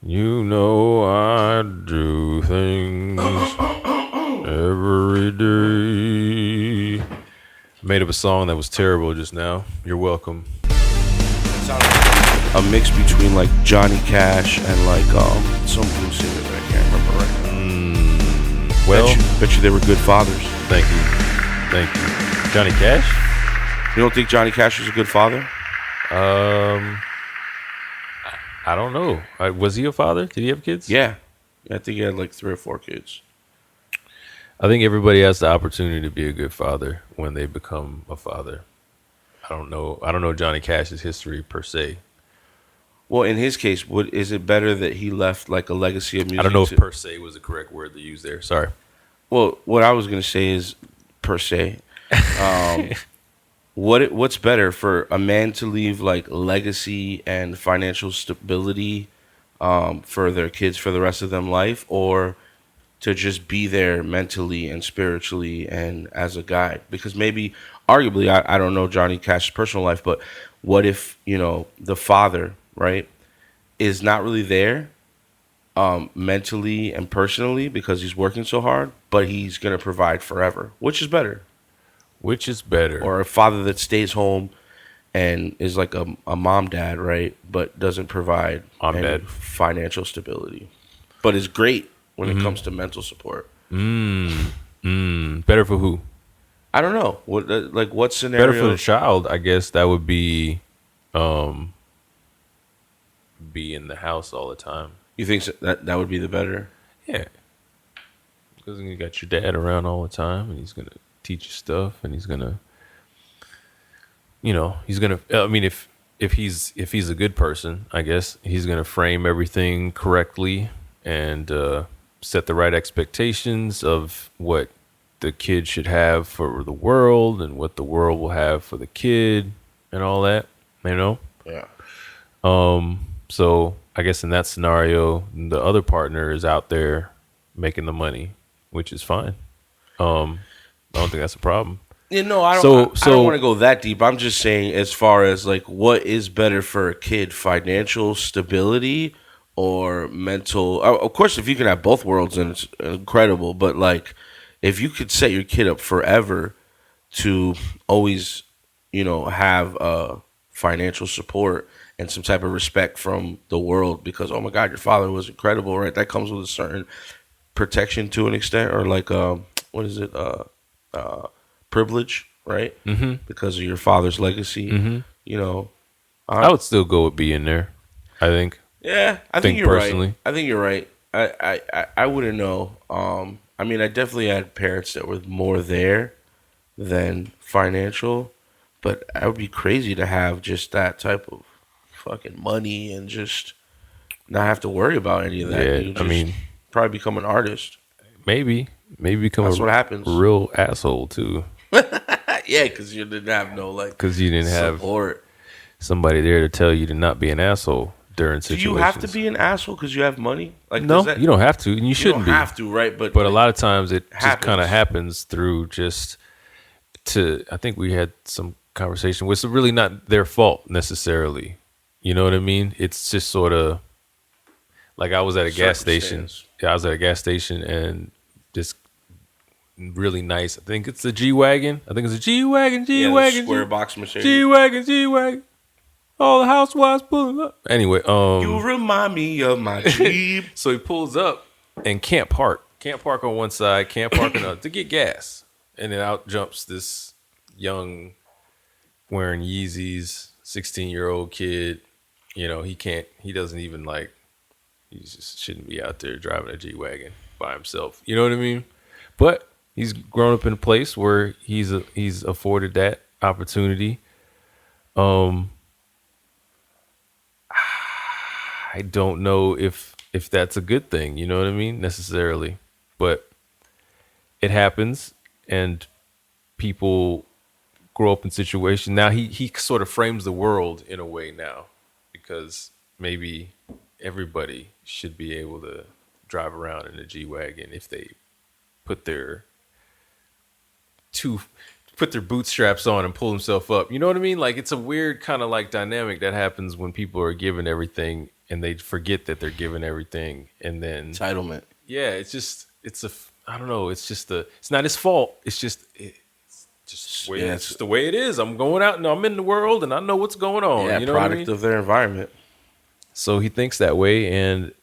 You know I do things every day. Made up a song that was terrible just now. You're welcome. A mix between like Johnny Cash and like some blue singer that I can't remember right now. Well, Bet you they were good fathers. thank you. Johnny Cash? You don't think Johnny Cash was a good father? I don't know. Was he a father? Did he have kids? Yeah. I think he had like 3 or 4 kids. I think everybody has the opportunity to be a good father when they become a father. I don't know Johnny Cash's history per se. Well, in his case, is it better that he left like a legacy of music? I don't know if per se was the correct word to use there. Sorry. Well, what I was going to say is per se. What's better for a man to leave like legacy and financial stability for their kids for the rest of their life, or to just be there mentally and spiritually and as a guide? Because maybe, arguably, I don't know Johnny Cash's personal life, but what if, the father, right, is not really there mentally and personally because he's working so hard, but he's going to provide forever? Which is better? Which is better? Or a father that stays home and is like a mom dad, right, but doesn't provide any financial stability, but is great when it comes to mental support. Better for who? I don't know. What scenario? Better for the child, I guess. That would be in the house all the time. You think that would be the better? Yeah, because you got your dad around all the time, and he's gonna teach you stuff, and he's gonna. I mean, if he's a good person, I guess he's gonna frame everything correctly and set the right expectations of what the kid should have for the world and what the world will have for the kid and all that, Yeah. So I guess in that scenario, the other partner is out there making the money, which is fine. I don't think that's a problem. I don't want to go that deep. I'm just saying, as far as like what is better for a kid, financial stability or mental. Of course, if you can have both worlds, then it's incredible. But like, if you could set your kid up forever to always, have financial support and some type of respect from the world, because oh my God, your father was incredible, right? That comes with a certain protection to an extent, or like what is it? Privilege, right? Mm-hmm. Because of your father's legacy. Mm-hmm. I would still go with being there. I think. Yeah, I think you're personally. Right. I think you're right. I wouldn't know. I mean, I definitely had parents that were more there than financial, but I would be crazy to have just that type of fucking money and just not have to worry about any of that. Yeah, I mean, probably become an artist. Maybe become That's what happens. Real asshole too. Yeah, because you didn't have no because you didn't support. Have somebody there to tell you to not be an asshole during situations. Do you have to be an asshole because you have money? Like, no, you don't have to, and you shouldn't be. You don't have to, right? But a lot of times it just kind of happens through I think we had some conversation where it's really not their fault necessarily. You know what I mean? It's just sort of like I was at a gas station. Yeah, I was at a gas station and this really nice. I think it's a G-Wagon. G-Wagon. Square box Mercedes. G-Wagon. All the housewives pulling up. Anyway, you remind me of my Jeep. So he pulls up and can't park. Can't park on one side. Can't park on the other to get gas. And then out jumps this young, wearing Yeezys, 16-year-old kid. He doesn't even like. He just shouldn't be out there driving a G-Wagon by himself. You know what I mean? But he's grown up in a place where he's afforded that opportunity. I don't know if that's a good thing, you know what I mean, necessarily. But it happens, and people grow up in situations. Now he sort of frames the world in a way now, because maybe everybody should be able to drive around in a G-Wagon if they put their bootstraps on and pull themselves up. You know what I mean? Like, it's a weird kind of like dynamic that happens when people are given everything and they forget that they're given everything, and then Entitlement. Yeah, I don't know. It's not his fault. It's just the way it is. I'm going out and I'm in the world and I know what's going on. Yeah, you know product what I mean? of their environment. So he thinks that way, and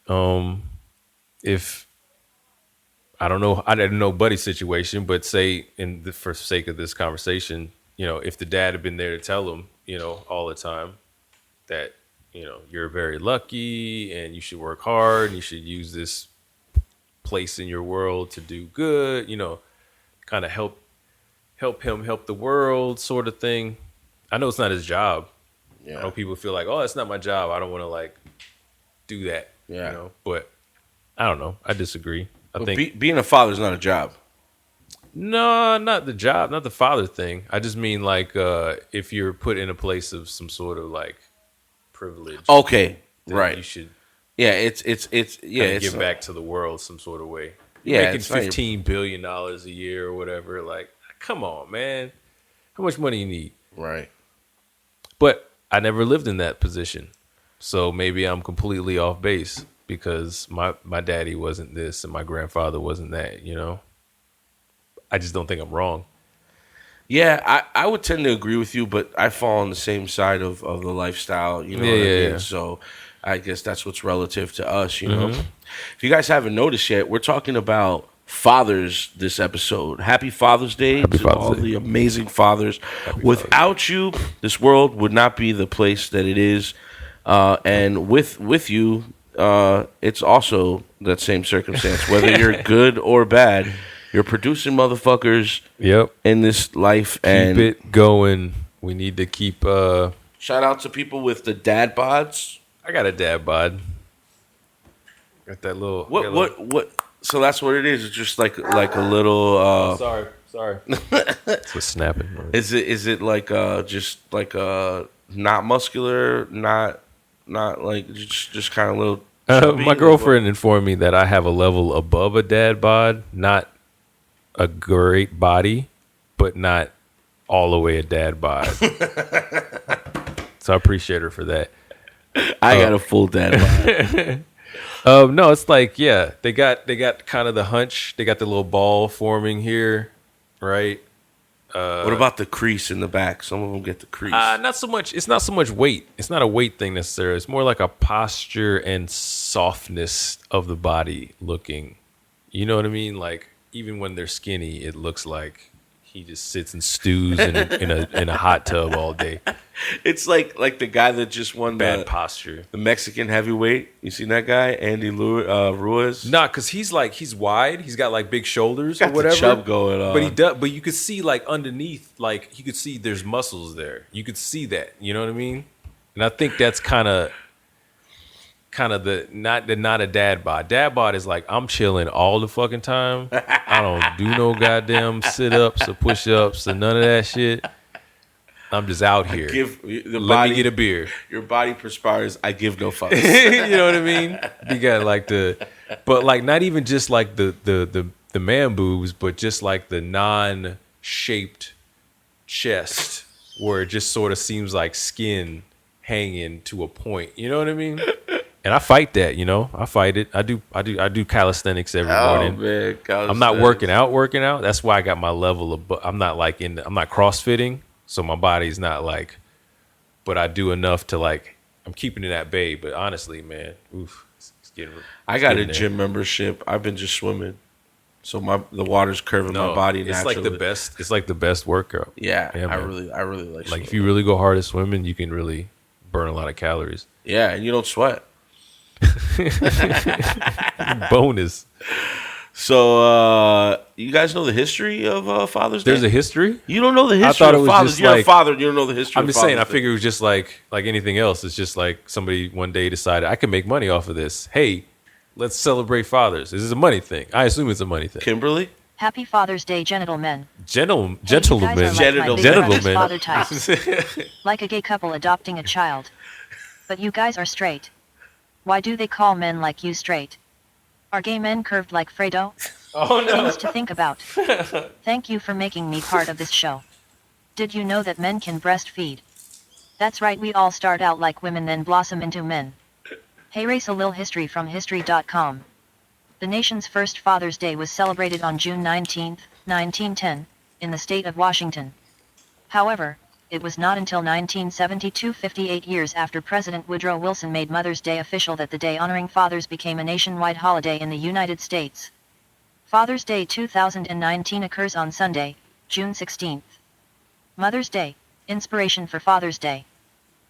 if I don't know, I didn't know Buddy's situation, but say for sake of this conversation, if the dad had been there to tell him, all the time that you're very lucky and you should work hard and you should use this place in your world to do good, kind of help him help the world sort of thing. I know it's not his job. Yeah. I know people feel like, oh, it's not my job. I don't want to like do that. Yeah. But I don't know. I disagree. I think being a father is not a job. No, not the job, not the father thing. I just mean like if you're put in a place of some sort of like privilege. Okay. Right. You should. Yeah, it's give back to the world some sort of way. You're making $15 billion a year or whatever. Like, come on, man. How much money you need? Right. But I never lived in that position. So maybe I'm completely off base because my daddy wasn't this and my grandfather wasn't that, I just don't think I'm wrong. Yeah, I would tend to agree with you, but I fall on the same side of the lifestyle, what I mean? Yeah. So I guess that's what's relative to us, Mm-hmm. If you guys haven't noticed yet, we're talking about fathers this episode. Happy Father's Day to all the amazing fathers. Without you, this world would not be the place that it is. And with you, it's also that same circumstance. Whether you're good or bad, you're producing motherfuckers in this life. Keep it going. We need to keep... Shout out to people with the dad bods. I got a dad bod. Got that little... What? So that's what it is. It's just like a little... Sorry. It's what's snapping. Is it like just like not muscular, not like just kind of little... my girlfriend informed me that I have a level above a dad bod, not a great body, but not all the way a dad bod. So I appreciate her for that. I got a full dad bod. No, it's like, they got kind of the hunch. They got the little ball forming here, right? What about the crease in the back? Some of them get the crease. Not so much. It's not so much weight. It's not a weight thing necessarily. It's more like a posture and softness of the body looking. You know what I mean? Like even when they're skinny, it looks like he just sits and stews in a hot tub all day. It's like the guy that just won bad posture. The Mexican heavyweight. You seen that guy, Andy Ruiz? Nah, because he's wide. He's got like big shoulders or whatever. The chub going on. But he does. But you could see like underneath, like you could see there's muscles there. You could see that. You know what I mean? And I think that's kind of the not a dad bod. Dad bod is like I'm chilling all the fucking time. I don't do no goddamn sit-ups or push-ups or none of that shit. I'm just out here. Let me get a beer. Your body perspires. I give no fucks. You know what I mean? You got like but like not even just like the man boobs, but just like the non-shaped chest where it just sort of seems like skin hanging to a point. You know what I mean? And I fight that, I fight it. I do calisthenics every morning. Man, I'm not working out. That's why I got my level of. I'm not CrossFitting, so my body's not like. But I do enough to like. I'm keeping it at bay. But honestly, man, it's getting. I got a gym membership. I've been just swimming, so the water's curving my body naturally. It's like the best. It's like the best workout. Yeah I really like. Like if you really go hard at swimming, you can really burn a lot of calories. Yeah, and you don't sweat. Bonus. So you guys know the history of Father's Day? There's a history? You don't know the history of fathers. You're a father. You don't know the history. I'm just saying. I figure it was just like anything else. It's just like somebody one day decided I can make money off of this. Hey, let's celebrate fathers. This is a money thing. I assume it's a money thing. Kimberly? Happy Father's Day, gentlemen. Gentlemen. Father types. Like a gay couple adopting a child. But you guys are straight. Why do they call men like you straight? Are gay men curved like Phraydoe? Oh no. Things to think about. Thank you for making me part of this show. Did you know that men can breastfeed? That's right, we all start out like women then blossom into men. Hey race a lil history from history.com. The nation's first Father's Day was celebrated on June 19, 1910, in the state of Washington. However, it was not until 1972, 58 years after President Woodrow Wilson made Mother's Day official, that the day honoring fathers became a nationwide holiday in the United States. Father's Day 2019 occurs on Sunday, June 16. Mother's Day, inspiration for Father's Day.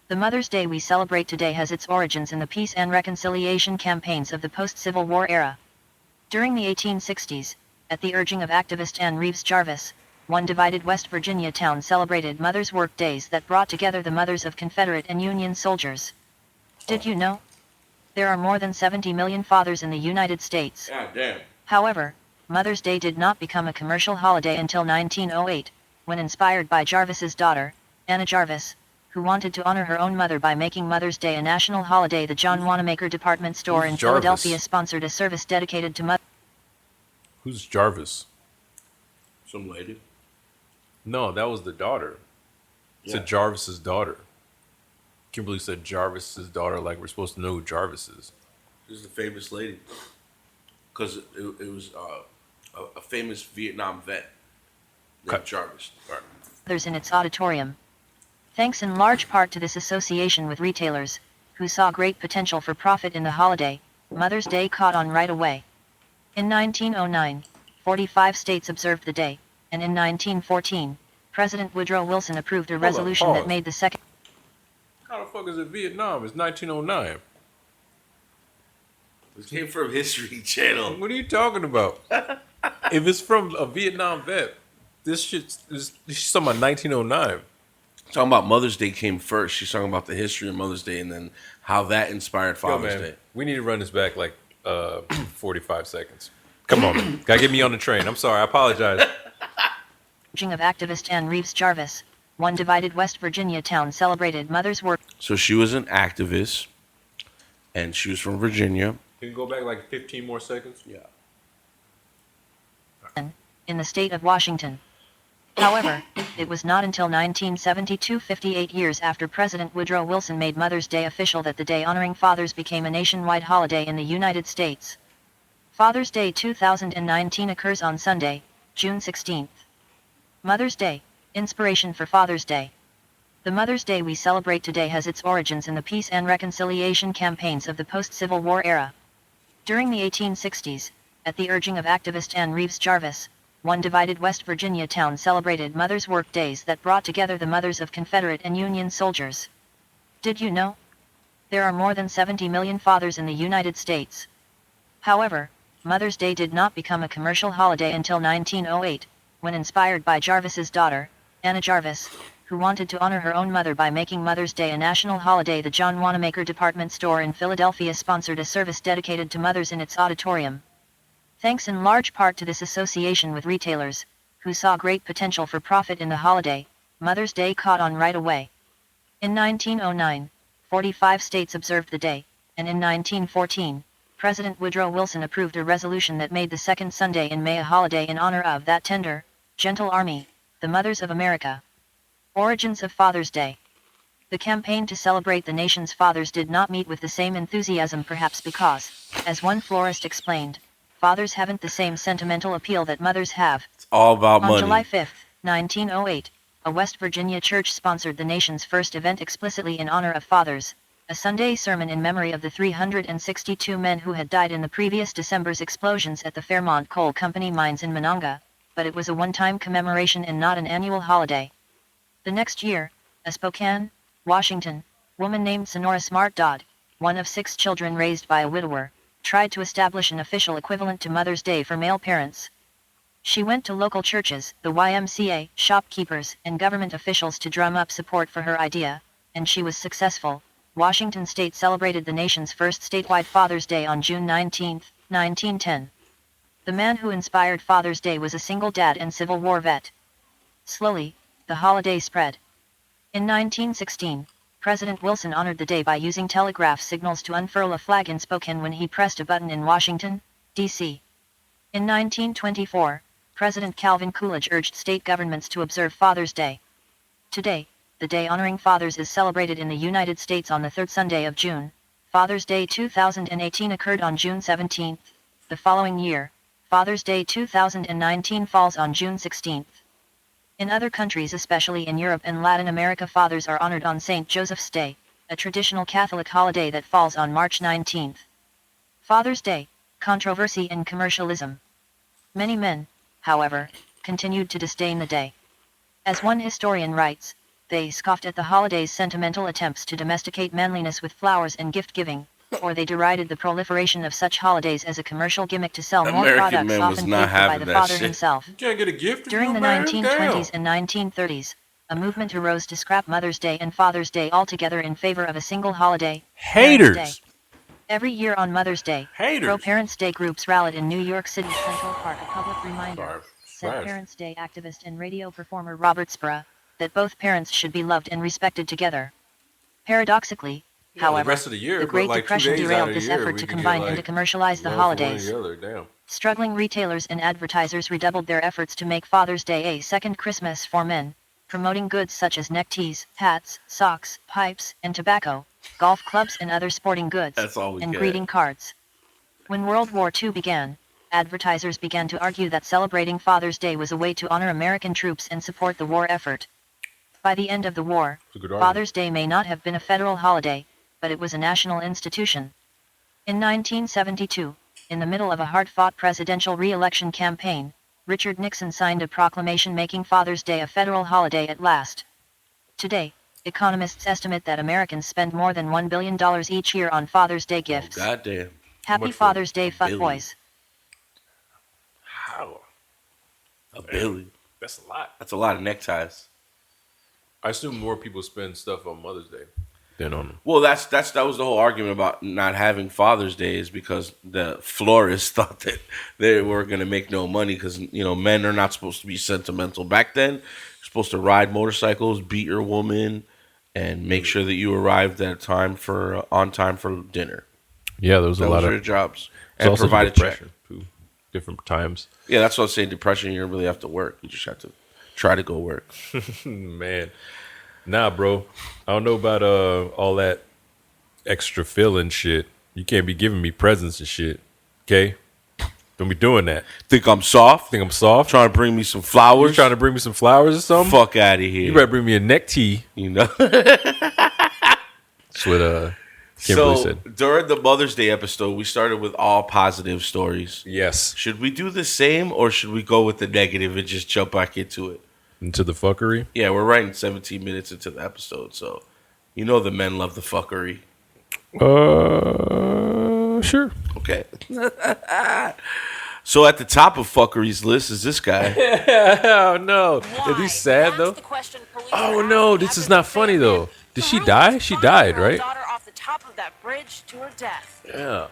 The Mother's Day we celebrate today has its origins in the peace and reconciliation campaigns of the post-Civil War era. During the 1860s, at the urging of activist Ann Reeves Jarvis, one divided West Virginia town celebrated Mothers' Work Days that brought together the mothers of Confederate and Union soldiers. Did you know? There are more than 70 million fathers in the United States. God damn. However, Mother's Day did not become a commercial holiday until 1908, when inspired by Jarvis's daughter, Anna Jarvis, who wanted to honor her own mother by making Mother's Day a national holiday. The John Wanamaker department store in Philadelphia sponsored a service dedicated to mothers. Who's Jarvis? Some lady. No, that was the daughter. It said Jarvis's daughter. Kimberly said Jarvis's daughter, like we're supposed to know who Jarvis is. This is a famous lady. Because it was a famous Vietnam vet named Jarvis. Right. Others in its auditorium. Thanks in large part to this association with retailers, who saw great potential for profit in the holiday, Mother's Day caught on right away. In 1909, 45 states observed the day, and in 1914, President Woodrow Wilson approved a resolution that made the second... How the fuck is it Vietnam? It's 1909. This came from History Channel. What are you talking about? If it's from a Vietnam vet, she's talking about 1909. Talking about Mother's Day came first. She's talking about the history of Mother's Day and then how that inspired Father's Day. We need to run this back like 45 seconds. Come on, man. Gotta get me on the train. I'm sorry. I apologize. Of activist Ann Reeves Jarvis, one divided West Virginia town celebrated Mother's Work. So she was an activist, and she was from Virginia. Can you go back like 15 more seconds? Yeah. In the state of Washington. However, it was not until 1972, 58 years after President Woodrow Wilson made Mother's Day official, that the day honoring fathers became a nationwide holiday in the United States. Father's Day 2019 occurs on Sunday, June 16. Mother's Day, inspiration for Father's Day. The Mother's Day we celebrate today has its origins in the peace and reconciliation campaigns of the post-Civil War era. During the 1860s, at the urging of activist Ann Reeves Jarvis, one divided West Virginia town celebrated Mothers' Work Days that brought together the mothers of Confederate and Union soldiers. Did you know? There are more than 70 million fathers in the United States. However, Mother's Day did not become a commercial holiday until 1908, when inspired by Jarvis's daughter, Anna Jarvis, who wanted to honor her own mother by making Mother's Day a national holiday. The John Wanamaker department store in Philadelphia sponsored a service dedicated to mothers in its auditorium. Thanks in large part to this association with retailers, who saw great potential for profit in the holiday, Mother's Day caught on right away. In 1909, 45 states observed the day, and in 1914, President Woodrow Wilson approved a resolution that made the second Sunday in May a holiday in honor of that tender, gentle army, the mothers of America. Origins of Father's Day. The campaign to celebrate the nation's fathers did not meet with the same enthusiasm, perhaps because, as one florist explained, fathers haven't the same sentimental appeal that mothers have. It's all about money. On July 5, 1908, a West Virginia church sponsored the nation's first event explicitly in honor of fathers, a Sunday sermon in memory of the 362 men who had died in the previous December's explosions at the Fairmont Coal Company mines in Monongah, but it was a one-time commemoration and not an annual holiday. The next year, a Spokane, Washington, woman named Sonora Smart Dodd, one of 6 children raised by a widower, tried to establish an official equivalent to Mother's Day for male parents. She went to local churches, the YMCA, shopkeepers, and government officials to drum up support for her idea, and she was successful. Washington state celebrated the nation's first statewide Father's Day on June 19, 1910. The man who inspired Father's Day was a single dad and Civil War vet. Slowly, the holiday spread. In 1916, President Wilson honored the day by using telegraph signals to unfurl a flag in Spokane when he pressed a button in Washington, D.C. In 1924, President Calvin Coolidge urged state governments to observe Father's Day. Today, the day honoring fathers is celebrated in the United States on the third Sunday of June. Father's Day 2018 occurred on June 17. The following year, Father's Day 2019 falls on June 16. In other countries, especially in Europe and Latin America, fathers are honored on St. Joseph's Day, a traditional Catholic holiday that falls on March 19. Father's Day, controversy and commercialism. Many men, however, continued to disdain the day. As one historian writes, they scoffed at the holiday's sentimental attempts to domesticate manliness with flowers and gift-giving, or they derided the proliferation of such holidays as a commercial gimmick to sell more American products, often paid for by the father himself. You can't get a gift. During the 1920s and 1930s, a movement arose to scrap Mother's Day and Father's Day altogether in favor of a single holiday, Haters. Parents' Day. Every year on Mother's Day, pro-Parents' Day groups rallied in New York City's Central Park. A public reminder, said Parents' Day activist and radio performer Robert Spura, that both parents should be loved and respected together. Paradoxically, however, the rest of the year, the Great like Depression derailed this effort to combine and to commercialize the holidays. Struggling retailers and advertisers redoubled their efforts to make Father's Day a second Christmas for men, promoting goods such as neckties, hats, socks, pipes, and tobacco, golf clubs and other sporting goods, and greeting cards. When World War II began, advertisers began to argue that celebrating Father's Day was a way to honor American troops and support the war effort. By the end of the war, Father's Day may not have been a federal holiday, but it was a national institution. In 1972, in the middle of a hard-fought presidential re-election campaign, Richard Nixon signed a proclamation making Father's Day a federal holiday at last. Today, economists estimate that Americans spend more than $1 billion each year on Father's Day gifts. Oh, goddamn. Happy Father's Day, fuckboys. How? $1 billion. That's a lot. That's a lot of neckties. I assume more people spend stuff on Mother's Day than on. Well, that was the whole argument about not having Father's Day, is because the florists thought that they were going to make no money because, men are not supposed to be sentimental. Back then, you're supposed to ride motorcycles, beat your woman, and make sure that you arrived on time for dinner. Yeah, there was a lot of your jobs. And provide a check too. Different times. Yeah, that's what I'm saying. Depression, you don't really have to work. You just have to try to go work. Man. Nah, bro. I don't know about all that extra feeling shit. You can't be giving me presents and shit. Okay? Don't be doing that. Think I'm soft? Trying to bring me some flowers? You trying to bring me some flowers or something? Fuck out of here. You better bring me a neck tee. That's what Kimberly said. During the Mother's Day episode, we started with all positive stories. Yes. Should we do the same, or should we go with the negative and just jump back into it? Into the fuckery? Yeah, we're writing 17 minutes into the episode, so the men love the fuckery. Sure. Okay. So at the top of fuckery's list is this guy. Oh, no. Is he sad, though? Oh, no. This is not funny, though. Did she die? She died, right? Daughter off the top of that bridge to her death. Yeah.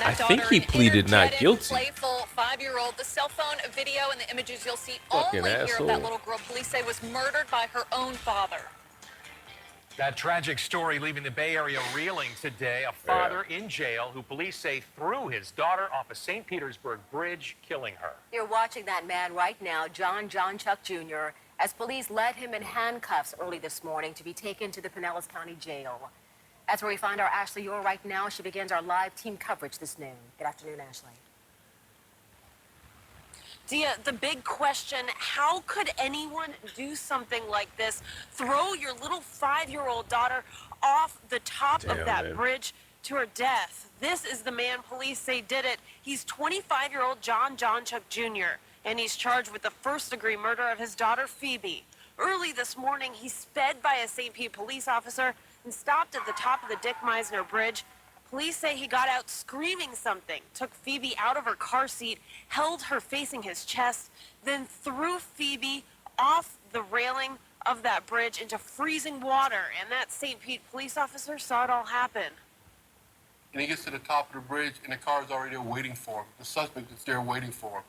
I think he pleaded not guilty. Playful 5-year-old. The cell phone video and the images you'll see only here of that little girl, police say, was murdered by her own father. That tragic story leaving the Bay Area reeling today. A father in jail who police say threw his daughter off a St. Petersburg bridge, killing her. You're watching that man right now, John Chuck Jr., as police led him in handcuffs early this morning to be taken to the Pinellas County Jail. That's where we find our Ashley Yore right now. She begins our live team coverage this noon. Good afternoon, Ashley. Dia, the big question, how could anyone do something like this? Throw your little 5-year-old daughter off the top of that bridge to her death. This is the man police say did it. He's 25-year-old John Chuck Jr., and he's charged with the first-degree murder of his daughter, Phoebe. Early this morning, he's sped by a St. Pete police officer and stopped at the top of the Dick Meisner Bridge. Police say he got out screaming something, took Phoebe out of her car seat, held her facing his chest, then threw Phoebe off the railing of that bridge into freezing water. And that St. Pete police officer saw it all happen. And he gets to the top of the bridge, and the car is already there waiting for him. The suspect is there waiting for him.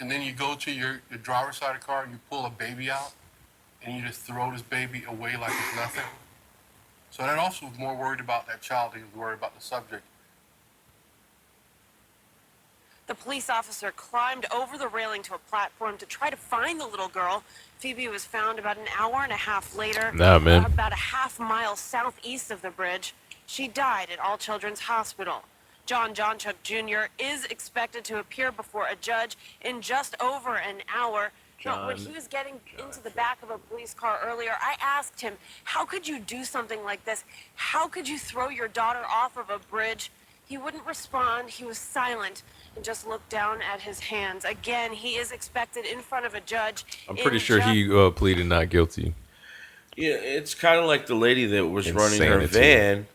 And then you go to your driver's side of the car, and you pull a baby out, and you just throw this baby away like it's nothing. So that also was more worried about that child than he was worried about the subject. The police officer climbed over the railing to a platform to try to find the little girl. Phoebe was found about an hour and a half later, about a half-mile southeast of the bridge. She died at All Children's Hospital. John Johnchuk Jr. is expected to appear before a judge in just over an hour. When he was getting into the back of a police car earlier, I asked him, how could you do something like this? How could you throw your daughter off of a bridge? He wouldn't respond. He was silent and just looked down at his hands. Again, he is expected in front of a judge. I'm pretty sure he pleaded not guilty. Yeah, it's kind of like the lady that was running her van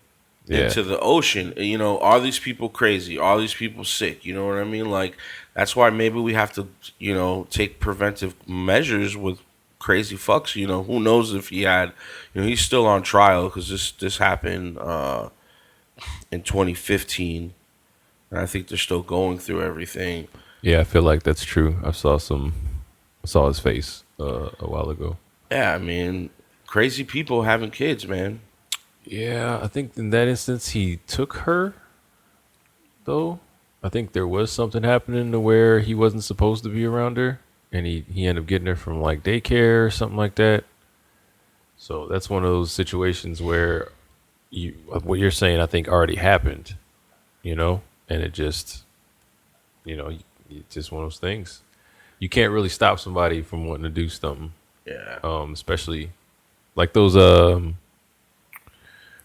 into the ocean. You know, are these people crazy? Are these people sick? You know what I mean? Like, that's why maybe we have to, you know, take preventive measures with crazy fucks. You know, who knows if he had, you know, he's still on trial because this happened in 2015. And I think they're still going through everything. Yeah, I feel like that's true. I saw his face a while ago. Yeah, I mean, crazy people having kids, man. Yeah, I think in that instance he took her, though. I think there was something happening to where he wasn't supposed to be around her, and he ended up getting her from like daycare or something like that. So that's one of those situations where what you're saying, I think, already happened, you know, and it just, you know, it's just one of those things. You can't really stop somebody from wanting to do something. Yeah. Especially like those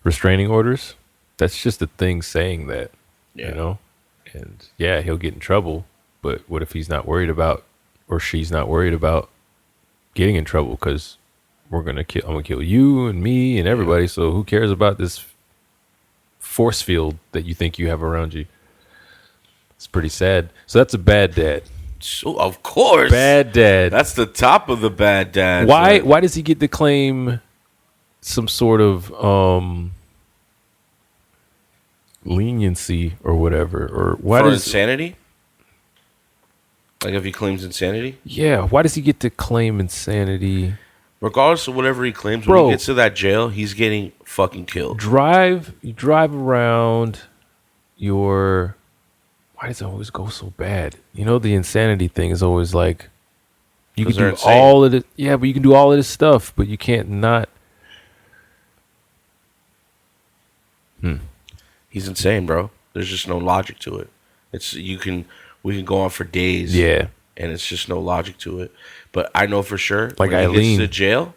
restraining orders. That's just a thing saying that, you know, and yeah, he'll get in trouble. But what if he's not worried about, or she's not worried about getting in trouble? Because I'm gonna kill you and me and everybody. So who cares about this force field that you think you have around you? It's pretty sad. So that's a bad dad. So, of course, bad dad. That's the top of the bad dad. Why does he get to claim some sort of leniency or whatever? Or why for insanity? Like if he claims insanity? Yeah. Why does he get to claim insanity? Regardless of whatever he claims, when he gets to that jail, he's getting fucking killed. You drive around your. Why does it always go so bad? You know, the insanity thing is always like, you can do all of it. Yeah, but you can do all of this stuff, but you can't not. He's insane, bro. There's just no logic to it. We can go on for days. Yeah. And it's just no logic to it. But I know for sure, like when Eileen, he gets to jail.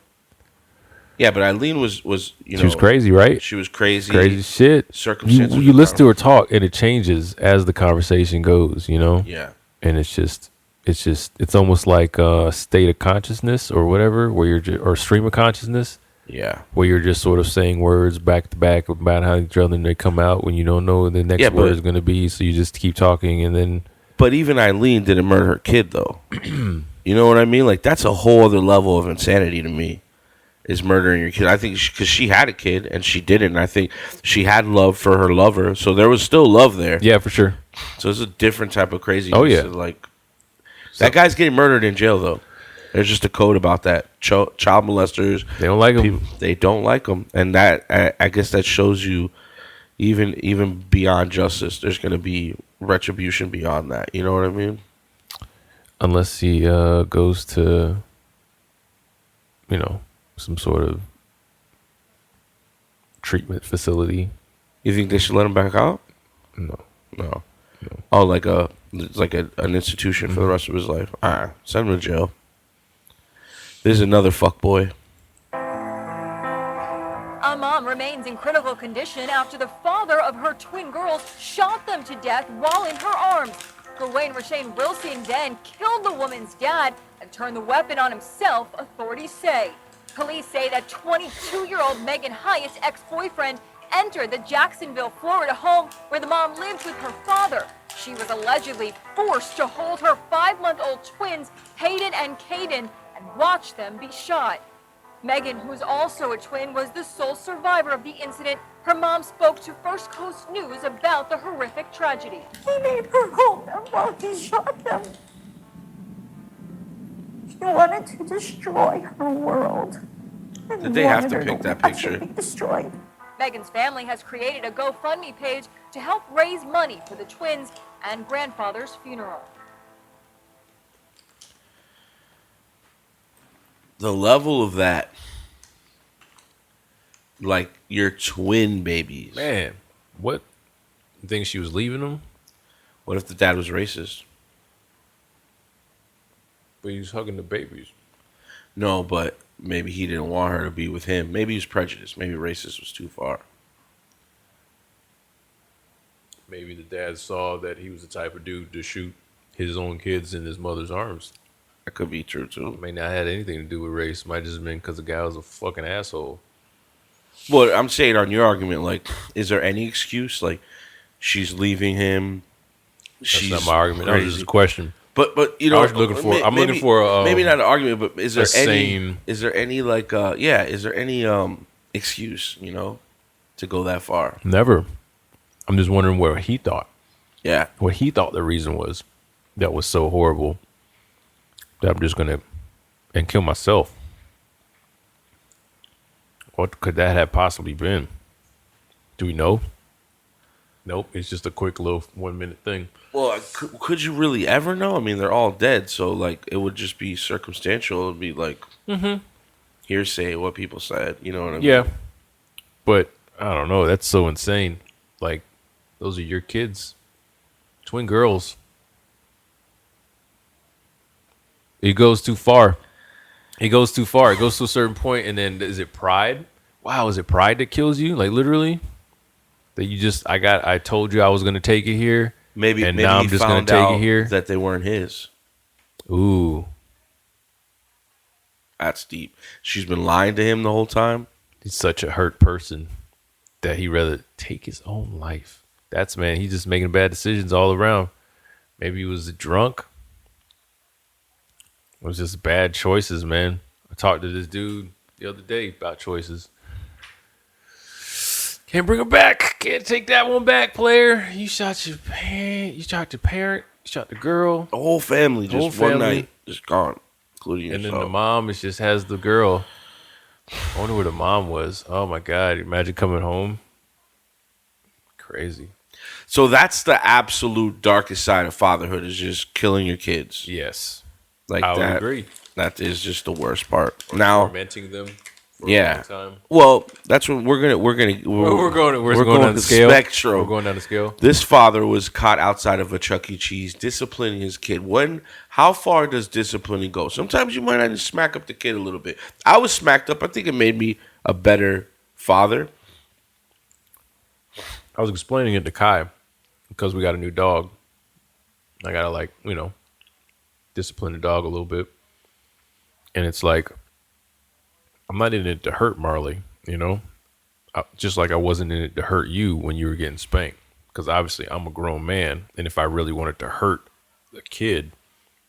Yeah, but Eileen was you know, she was crazy, right? She was crazy. Crazy shit. Circumstances. You listen to her talk, and it changes as the conversation goes. You know. Yeah. And it's almost like a state of consciousness or whatever, where or stream of consciousness. Yeah. Where you're just sort of saying words back to back about how each other, and they come out when you don't know what the next word is going to be, so you just keep talking, and then. But even Eileen didn't murder her kid, though. You know what I mean? Like, that's a whole other level of insanity to me. Is murdering your kid. I think because she had a kid and she didn't. I think she had love for her lover, so there was still love there. Yeah, for sure. So it's a different type of craziness. Oh yeah, like that guy's getting murdered in jail though. There's just a code about that. Child molesters. They don't like him. They don't like him, and that I guess that shows you, even beyond justice, there's going to be retribution beyond that. You know what I mean? Unless he goes to, you know, some sort of treatment facility. You think they should let him back out? No. Oh, like an institution for the rest of his life. Send him to jail. This is another fuckboy. A mom remains in critical condition after the father of her twin girls shot them to death while in her arms. Gawain Rashane Wilson then killed the woman's dad and turned the weapon on himself, authorities say. Police say that 22-year-old Megan Hyatt's ex-boyfriend entered the Jacksonville, Florida home where the mom lived with her father. She was allegedly forced to hold her 5-month-old twins, Hayden and Caden, and watch them be shot. Megan, who's also a twin, was the sole survivor of the incident. Her mom spoke to First Coast News about the horrific tragedy. He made her hold them while he shot them. He wanted to destroy her world. Did they have to pick that picture? Be destroyed. Megan's family has created a GoFundMe page to help raise money for the twins and grandfather's funeral. The level of that, like your twin babies. Man, what? You think she was leaving them? What if the dad was racist? But he was hugging the babies. No, but maybe he didn't want her to be with him. Maybe he was prejudiced. Maybe racist was too far. Maybe the dad saw that he was the type of dude to shoot his own kids in his mother's arms. That could be true, too. May not have anything to do with race. Might just been because the guy was a fucking asshole. Well, I'm saying on your argument, like, is there any excuse? Like, she's leaving him. That's not my argument. That was just a question. But you know, I'm looking for maybe not an argument, but is there sane, is there any excuse, you know, to go that far? Never. I'm just wondering what he thought. Yeah. What he thought the reason was that was so horrible that I'm just gonna kill myself. What could that have possibly been? Do we know? Nope. It's just a quick little 1 minute thing. Well, could you really ever know? I mean, they're all dead, so like it would just be circumstantial. It would be like hearsay, what people said. You know what I mean? Yeah. But I don't know. That's so insane. Like, those are your kids, twin girls. It goes too far. It goes too far. It goes to a certain point, and then is it pride? Wow, is it pride that kills you? Like, literally, that you just I told you I was gonna take it here. Maybe now I'm just gonna take it here. That they weren't his. Ooh, that's deep. She's been lying to him the whole time. He's such a hurt person that he'd rather take his own life. That's, man, he's just making bad decisions all around. Maybe he was drunk. It was just bad choices, man. I talked to this dude the other day about choices. Can't bring her back. Can't take that one back, player. You shot your parent. You shot your parent. You shot the girl. The whole family, just one night, just gone, including yourself. And then the mom just has the girl. I wonder where the mom was. Oh my God! Imagine coming home. Crazy. So that's the absolute darkest side of fatherhood, is just killing your kids. Yes, like I would that. agree. That is just the worst part. Now, tormenting them. Yeah. Well, that's what we're going down the scale. Spectrum. We're going down the scale. This father was caught outside of a Chuck E. Cheese disciplining his kid. How far does disciplining go? Sometimes you might have to smack up the kid a little bit. I was smacked up. I think it made me a better father. I was explaining it to Kai because we got a new dog. I gotta discipline the dog a little bit, and it's like, I'm not in it to hurt Marley, just like I wasn't in it to hurt you when you were getting spanked. Because obviously I'm a grown man. And if I really wanted to hurt the kid,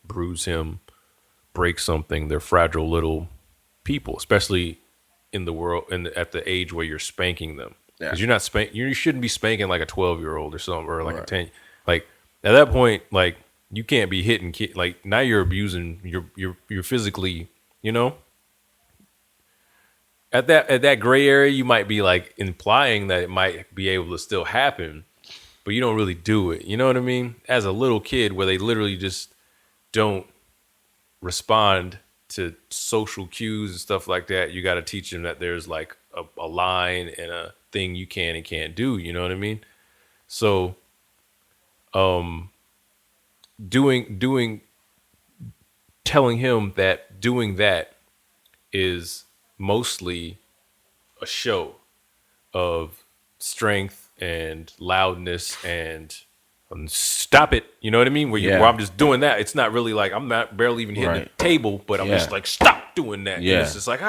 bruise him, break something, they're fragile little people, especially in the world and at the age where you're spanking them. Because you're not you shouldn't be spanking like a 12-year-old or something, or like a 10. Like at that point, like you can't be hitting kids. Like now you're abusing. You're physically, At that gray area, you might be like implying that it might be able to still happen, but you don't really do it. You know what I mean? As a little kid, where they literally just don't respond to social cues and stuff like that, you got to teach them that there's like a line and a thing you can and can't do. You know what I mean? So, telling him that doing that is mostly a show of strength and loudness and stop it. You know what I mean? Where I'm just doing that. It's not really like I'm not barely even hitting the table, but I'm just like, stop doing that. Yeah. And it's just like,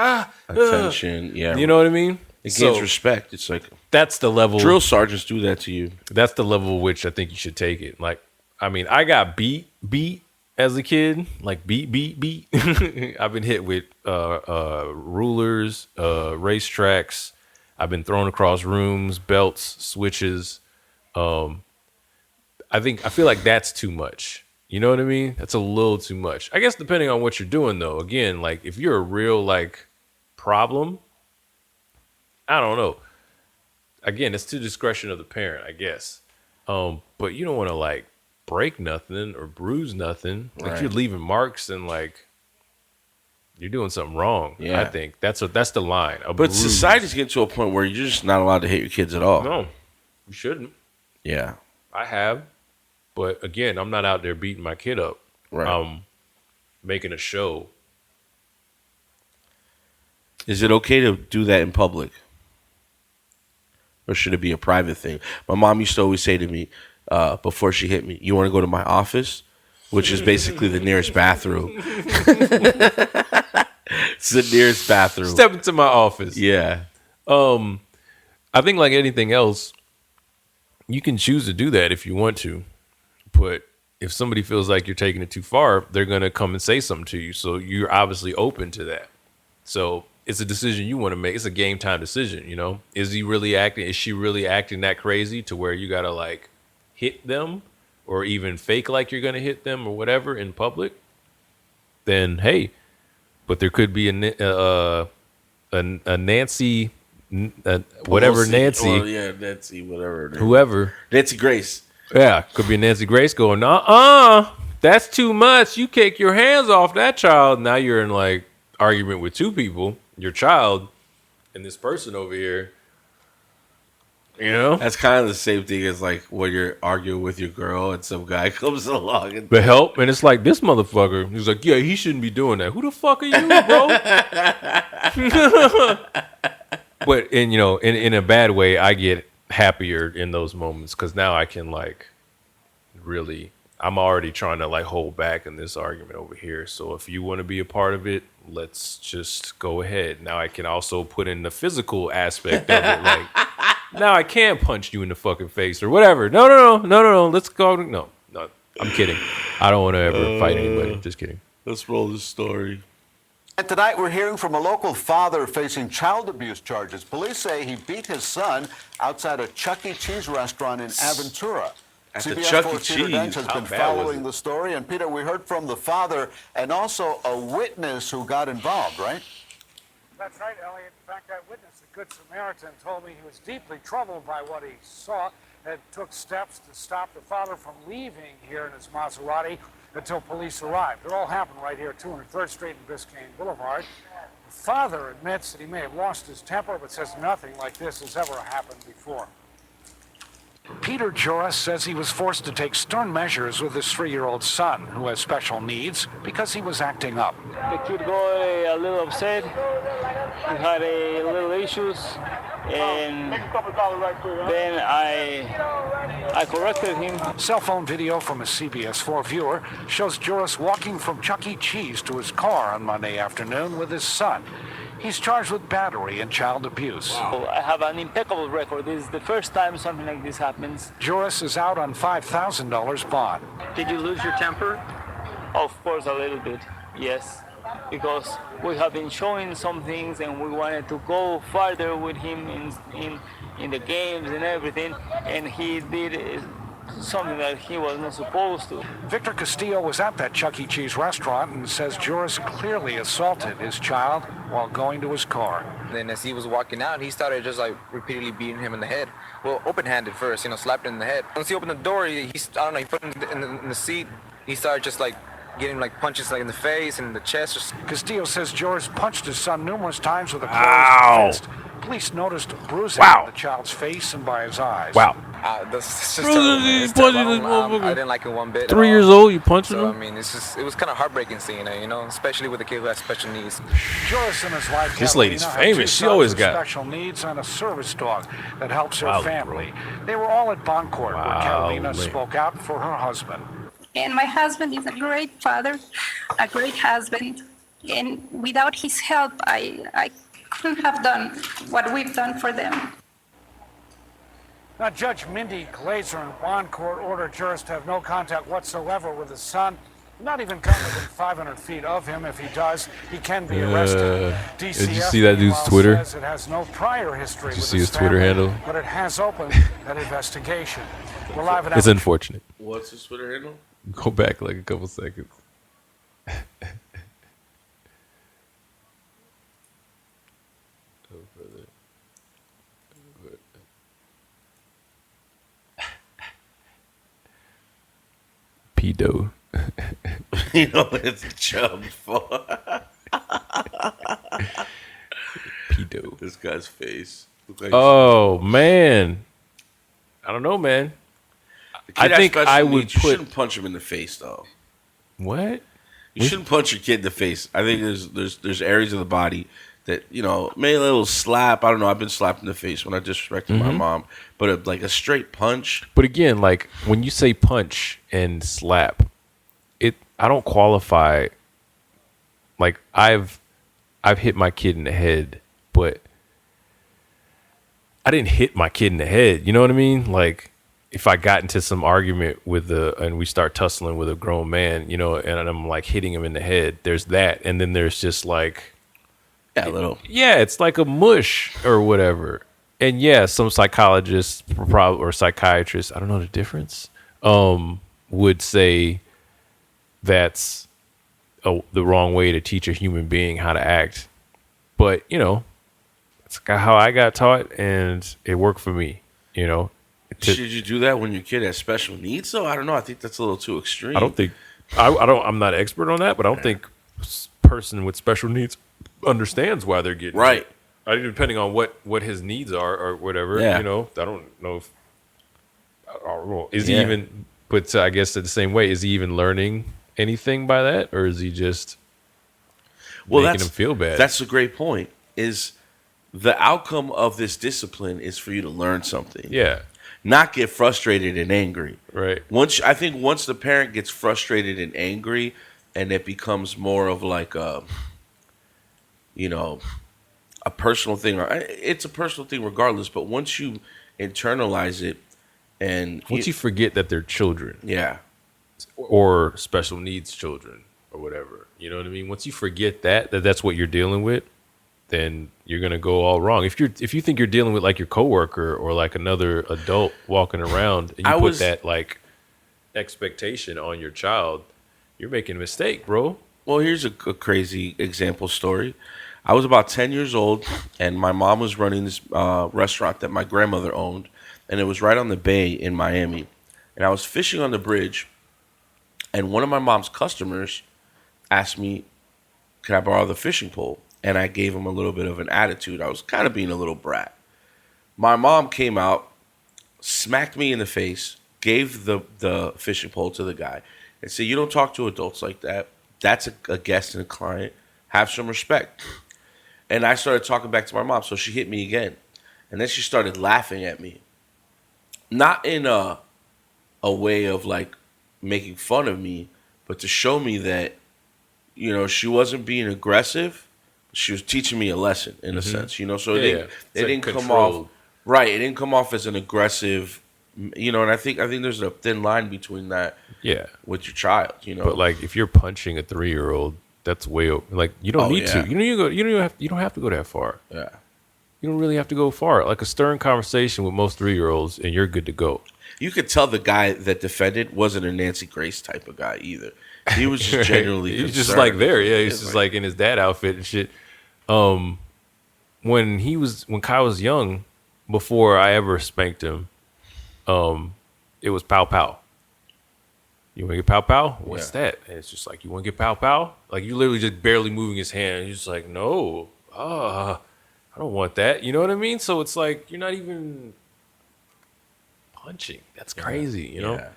attention. Yeah. You know what I mean? It gains respect. It's like, that's the level. Drill sergeants do that to you. That's the level which I think you should take it. Like, I mean, I got beat as a kid, like beat. I've been hit with rulers, racetracks. I've been thrown across rooms, belts, switches. I feel like that's too much. You know what I mean? That's a little too much. I guess depending on what you're doing, though. Again, like if you're a real like problem, I don't know. again, it's to discretion of the parent, I guess. But you don't want to like break nothing or bruise nothing. Like you're leaving marks and like you're doing something wrong. Yeah. I think that's the line. But society's getting to a point where you're just not allowed to hit your kids at all. No, you shouldn't. Yeah. I have. But again, I'm not out there beating my kid up. Right. I'm making a show. Is it okay to do that in public? Or should it be a private thing? My mom used to always say to me, before she hit me, you want to go to my office? Which is basically the nearest bathroom. It's the nearest bathroom. Step into my office. Yeah. I think like anything else, you can choose to do that if you want to. But if somebody feels like you're taking it too far, they're going to come and say something to you. So you're obviously open to that. So it's a decision you want to make. It's a game time decision, you know? Is he really acting? Is she really acting that crazy to where you got to like hit them or even fake like you're going to hit them or whatever in public? Then, hey, but there could be a Nancy, whatever Pelosi, Nancy. Or, yeah, Nancy, whatever. Whoever. Nancy Grace. Yeah, could be Nancy Grace going, that's too much. You take your hands off that child. Now you're in like argument with two people, your child and this person over here. You know? That's kind of the same thing as like when you're arguing with your girl and some guy comes along and the help, and it's like this motherfucker. He's like, yeah, he shouldn't be doing that. Who the fuck are you, bro? But in a bad way, I get happier in those moments because now I can like really, I'm already trying to like hold back in this argument over here. So if you want to be a part of it, let's just go ahead. Now I can also put in the physical aspect of it. Like now I can punch you in the fucking face or whatever. No. Let's go. No, I'm kidding. I don't want to ever fight anybody. Just kidding. Let's roll this story. And tonight we're hearing from a local father facing child abuse charges. Police say he beat his son outside a Chuck E. Cheese restaurant in Aventura. At the Chuck E. Peter Dench has been following the story. And Peter, we heard from the father and also a witness who got involved, right? That's right, Elliot. In fact, that witness, the Good Samaritan, told me he was deeply troubled by what he saw and took steps to stop the father from leaving here in his Maserati until police arrived. It all happened right here at 203rd Street and Biscayne Boulevard. The father admits that he may have lost his temper, but says nothing like this has ever happened before. Peter Joris says he was forced to take stern measures with his 3-year-old son, who has special needs, because he was acting up. The kid got a little upset. He had a little issues, and then I corrected him. Cell phone video from a CBS 4 viewer shows Joris walking from Chuck E. Cheese to his car on Monday afternoon with his son. He's charged with battery and child abuse. Wow. I have an impeccable record. This is the first time something like this happens. Joris is out on $5,000 bond. Did you lose your temper? Of course, a little bit, yes. Because we have been showing some things and we wanted to go farther with him in the games and everything. And he did something that he was not supposed to. Victor Castillo was at that Chuck E. Cheese restaurant and says Joris clearly assaulted his child while going to his car. Then as he was walking out, he started just like repeatedly beating him in the head. Well, open-handed first, slapped him in the head. Once he opened the door, he put him in the seat. He started just like getting like punches like in the face and in the chest. Castillo says Joris punched his son numerous times with a closed fist. Police noticed bruising on the child's face and by his eyes. Wow. That's just I didn't like it one bit. 3 years old, you punching him? I mean, it was kind of heartbreaking seeing it, especially with a kid who has special needs. Joris and his wife, this lady's famous. She always got special needs and a service dog that helps her family. They were all at bond court where Carolina spoke out for her husband. And my husband is a great father, a great husband. And without his help, I couldn't have done what we've done for them. Now, Judge Mindy Glazer in bond court ordered Joris to have no contact whatsoever with his son, not even come within 500 feet of him. If he does, he can be arrested. Did you see that dude's Twitter? Says it has no prior history. Did you see his Twitter handle? But it has opened an investigation. We're live at It's unfortunate. What's his Twitter handle? Go back like a couple seconds. Pedo. You know what it's chub for? Pedo. This guy's face. Oh man, I don't know, man. I think I would You shouldn't punch him in the face, though. What? You shouldn't punch your kid in the face. I think there's areas of the body that, you know, maybe a little slap. I don't know. I've been slapped in the face when I disrespected my mom, but like a straight punch. But again, like when you say punch and slap, I don't qualify. Like I've hit my kid in the head, but I didn't hit my kid in the head. You know what I mean? Like if I got into some argument and we start tussling with a grown man, you know, and I'm like hitting him in the head, there's that. And then there's just like, it's like a mush or whatever. And yeah, some psychologists or psychiatrists, I don't know the difference, would say that's the wrong way to teach a human being how to act. But, you know, it's how I got taught and it worked for me, you know. Should you do that when your kid has special needs, though? I don't know. I think that's a little too extreme. I don't think, I'm not an expert on that, but I don't think person with special needs understands why they're getting right. Depending on what his needs are or whatever, you know, I don't know if, is he even, but I guess in the same way, is he even learning anything by that, or is he just making him feel bad? That's a great point. Is the outcome of this discipline is for you to learn something. Yeah. Not get frustrated and angry. Right. Once the parent gets frustrated and angry, and it becomes more of like a, you know, a personal thing. It's a personal thing regardless. But once you internalize it, and once you forget that they're children, or special needs children or whatever, you know what I mean. Once you forget that's what you're dealing with, then you're gonna go all wrong. If you think you're dealing with like your coworker or like another adult walking around, and you put that like expectation on your child, you're making a mistake, bro. Well, here's a crazy example story. I was about 10 years old, and my mom was running this restaurant that my grandmother owned, and it was right on the bay in Miami. And I was fishing on the bridge, and one of my mom's customers asked me, "Can I borrow the fishing pole?" And I gave him a little bit of an attitude. I was kind of being a little brat. My mom came out, smacked me in the face, gave the fishing pole to the guy, and said, "You don't talk to adults like that. That's a guest and a client. Have some respect." And I started talking back to my mom, so she hit me again. And then she started laughing at me. Not in a way of like making fun of me, but to show me that, you know, she wasn't being aggressive. She was teaching me a lesson in a sense, you know. So it didn't come off right. It didn't come off as an aggressive, you know. And I think there's a thin line between that, with your child, you know. But like if you're punching a 3-year-old, that's way over. Like you don't need to. You don't have to go that far. Yeah. You don't really have to go far. Like a stern conversation with most 3-year-olds, and you're good to go. You could tell the guy that defended wasn't a Nancy Grace type of guy either. He was just genuinely He's just like there. Yeah, he's just like in his dad outfit and shit. When Kyle was young, before I ever spanked him, it was pow pow. You want to get pow pow? What's that? And it's just like, you want to get pow pow? Like you literally just barely moving his hand. He's just like, no, I don't want that. You know what I mean? So it's like you're not even punching. That's crazy. You know.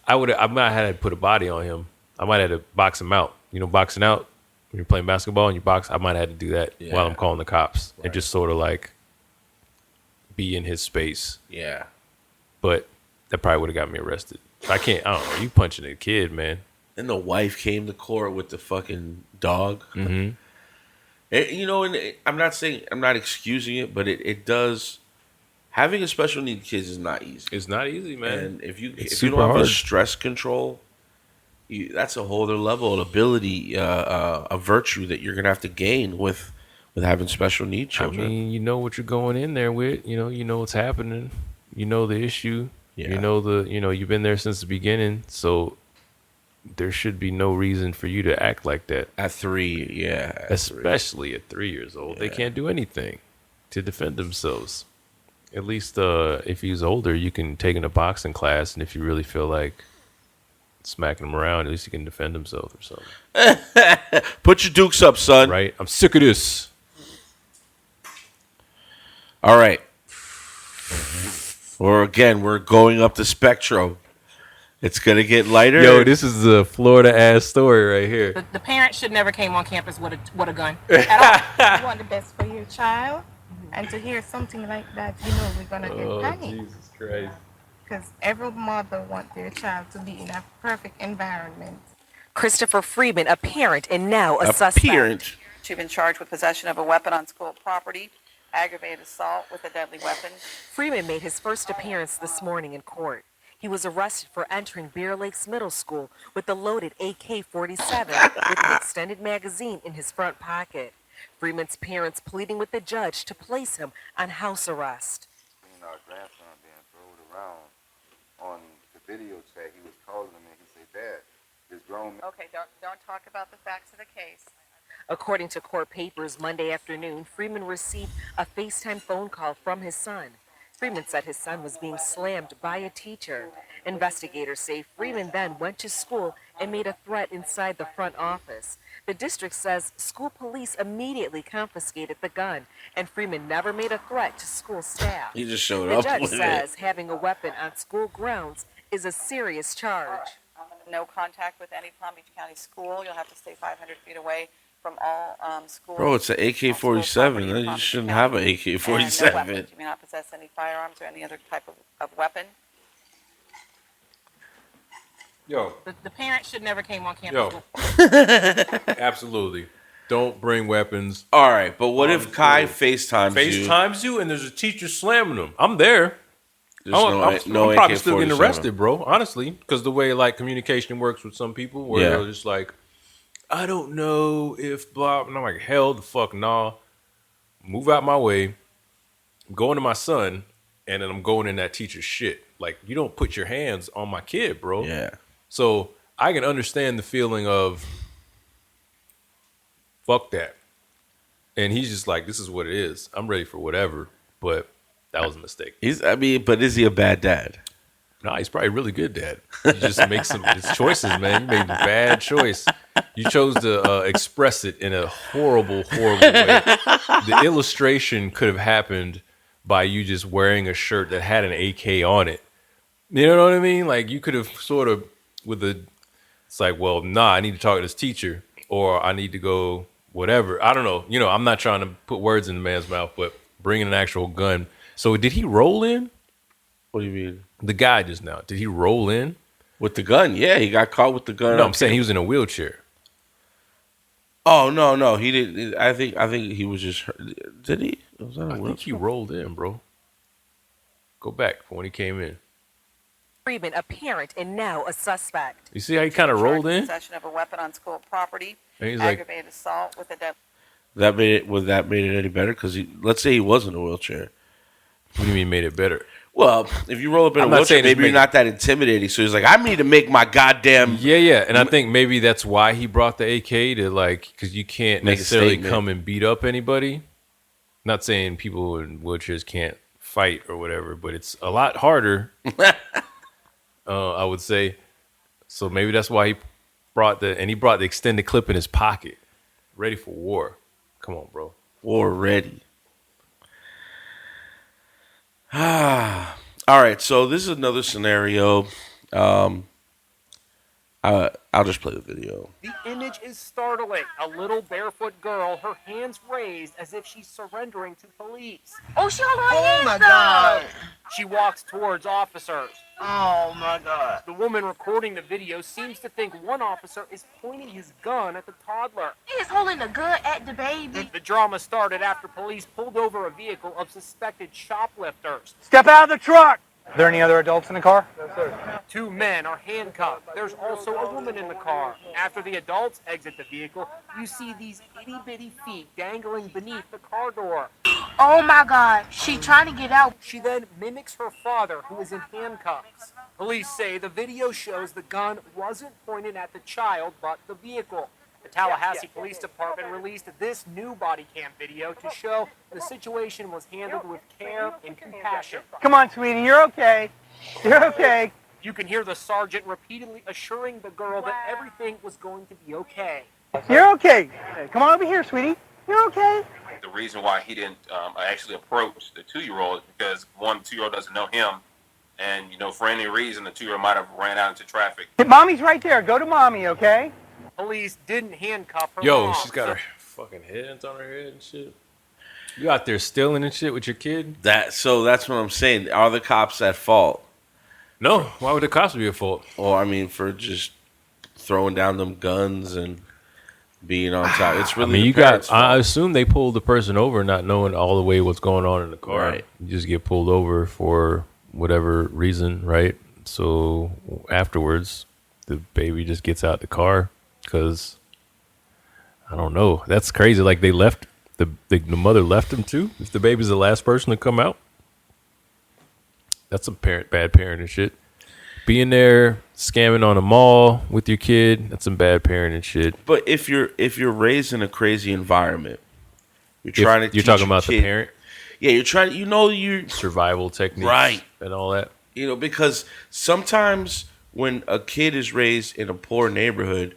I might have had to put a body on him. I might have had to box him out. You know, boxing out when you're playing basketball and you box. I might have had to do that while I'm calling the cops and just sort of like be in his space. Yeah. But that probably would have got me arrested. I don't know. You punching a kid, man. And the wife came to court with the fucking dog. Mm-hmm. You know, and I'm not excusing it, but it does. Having a special need kids is not easy. It's not easy, man. And if you don't have hard. a stress control, that's a whole other level of ability, a virtue that you're gonna have to gain with having special need children. I mean, you know what you're going in there with. You know what's happening. You know the issue. Yeah. You know you've been there since the beginning, so there should be no reason for you to act like that. At 3, especially at 3 years old, they can't do anything to defend themselves. At least if he's older, you can take him to boxing class, and if you really feel like Smacking him around. At least he can defend himself or something. Put your dukes up, son. Right? I'm sick of this. All right. We're going up the spectrum. It's going to get lighter. Yo, this is a Florida-ass story right here. The parents should never came on campus with a gun at all. You want the best for your child, and to hear something like that, we're going to get panicked. Jesus Christ. Because every mother wants their child to be in a perfect environment. Christopher Freeman, a parent and now a suspect. She's been charged with possession of a weapon on school property, aggravated assault with a deadly weapon. Freeman made his first appearance this morning in court. He was arrested for entering Bear Lakes Middle School with a loaded AK-47 with an extended magazine in his front pocket. Freeman's parents pleading with the judge to place him on house arrest. Our grandson being thrown around on the video chat, he was calling him and he said, "Dad, this grown man." Okay, don't talk about the facts of the case. According to court papers, Monday afternoon, Freeman received a FaceTime phone call from his son. Freeman said his son was being slammed by a teacher. Investigators say Freeman then went to school and made a threat inside the front office. The district says school police immediately confiscated the gun, and Freeman never made a threat to school staff. He just showed The up judge with says it. having a weapon on school grounds is a serious charge. No contact with any Palm Beach County school. You'll have to stay 500 feet away from all schools. Bro, it's an AK-47. You shouldn't have an And no AK-47. weapons. You may not possess any firearms or any other type of weapon. Yo. The parents should never came on campus. Absolutely. Don't bring weapons. All right, but what if Kai FaceTimes you? FaceTimes you and there's a teacher slamming them. I'm there. There's I'm no probably still getting AK-47. arrested, bro. Honestly, because the way like communication works with some people, where they're just like, I don't know if blah. And I'm like, hell the fuck nah. Move out my way. I'm going to my son, and then I'm going in that teacher's shit. Like, you don't put your hands on my kid, bro. Yeah. So I can understand the feeling of fuck that. And he's just like, this is what it is. I'm ready for whatever. But that was a mistake. But is he a bad dad? Nah, he's probably a really good dad. He just makes some his choices, man. You made a bad choice. You chose to express it in a horrible, horrible way. The illustration could have happened by you just wearing a shirt that had an AK on it. You know what I mean? Like, you could have sort of it's like, well, nah, I need to talk to this teacher, or I need to go whatever. I don't know. You know, I'm not trying to put words in the man's mouth, but bringing an actual gun. So did he roll in? What do you mean? The guy just now. Did he roll in? With the gun? Yeah, he got caught with the gun. No, I'm saying he was in a wheelchair. Oh, no, he didn't. I think he was just hurt. Did he? Was that a I think wheelchair? he rolled in, bro. Go back for when he came in. Freeman, a parent and now a suspect. You see how he kind of rolled in? Possession of a weapon on school property, And he's like, aggravated assault with a deadly. That made it any better? Because let's say he was in a wheelchair. What do you mean made it better? Well, if you roll up in I'm a not wheelchair, saying it's maybe you're not that intimidating. So he's like, I need to make my goddamn... Yeah. And I think maybe that's why he brought the AK to, like, because you can't Make a necessarily statement. come and beat up anybody. Not saying people in wheelchairs can't fight or whatever, but it's a lot harder, I would say. So maybe that's why he brought the extended clip in his pocket. Ready for war. Come on, bro. War ready. All right, so this is another scenario. I'll just play the video. The image is startling. A little barefoot girl, her hands raised as if she's surrendering to police. Oh, she hold her hands my up. God. She walks towards officers. Oh, my God. The woman recording the video seems to think one officer is pointing his gun at the toddler. He is holding the gun at the baby. The drama started after police pulled over a vehicle of suspected shoplifters. Step out of the truck! Are there any other adults in the car? No, sir. 2 men are handcuffed. There's also a woman in the car. After the adults exit the vehicle, you see these itty-bitty feet dangling beneath the car door. Oh, my God. She trying to get out. She then mimics her father, who is in handcuffs. Police say the video shows the gun wasn't pointed at the child, but the vehicle. The Tallahassee Police Department released this new body cam video to show the situation was handled with care and compassion. Come on, sweetie. You're okay. You're okay. You can hear the sergeant repeatedly assuring the girl that everything was going to be okay. You're okay. Come on over here, sweetie. You're okay. The reason why he didn't actually approach the 2-year-old is because, one, the 2-year-old doesn't know him. And, for any reason, the 2-year-old might have ran out into traffic. Hey, mommy's right there. Go to mommy, okay? Police didn't handcuff her. Yo, mom, she's got her fucking hands on her head and shit. You out there stealing and shit with your kid? That's what I'm saying. Are the cops at fault? No. Why would the cops be at fault? Or, for just throwing down them guns and being on top. It's really I assume they pulled the person over not knowing all the way what's going on in the car. Right. You just get pulled over for whatever reason, right? So afterwards, the baby just gets out the car because, I don't know. That's crazy. Like they left, the mother left him too? If the baby's the last person to come out? That's some bad parenting shit. Being there, scamming on a mall with your kid, that's some bad parenting shit. But if you're raised in a crazy environment, you're talking about the parent? Yeah, you're trying, you survival techniques, right, and all that. Because sometimes when a kid is raised in a poor neighborhood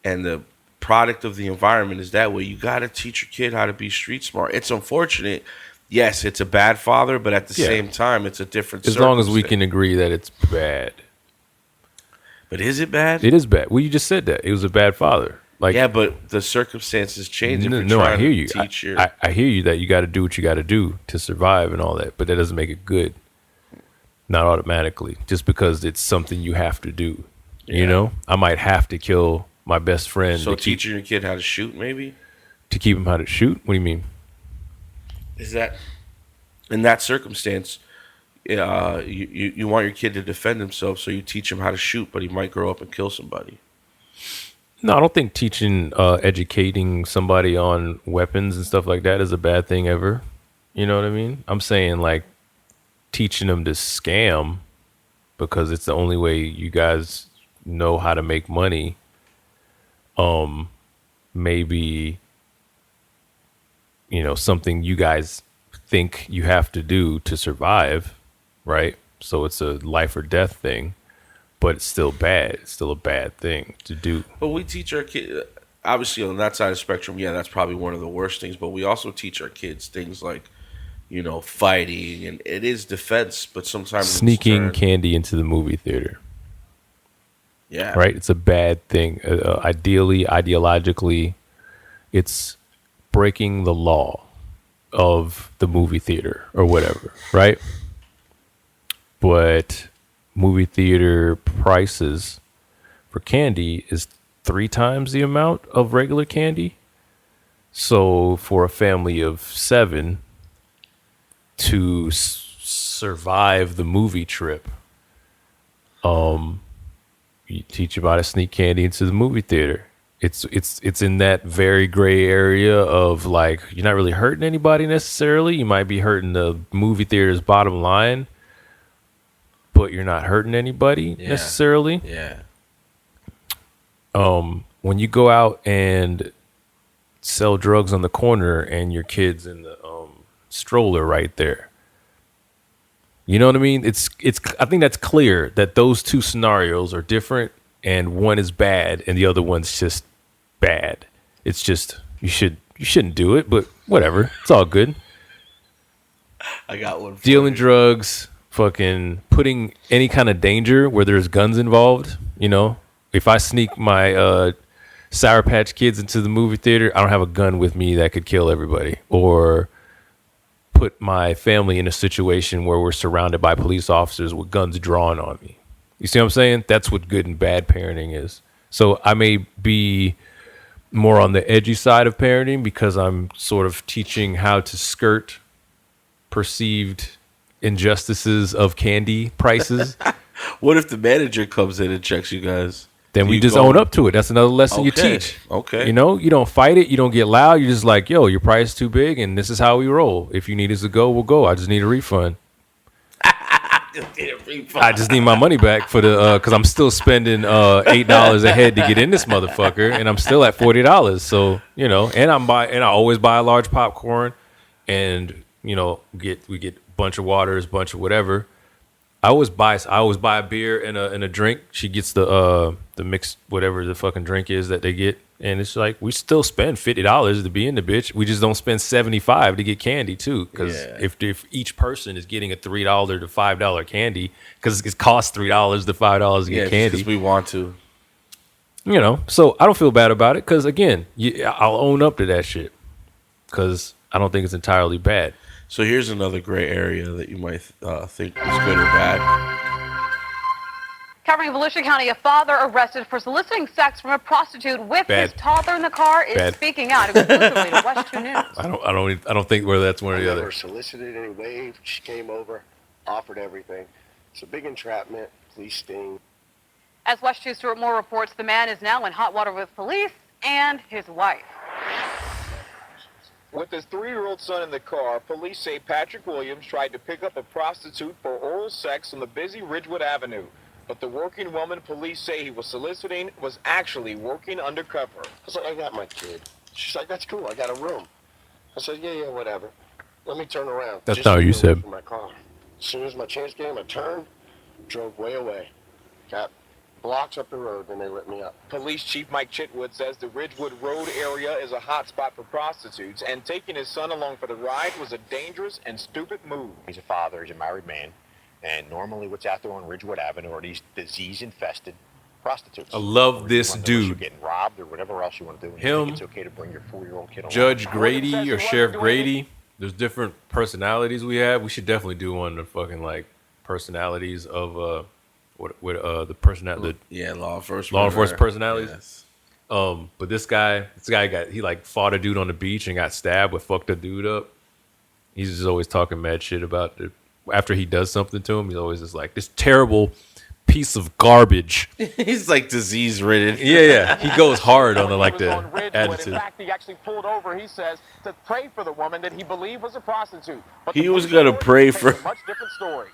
and the product of the environment is that way, you got to teach your kid how to be street smart. It's unfortunate. Yes, it's a bad father, but at the same time, it's a different as long as we can agree that it's bad. But is it bad? It is bad. Well, you just said that. It was a bad father. Like, yeah, but the circumstances change. No, I hear you. I hear you that you got to do what you got to do to survive and all that, but that doesn't make it good. Not automatically, just because it's something you have to do. Yeah. I might have to kill my best friend. So teaching your kid how to shoot, maybe? To keep him how to shoot? What do you mean? Is that in that circumstance, you want your kid to defend himself, so you teach him how to shoot, but he might grow up and kill somebody. No, I don't think educating somebody on weapons and stuff like that is a bad thing ever. You know what I mean? I'm saying like teaching them to scam because it's the only way you guys know how to make money. Maybe, something you guys think you have to do to survive, right? So it's a life or death thing. But it's still bad. It's still a bad thing to do. But we teach our kids, obviously on that side of the spectrum, yeah, that's probably one of the worst things. But we also teach our kids things like, fighting, and it is defense, but sometimes sneaking candy into the movie theater. Yeah. Right? It's a bad thing. Ideologically, it's breaking the law of the movie theater or whatever, right? But movie theater prices for candy is 3 times the amount of regular candy. So for a family of 7 to survive the movie trip, you teach about to sneak candy into the movie theater. It's in that very gray area of like, you're not really hurting anybody necessarily. You might be hurting the movie theater's bottom line, but you're not hurting anybody necessarily. Yeah. When you go out and sell drugs on the corner and your kid's in the stroller right there, you know what I mean? It's. I think that's clear that those 2 scenarios are different, and one is bad and the other one's just bad. It's just you shouldn't do it, but whatever. It's all good. I got one. Dealing drugs. Fucking putting any kind of danger where there's guns involved. If I sneak my Sour Patch Kids into the movie theater, I don't have a gun with me that could kill everybody, or put my family in a situation where we're surrounded by police officers with guns drawn on me. You see what I'm saying? That's what good and bad parenting is. So I may be more on the edgy side of parenting because I'm sort of teaching how to skirt perceived injustices of candy prices. What if the manager comes in and checks you guys? Then we just own up to it. That's another lesson you teach. Okay. You don't fight it. You don't get loud. You're just like, yo, your price is too big, and this is how we roll. If you need us to go, we'll go. I just need a refund. I just need my money back for the because I'm still spending $8 a head to get in this motherfucker, and I'm still at $40. So and I always buy a large popcorn, and we get a bunch of waters, bunch of whatever. I always buy a beer and a drink. She gets the mixed whatever the fucking drink is that they get, and it's like we still spend $50 to be in the bitch. We just don't spend $75 to get candy too, because if each person is getting a $3 to $5 candy, because it costs $3 to $5 to get candy, because we want to. You know, so I don't feel bad about it because, again, I'll own up to that shit because I don't think it's entirely bad. So here's another gray area that you might think is good or bad. Covering Volusia County, a father arrested for soliciting sex from a prostitute with his toddler in the car is speaking out exclusively to West 2 News. I don't think whether that's one or the other. Never solicited any way. She came over, offered everything. It's a big entrapment, police sting. As West 2 Stuart Moore reports, the man is now in hot water with police and his wife. With his 3-year-old son in the car, police say Patrick Williams tried to pick up a prostitute for oral sex on the busy Ridgewood Avenue. But the working woman police say he was soliciting was actually working undercover. I was like, I got my kid. She's like, that's cool, I got a room. I said, yeah, whatever. Let me turn around. That's not what you said. My car. As soon as my chance came, I turned, drove way away. Got blocks up the road, then they let me up. Police Chief Mike Chitwood says the Ridgewood Road area is a hot spot for prostitutes, and taking his son along for the ride was a dangerous and stupid move. He's a father, he's a married man, and normally what's out there on Ridgewood Avenue are these disease-infested prostitutes. I love this dude. You're getting robbed or whatever else you want to do. And Him, you think it's okay to bring your 4-year-old kid along. Judge Grady or Sheriff Grady. There's different personalities we have. We should definitely do one of the fucking like personalities of the personality. Law enforcement personalities. Yes. But this guy he like fought a dude on the beach and got stabbed, but fucked a dude up. He's just always talking mad shit about it. After he does something to him, he's always just like, this terrible piece of garbage. He's like disease ridden. Yeah. He goes hard on the attitude. In fact, he actually pulled over, he says, to pray for the woman that he believed was a prostitute. But he was gonna pray for a much different story.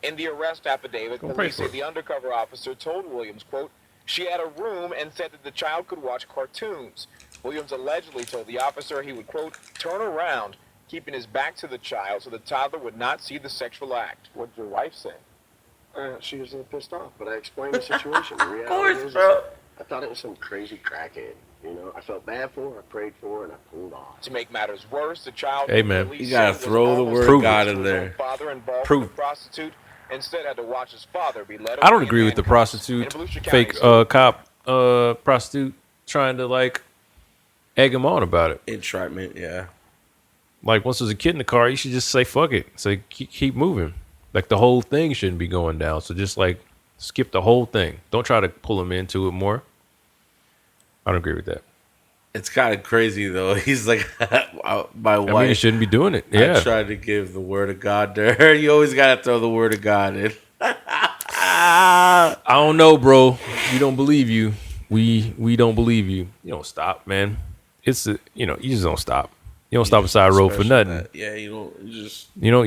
In the arrest affidavit, police say the undercover officer told Williams, quote, she had a room and said that the child could watch cartoons. Williams allegedly told the officer he would, quote, turn around, keeping his back to the child so the toddler would not see the sexual act. What did your wife say? She was pissed off, but I explained the situation. The reality of course, is, bro. I thought it was some crazy crackhead. You know, I felt bad for her, I prayed for her, and I pulled off. To make matters worse, the child. Hey man, you gotta throw the word God in there. Father involved Prove. with the prostitute. Instead, had to watch his father be led. I don't agree with the prostitute, fake cop, prostitute trying to like egg him on about it. Entrapment, yeah. Like once there's a kid in the car, you should just say fuck it, say keep moving. Like the whole thing shouldn't be going down. So just like skip the whole thing. Don't try to pull him into it more. I don't agree with that. It's kind of crazy though. He's like, my wife. I mean, you shouldn't be doing it. Yeah. I tried to give the word of God to her. You always gotta throw the word of God in. I don't know, bro. We don't believe you. We don't believe you. You don't stop, man. You just don't stop. You don't stop beside the road for nothing. That. Yeah, you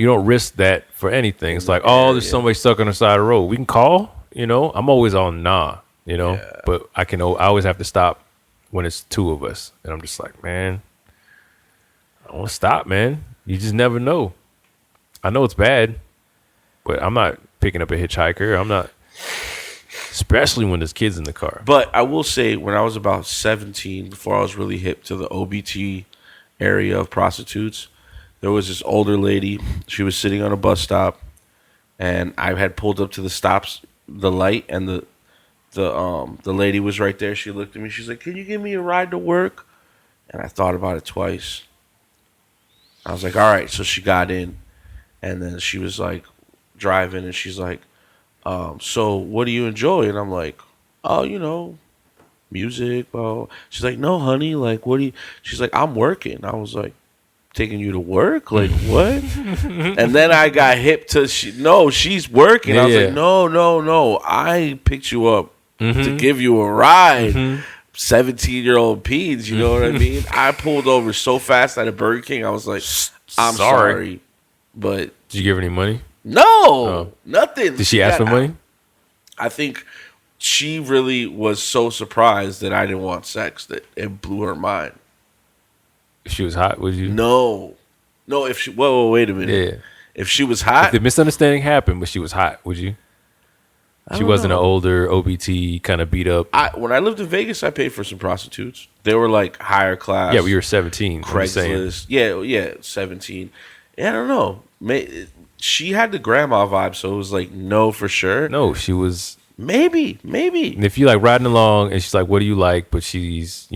don't risk that for anything. It's like, there's somebody stuck on the side of the road. We can call. I'm always on but I always have to stop when it's two of us, and I'm just like, man, I don't want to stop, man. You just never know. I know it's bad, but I'm not picking up a hitchhiker. I'm not, especially when there's kids in the car. But I will say, when I was about 17, before I was really hip to the OBT area of prostitutes, there was this older lady. She was sitting on a bus stop, and I had pulled up to the light, and the lady was right there. She looked at me. She's like, "Can you give me a ride to work?" And I thought about it twice. I was like, "All right." So she got in, and then she was like driving, and she's like, "So what do you enjoy?" And I'm like, "Oh, music." Well, she's like, "No, honey. Like, what do you?" She's like, "I'm working." I was like, "Taking you to work? Like what?" And then I got hip to she's working. I was like, no. I picked you up to give you a ride. 17-year-old Peans, you know what I mean? I pulled over so fast at a Burger King. I was like, I'm sorry. But did you give her any money? No, nothing. Did she ask for money? I think she really was so surprised that I didn't want sex that it blew her mind. If she was hot, would you? No. If she, wait a minute. Yeah. If she was hot, if the misunderstanding happened, but she was hot, would you? She wasn't an older OBT kind of beat up. When I lived in Vegas, I paid for some prostitutes. They were like higher class. Yeah, we were 17. Craigslist. Yeah, 17. Yeah, I don't know. She had the grandma vibe, so it was like no for sure. No, she was maybe. And if you like riding along, and she's like, "What do you like?" But she's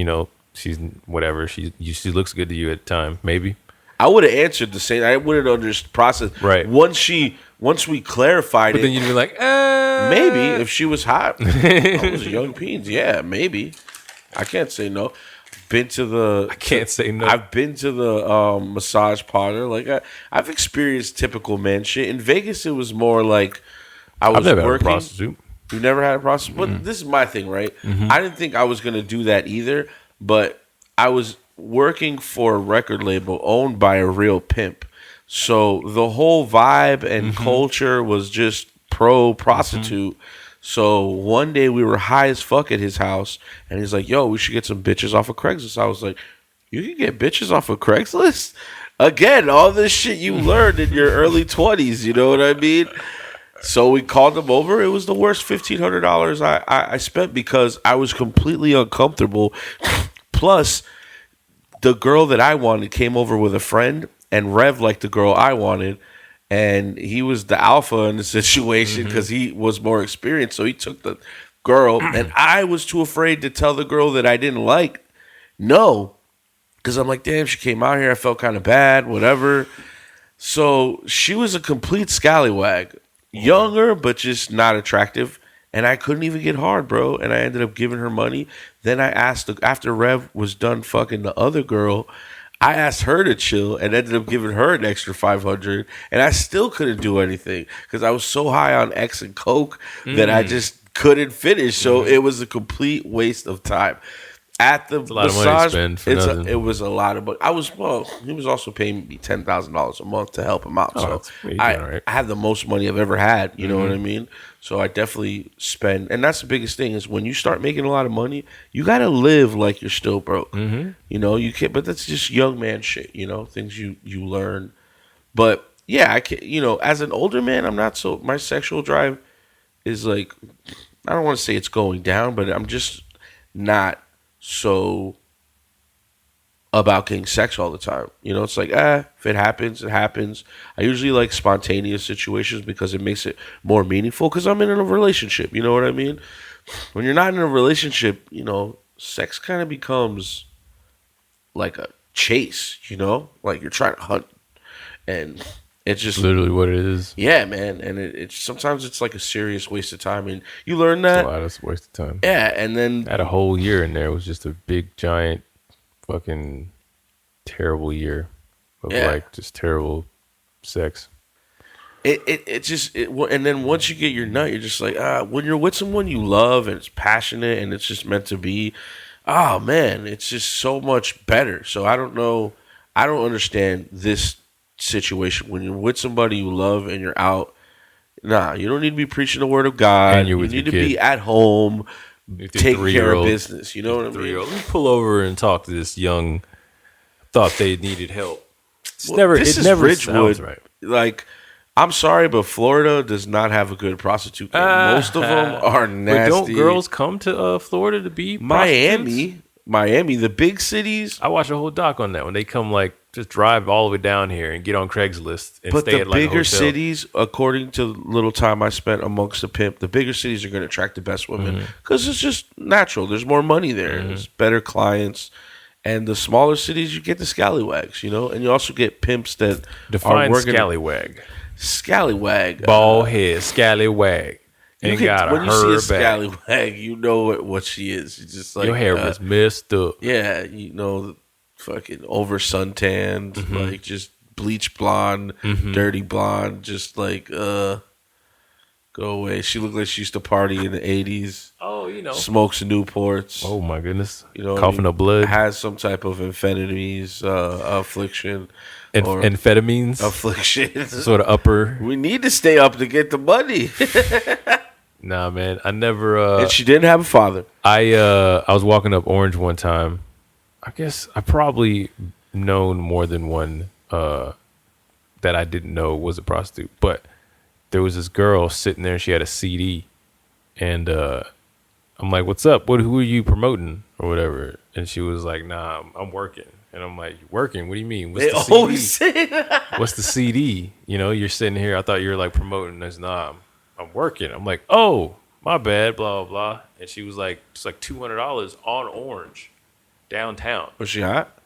she's whatever. She looks good to you at the time. Maybe I would have answered the same. I wouldn't understand process. Right. Once we clarified but it, then you'd be like, maybe if she was hot, I was a young Peens. Yeah, maybe. I can't say no. I can't say no. I've been to the massage parlor. Like I've experienced typical man shit. In Vegas, it was more like I've never working. had a prostitute. You never had a prostitute? Mm-hmm. But this is my thing, right? Mm-hmm. I didn't think I was gonna do that either. But I was working for a record label owned by a real pimp. So the whole vibe and culture was just pro prostitute. So one day we were high as fuck at his house, and he's like, "Yo, we should get some bitches off of Craigslist." I was like, "You can get bitches off of Craigslist?" Again, all this shit you learned in your early 20s, you know what I mean? So we called them over. It was the worst $1,500 I spent because I was completely uncomfortable. Plus, the girl that I wanted came over with a friend, and Rev liked the girl I wanted. And he was the alpha in the situation because he was more experienced. So he took the girl, and I was too afraid to tell the girl that I didn't like no. Because I'm like, damn, she came out here. I felt kind of bad, whatever. So she was a complete scallywag. Younger, but just not attractive. And I couldn't even get hard, bro. And I ended up giving her money. Then I asked, after Rev was done fucking the other girl, I asked her to chill and ended up giving her an extra $500, and I still couldn't do anything because I was so high on X and Coke that I just couldn't finish. So it was a complete waste of time. At the massage, it was a lot of money. He was also paying me $10,000 a month to help him out. So I had the most money I've ever had. You know what I mean? So I definitely spend, and that's the biggest thing is when you start making a lot of money, you got to live like you're still broke. You know, you can't, but that's just young man shit, you know, things you learn. But yeah, I can't, as an older man, I'm not so, my sexual drive is like, I don't want to say it's going down, but I'm just not so about getting sex all the time. It's like, if it happens, it happens. I usually like spontaneous situations because it makes it more meaningful because I'm in a relationship. You know what I mean? When you're not in a relationship, sex kind of becomes like a chase, like you're trying to hunt. And it's just literally what it is. Yeah, man. And it's sometimes it's like a serious waste of time. And you learn that. It's a lot of waste of time. Yeah. And then had a whole year in there. It was just a big, giant, fucking terrible year of like just terrible sex. And then once you get your nut, you're just like, when you're with someone you love and it's passionate and it's just meant to be, oh man, it's just so much better. So I don't know. I don't understand this situation when you're with somebody you love and you're out. Nah, you don't need to be preaching the word of God. And you need to be at home, taking care of business. You know what I mean? Let me pull over and talk to this young. Thought they needed help. This is never Ridgewood. sounds right. Like, I'm sorry, but Florida does not have a good prostitute game. Most of them are nasty. But don't girls come to Florida to be prostitutes? Miami, the big cities. I watched a whole doc on that when they come like just drive all the way down here and get on Craigslist and stay at like a hotel. But the bigger cities, according to the little time I spent amongst the pimp, the bigger cities are going to attract the best women because it's just natural. There's more money there. There's better clients. And the smaller cities, you get the scallywags, and you also get pimps that define are working. Scallywag. Scallywag. Bald head, scallywag. When you see a scallywag, you know what she is. It's just like your hair was messed up. Yeah, fucking over suntanned, like just bleach blonde, dirty blonde, just like go away. She looked like she used to party in the 80s. Oh, smokes Newports. Oh my goodness. Coughing up blood. Has some type of amphetamines affliction. Amphetamines affliction. Sort of upper. We need to stay up to get the money. Nah, man. I never. And she didn't have a father. I was walking up Orange one time. I guess I probably known more than one that that I didn't know was a prostitute. But there was this girl sitting there, and she had a CD, and I'm like, "What's up? Who are you promoting or whatever?" And she was like, "Nah, I'm working." And I'm like, "You working? What do you mean? What's the CD? What's the CD? You know, you're sitting here. I thought you were like promoting this. Nah, I'm working." I'm like, "Oh, my bad." Blah blah blah. And she was like, "It's like $200 on Orange, downtown." Was she hot?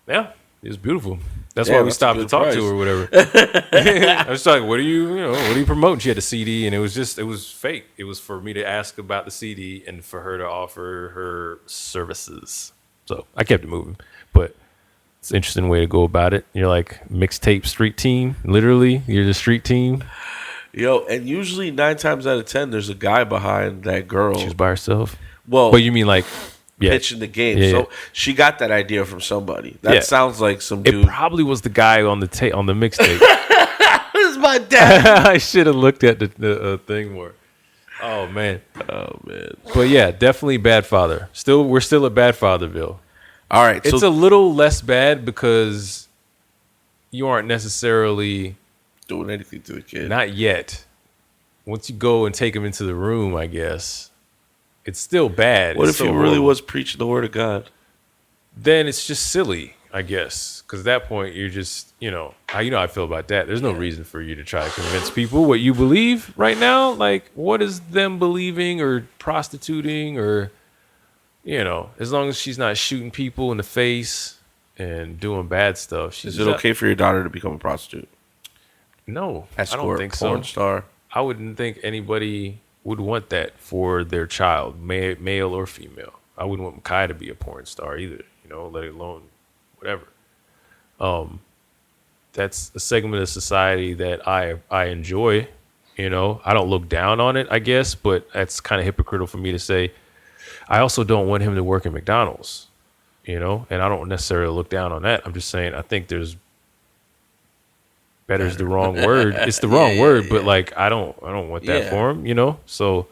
Yeah, it was beautiful. That's why we stopped to talk to her or whatever. I was like, what are you promoting? She had a CD, and it was fake. It was for me to ask about the CD and for her to offer her services. So I kept it moving, but it's an interesting way to go about it. You're like mixtape street team. Literally, you're the street team. Yo, and usually 9 times out of 10, there's a guy behind that girl. She's by herself. Well, but you mean like pitching the game? Yeah, so she got that idea from somebody. That sounds like some dude. It probably was the guy on the mixtape. This is my dad. I should have looked at the thing more. Oh man. But yeah, definitely bad father. We're still at bad fatherville. All right, it's a little less bad because you aren't necessarily doing anything to the kid. Not yet. Once you go and take him into the room, I guess it's still bad. What if he really was preaching the word of God? Then it's just silly, I guess, because at that point you're just, how I feel about that. There's no reason for you to try to convince people what you believe right now. Like, what is them believing or prostituting or, as long as she's not shooting people in the face and doing bad stuff. Is it okay for your daughter to become a prostitute? No, Escort, I don't think so. porn star. I wouldn't think anybody would want that for their child, male or female. I wouldn't want Makai to be a porn star either, let alone whatever. That's a segment of society that I enjoy. I don't look down on it, I guess, but that's kind of hypocritical for me to say. I also don't want him to work at McDonald's, and I don't necessarily look down on that. I'm just saying I think there's better is the wrong word. It's the wrong word, but like I don't want that for him, So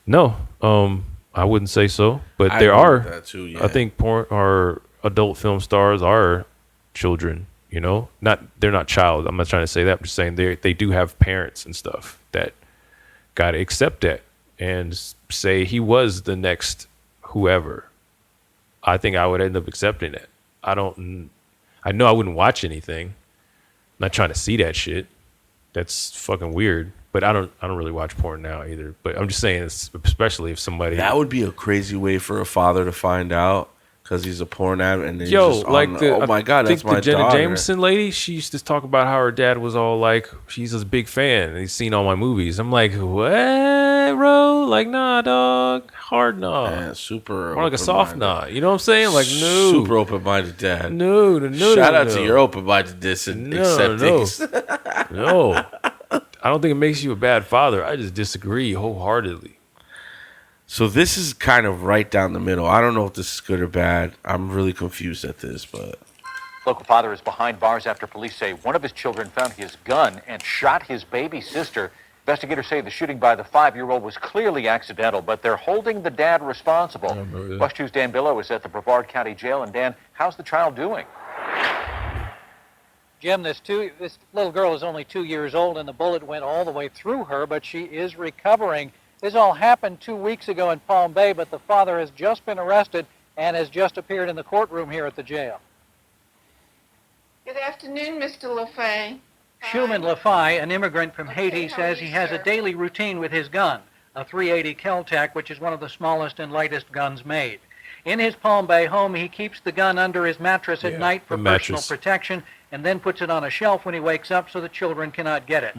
no, I wouldn't say so. But there are that too, I think porn or adult film stars are children, they're not child. I'm not trying to say that. I'm just saying they do have parents and stuff that gotta accept that and say he was the next whoever. I think I would end up accepting it. I know I wouldn't watch anything. Not trying to see that shit. That's fucking weird. But I don't really watch porn now either. But I'm just saying, especially if somebody that would be a crazy way for a father to find out because he's a porn addict and then oh my god, that's my daughter. Jenna Jameson lady, she used to talk about how her dad was all like, she's a big fan and he's seen all my movies. I'm like, what, bro? Like, nah, dog, hard nah. Man, super. Or like a soft nah. You know what I'm saying? Like, no. Super open-minded dad. No. Shout out to your open-mindedness and acceptance. No. I don't think it makes you a bad father. I just disagree wholeheartedly. So this is kind of right down the middle. I don't know if this is good or bad. I'm really confused at this, but local father is behind bars after police say one of his children found his gun and shot his baby sister. Investigators say the shooting by the 5-year-old was clearly accidental, but they're holding the dad responsible. West 2's Dan Billow is at the Brevard County Jail. And Dan, how's the child doing? Jim, this little girl is only 2 years old, and the bullet went all the way through her, but she is recovering. This all happened 2 weeks ago in Palm Bay, but the father has just been arrested and has just appeared in the courtroom here at the jail. Good afternoon, Mr. LaFay. Shuman Lafay, an immigrant from Haiti, says he has a daily routine with his gun, a .380 Kel-Tec, which is one of the smallest and lightest guns made. In his Palm Bay home, he keeps the gun under his mattress at night for personal protection and then puts it on a shelf when he wakes up so the children cannot get it.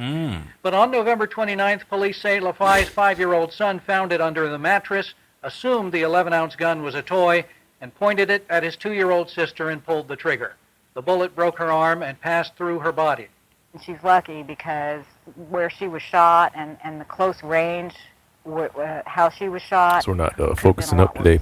But on November 29th, police say Lafay's 5-year-old son found it under the mattress, assumed the 11-ounce gun was a toy, and pointed it at his 2-year-old sister and pulled the trigger. The bullet broke her arm and passed through her body. She's lucky because where she was shot and the close range, how she was shot. So we're not focusing up today.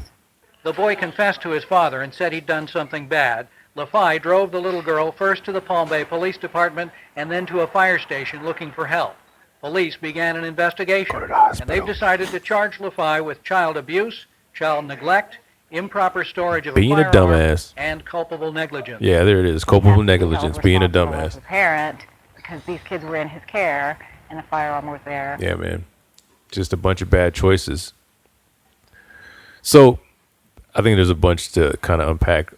The boy confessed to his father and said he'd done something bad. Lafay drove the little girl first to the Palm Bay Police Department and then to a fire station looking for help. Police began an investigation, and they've decided to charge Lafay with child abuse, child neglect, improper storage of Being a a firearm, dumbass. and culpable negligence. Yeah, there it is. Culpable negligence. Being a dumbass. As a parent, because these kids were in his care and the firearm was there. Yeah, man. Just a bunch of bad choices. So, I think there's a bunch to kind of unpack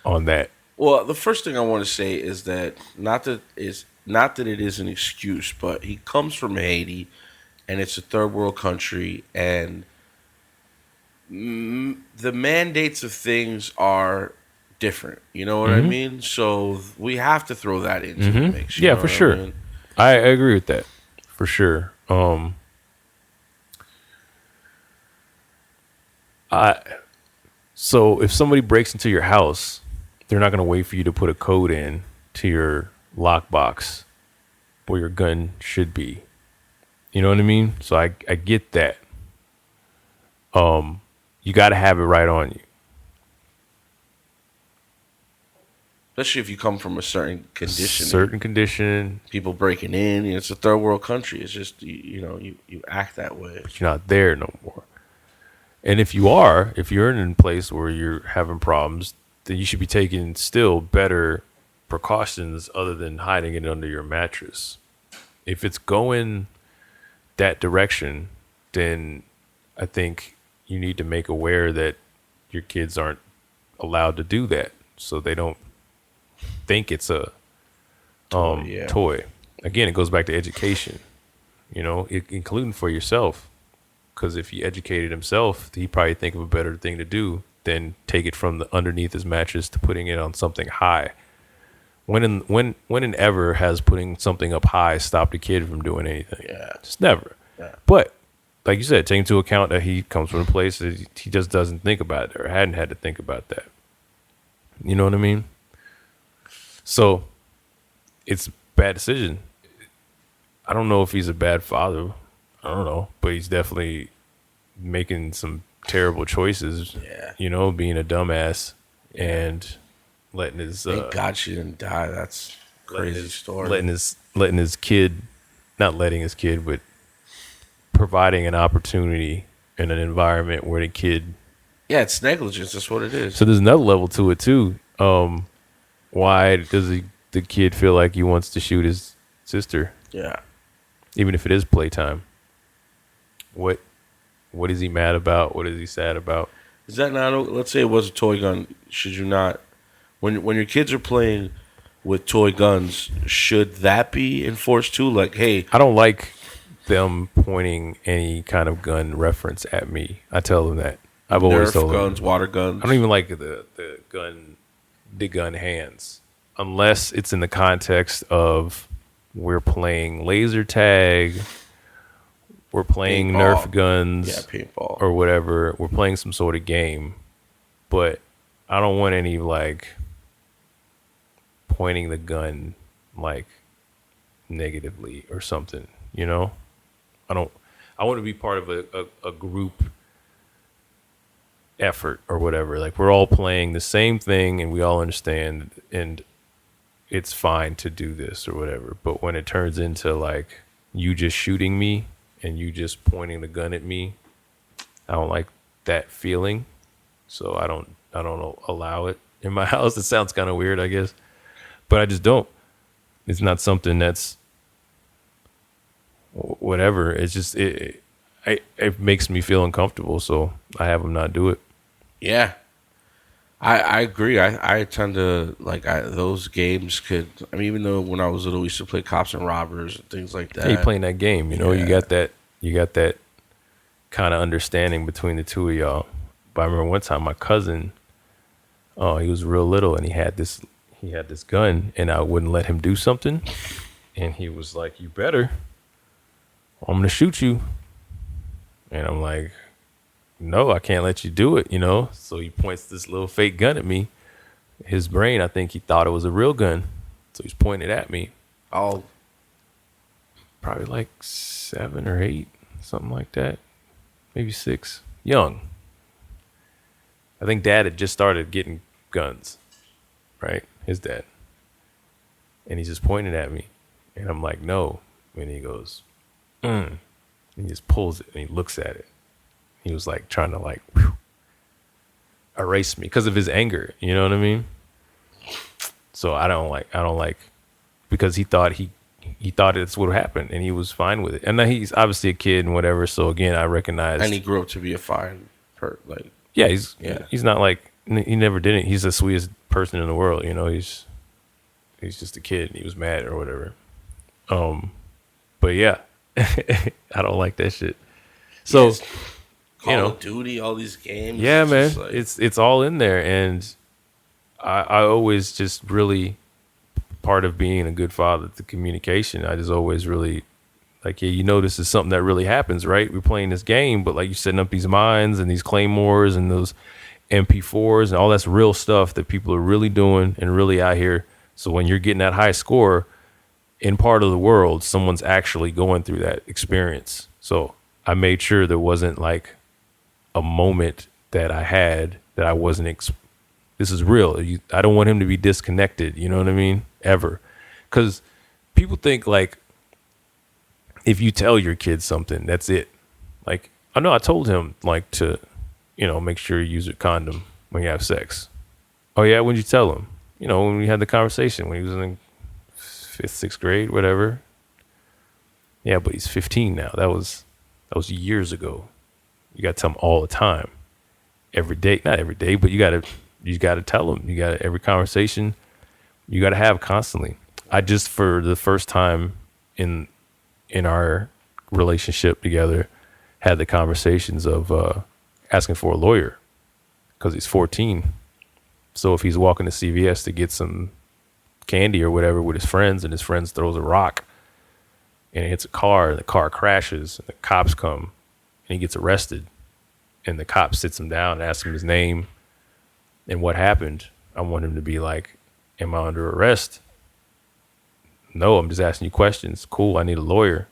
on that. Well, the first thing I want to say is that not that it is an excuse, but he comes from Haiti, and it's a third world country, and the mandates of things are different. You know what I mean? So we have to throw that into the mix. Yeah, for sure. I agree with that, for sure. So if somebody breaks into your house, they're not going to wait for you to put a code in to your lockbox where your gun should be. You know what I mean? So I get that. You got to have it right on you. Especially if you come from a certain condition. Certain condition. People breaking in. It's a third world country. It's just, you act that way. But you're not there no more. And if you're in a place where you're having problems, then you should be taking still better precautions other than hiding it under your mattress. If it's going that direction, then I think you need to make aware that your kids aren't allowed to do that, so they don't think it's a toy. Again, it goes back to education, including for yourself. Because if he educated himself, he'd probably think of a better thing to do than take it from the underneath his mattress to putting it on something high. When and ever has putting something up high stopped a kid from doing anything? Yeah, just never. Yeah. But like you said, take into account that he comes from a place that he just doesn't think about it or hadn't had to think about that. You know what I mean? So it's a bad decision. I don't know if he's a bad father. I don't know, but he's definitely making some terrible choices. Yeah. Being a dumbass and letting his. Thank God she didn't die. That's a crazy story. Letting his kid, not letting his kid, but providing an opportunity in an environment where the kid. Yeah, it's negligence. That's what it is. So there's another level to it too. Why does the kid feel like he wants to shoot his sister? Yeah. Even if it is playtime. What is he mad about? What is he sad about? Is that not? Let's say it was a toy gun. Should you not, when your kids are playing with toy guns, should that be enforced too? Like, hey, I don't like them pointing any kind of gun reference at me. I tell them that. I've always told guns, them. water guns. I don't even like the gun hands, unless it's in the context of we're playing laser tag. We're playing paintball. Nerf guns, paintball, or whatever. We're playing some sort of game, but I don't want any pointing the gun negatively or something. I want to be part of a group effort or whatever. Like we're all playing the same thing and we all understand, and it's fine to do this or whatever. But when it turns into you just shooting me and you just pointing the gun at me, I don't like that feeling. So I don't allow it in my house. It sounds kind of weird, I guess, but I just don't. It's not something that's whatever. It's just, it makes me feel uncomfortable. So I have them not do it. Yeah. I agree. I tend to those games could. I mean, even though when I was little, we used to play cops and robbers and things like that. Hey, playing that game, you got that kind of understanding between the two of y'all. But I remember one time my cousin, he was real little and he had this gun and I wouldn't let him do something, and he was like, "You better, or I'm gonna shoot you." And I'm like, "No, I can't let you do it," So he points this little fake gun at me. His brain, I think he thought it was a real gun. So he's pointing it at me. Oh, probably 7 or 8, something like that. Maybe 6. Young. I think dad had just started getting guns, right? His dad. And he's just pointing at me. And I'm like, "No." And he goes, And he just pulls it and he looks at it. He was trying to whew. erased me because of his anger. You know what I mean? So I don't like because he thought it's what happened and he was fine with it. And now he's obviously a kid and whatever. So again, I recognize. And he grew up to be a fine he's not like, he never did it. He's the sweetest person in the world. You know, he's just a kid and he was mad or whatever. But yeah, I don't like that shit. So, yes. Call of Duty, all these games. Yeah, man, like, it's all in there. And I always just really, part of being a good father, the communication, I just always really like, yeah, you know, this is something that really happens, right? We're playing this game, but like you're setting up these mines and these claymores and those MP4s and all that's real stuff that people are really doing and really out here. So when you're getting that high score in part of the world, someone's actually going through that experience. So I made sure there wasn't like a moment that I had that I wasn't, this is real. I don't want him to be disconnected. You know what I mean? Ever. Because people think like, if you tell your kid something, that's it. Like, I know I told him like to, you know, make sure you use a condom when you have sex. Oh yeah, when did you tell him? You know, when we had the conversation when he was in 5th, 6th grade, whatever. Yeah, but he's 15 now. That was years ago. You got to tell him all the time, every day. Not every day, but you got to tell him. You got to, every conversation you got to have constantly. I just, for the first time in our relationship together, had the conversations of asking for a lawyer because he's 14. So if he's walking to CVS to get some candy or whatever with his friends and his friends throws a rock and it hits a car and the car crashes and the cops come and he gets arrested and the cop sits him down and asks him his name and what happened, I want him to be like, am I under arrest? No, I'm just asking you questions. Cool, I need a lawyer.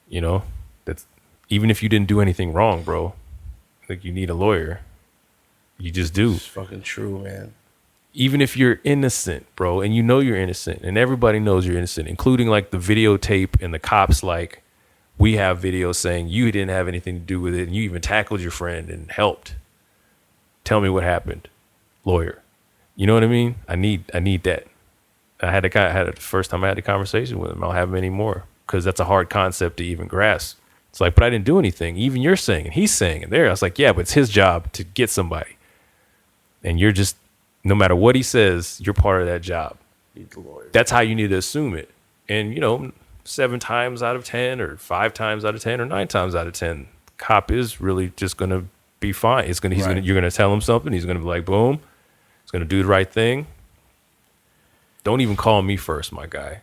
You know, that's, even if you didn't do anything wrong, bro, like you need a lawyer. You just do. It's fucking true, man. Even if you're innocent, bro, and you know you're innocent, and everybody knows you're innocent, including like the videotape and the cops, like, we have videos saying you didn't have anything to do with it and you even tackled your friend and helped. Tell me what happened. Lawyer. You know what I mean? I need that. I had the first time I had a conversation with him. I'll have many more because that's a hard concept to even grasp. It's like, but I didn't do anything. Even you're saying, and he's saying it there. I was like, yeah, but it's his job to get somebody. And you're just, no matter what he says, you're part of that job. Need the lawyer. That's how you need to assume it. And, you know, 7 times out of 10 or 5 times out of 10 or 9 times out of 10, the cop is really just going to be fine. You're going to tell him something. He's going to be like, boom. He's going to do the right thing. Don't even call me first, my guy.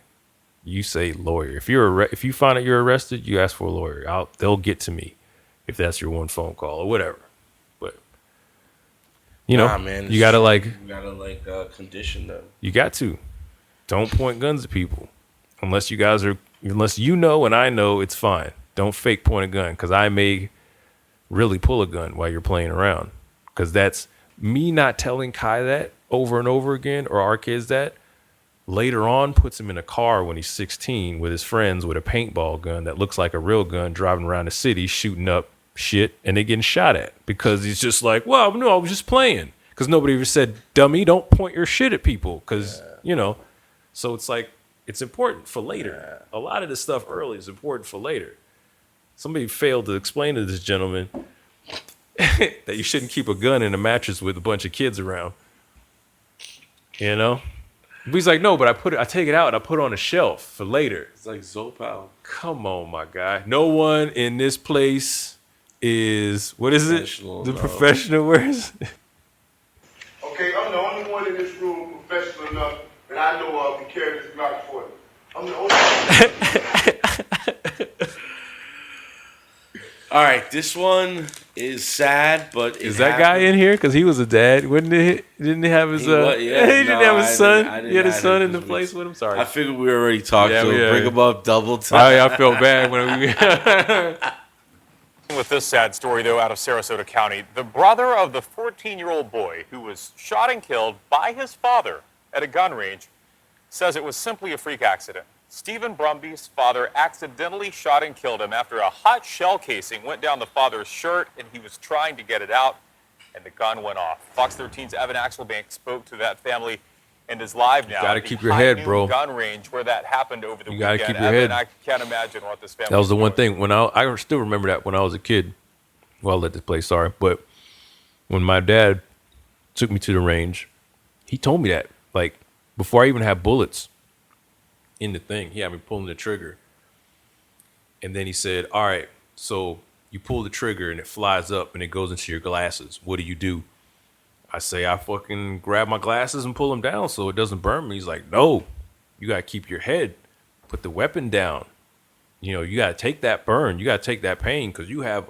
You say lawyer. If you find out you're arrested, you ask for a lawyer. They'll get to me if that's your one phone call or whatever. But you know, man, you gotta condition them. You got to. Don't point guns at people unless you know and I know it's fine. Don't fake point a gun because I may really pull a gun while you're playing around. Because that's me not telling Kai that over and over again, or our kids that. Later on, puts him in a car when he's 16 with his friends with a paintball gun that looks like a real gun, driving around the city, shooting up shit, and they getting shot at because he's just like, well, no, I was just playing. Because nobody ever said, dummy, don't point your shit at people. Because, you know, so it's like, it's important for later. A lot of this stuff early is important for later. Somebody failed to explain to this gentleman that you shouldn't keep a gun in a mattress with a bunch of kids around. You know? But he's like, no, but I take it out and I put it on a shelf for later. It's like Zopal. Come on, my guy. No one in this place is, what is it? The professional wears. Okay, I'm the only one in this room professional enough that I know of to carry this Glock 40. I'm the only one. All right, this one is sad, but is that guy in here? Because he was a dad. Didn't he have his? He didn't have his son. He had his son in the place with him. Sorry, I figured we already talked. Yeah, so bring him up double time. Oh, yeah, I feel bad when we. With this sad story, though, out of Sarasota County, the brother of the 14-year-old boy who was shot and killed by his father at a gun range says it was simply a freak accident. Stephen Brumby's father accidentally shot and killed him after a hot shell casing went down the father's shirt and he was trying to get it out. and the gun went off. Fox 13's Evan Axelbank spoke to that family and is live now. You gotta keep your head, bro. Gun range where that happened over the weekend. You gotta keep your Evan, head. I can't imagine what this family. That was the one thing when I still remember that when I was a kid. Well, I'll let this play. Sorry, but when my dad took me to the range, he told me that like before I even had bullets in the thing, he had me pulling the trigger, and then he said, "All right, so you pull the trigger and it flies up and it goes into your glasses. What do?" I say, I fucking grab my glasses and pull them down so it doesn't burn me. He's like, no, you got to keep your head, put the weapon down. You know, you got to take that burn. You got to take that pain because you have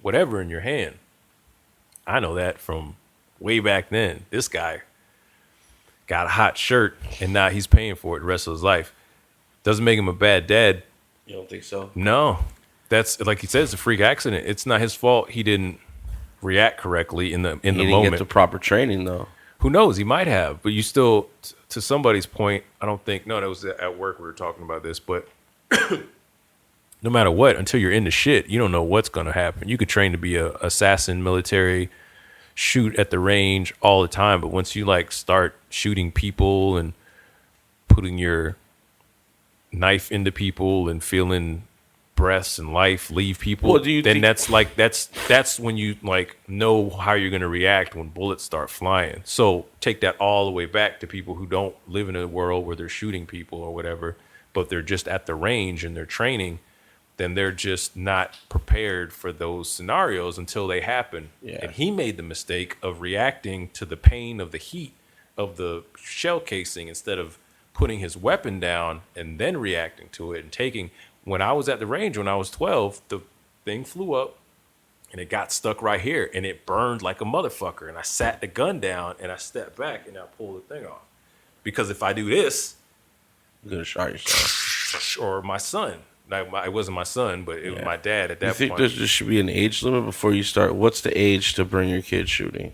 whatever in your hand. I know that from way back then. This guy got a hot shirt and now he's paying for it the rest of his life. Doesn't make him a bad dad. You don't think so? No. That's, like he said, it's a freak accident. It's not his fault he didn't react correctly in the moment. He didn't get the proper training, though. Who knows? He might have, but you still, to somebody's point, I don't think. No, that was at work. We were talking about this, but no matter what, until you're in the shit, you don't know what's going to happen. You could train to be a assassin, military, shoot at the range all the time, but once you like start shooting people and putting your knife into people and feeling breaths and life leave people, well, then that's when you like know how you're going to react when bullets start flying. So take that all the way back to people who don't live in a world where they're shooting people or whatever, but they're just at the range and they're training, then they're just not prepared for those scenarios until they happen. Yeah. And he made the mistake of reacting to the pain of the heat of the shell casing instead of putting his weapon down and then reacting to it and taking. When I was at the range when I was 12, the thing flew up and it got stuck right here and it burned like a motherfucker. And I sat the gun down and I stepped back and I pulled the thing off. Because if I do this, you're going to shot yourself. Or my son. It wasn't my son, but it was my dad at that point. You think there should be an age limit before you start? What's the age to bring your kid shooting?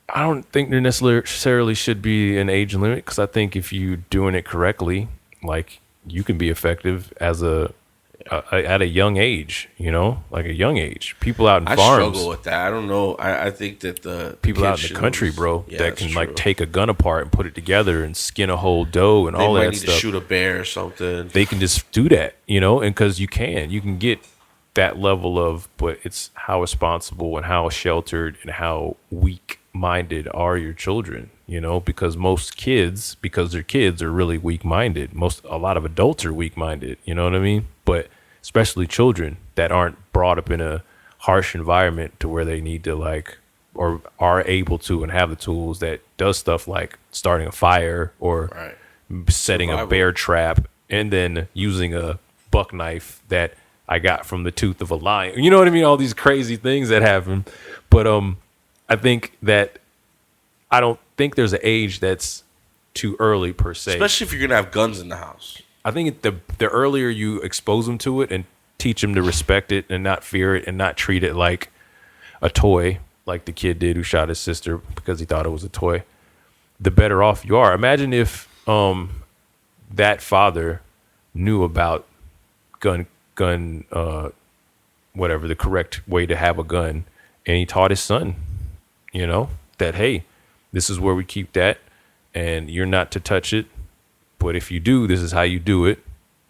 I don't think there necessarily should be an age limit because I think if you're doing it correctly, like you can be effective as at a young age, you know, like a young age. People out in farms. I struggle with that. I don't know. I think that the people out in the country, bro, that can like take a gun apart and put it together and skin a whole doe and all that stuff. They might need to shoot a bear or something. They can just do that, you know, and because you can get that level of, but it's how responsible and how sheltered and how weak-minded are your children, you know, because most kids, because they're kids, are really weak-minded. A lot of adults are weak-minded, you know what I mean? But especially children that aren't brought up in a harsh environment to where they need to like, or are able to and have the tools that does stuff like starting a fire or setting a bear trap and then using a buck knife that I got from the tooth of a lion. You know what I mean? All these crazy things that happen. But I think that I don't think there's an age that's too early per se. Especially if you're going to have guns in the house. I think the earlier you expose them to it and teach them to respect it and not fear it and not treat it like a toy, like the kid did who shot his sister because he thought it was a toy, the better off you are. Imagine if that father knew about gun whatever the correct way to have a gun, and he taught his son, you know, that hey, this is where we keep that, and you're not to touch it. But if you do, this is how you do it.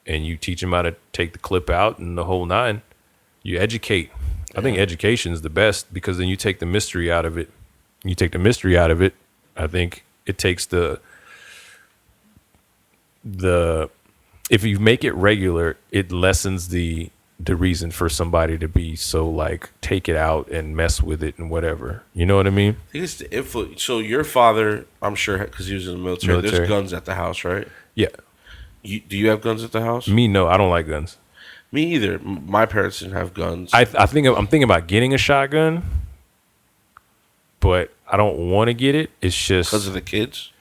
And you teach them how to take the clip out and the whole nine. You educate. I think education is the best because then you take the mystery out of it. You take the mystery out of it. I think it takes the if you make it regular, it lessens the reason for somebody to be so like take it out and mess with it and whatever. You know what I mean? I think it's the influence. So your father, I'm sure, because he was in the military. There's guns at the house, right? Yeah. Do you have guns at the house? Me, no. I don't like guns. Me either. My parents didn't have guns. I'm thinking about getting a shotgun, but I don't want to get it. It's just because of the kids.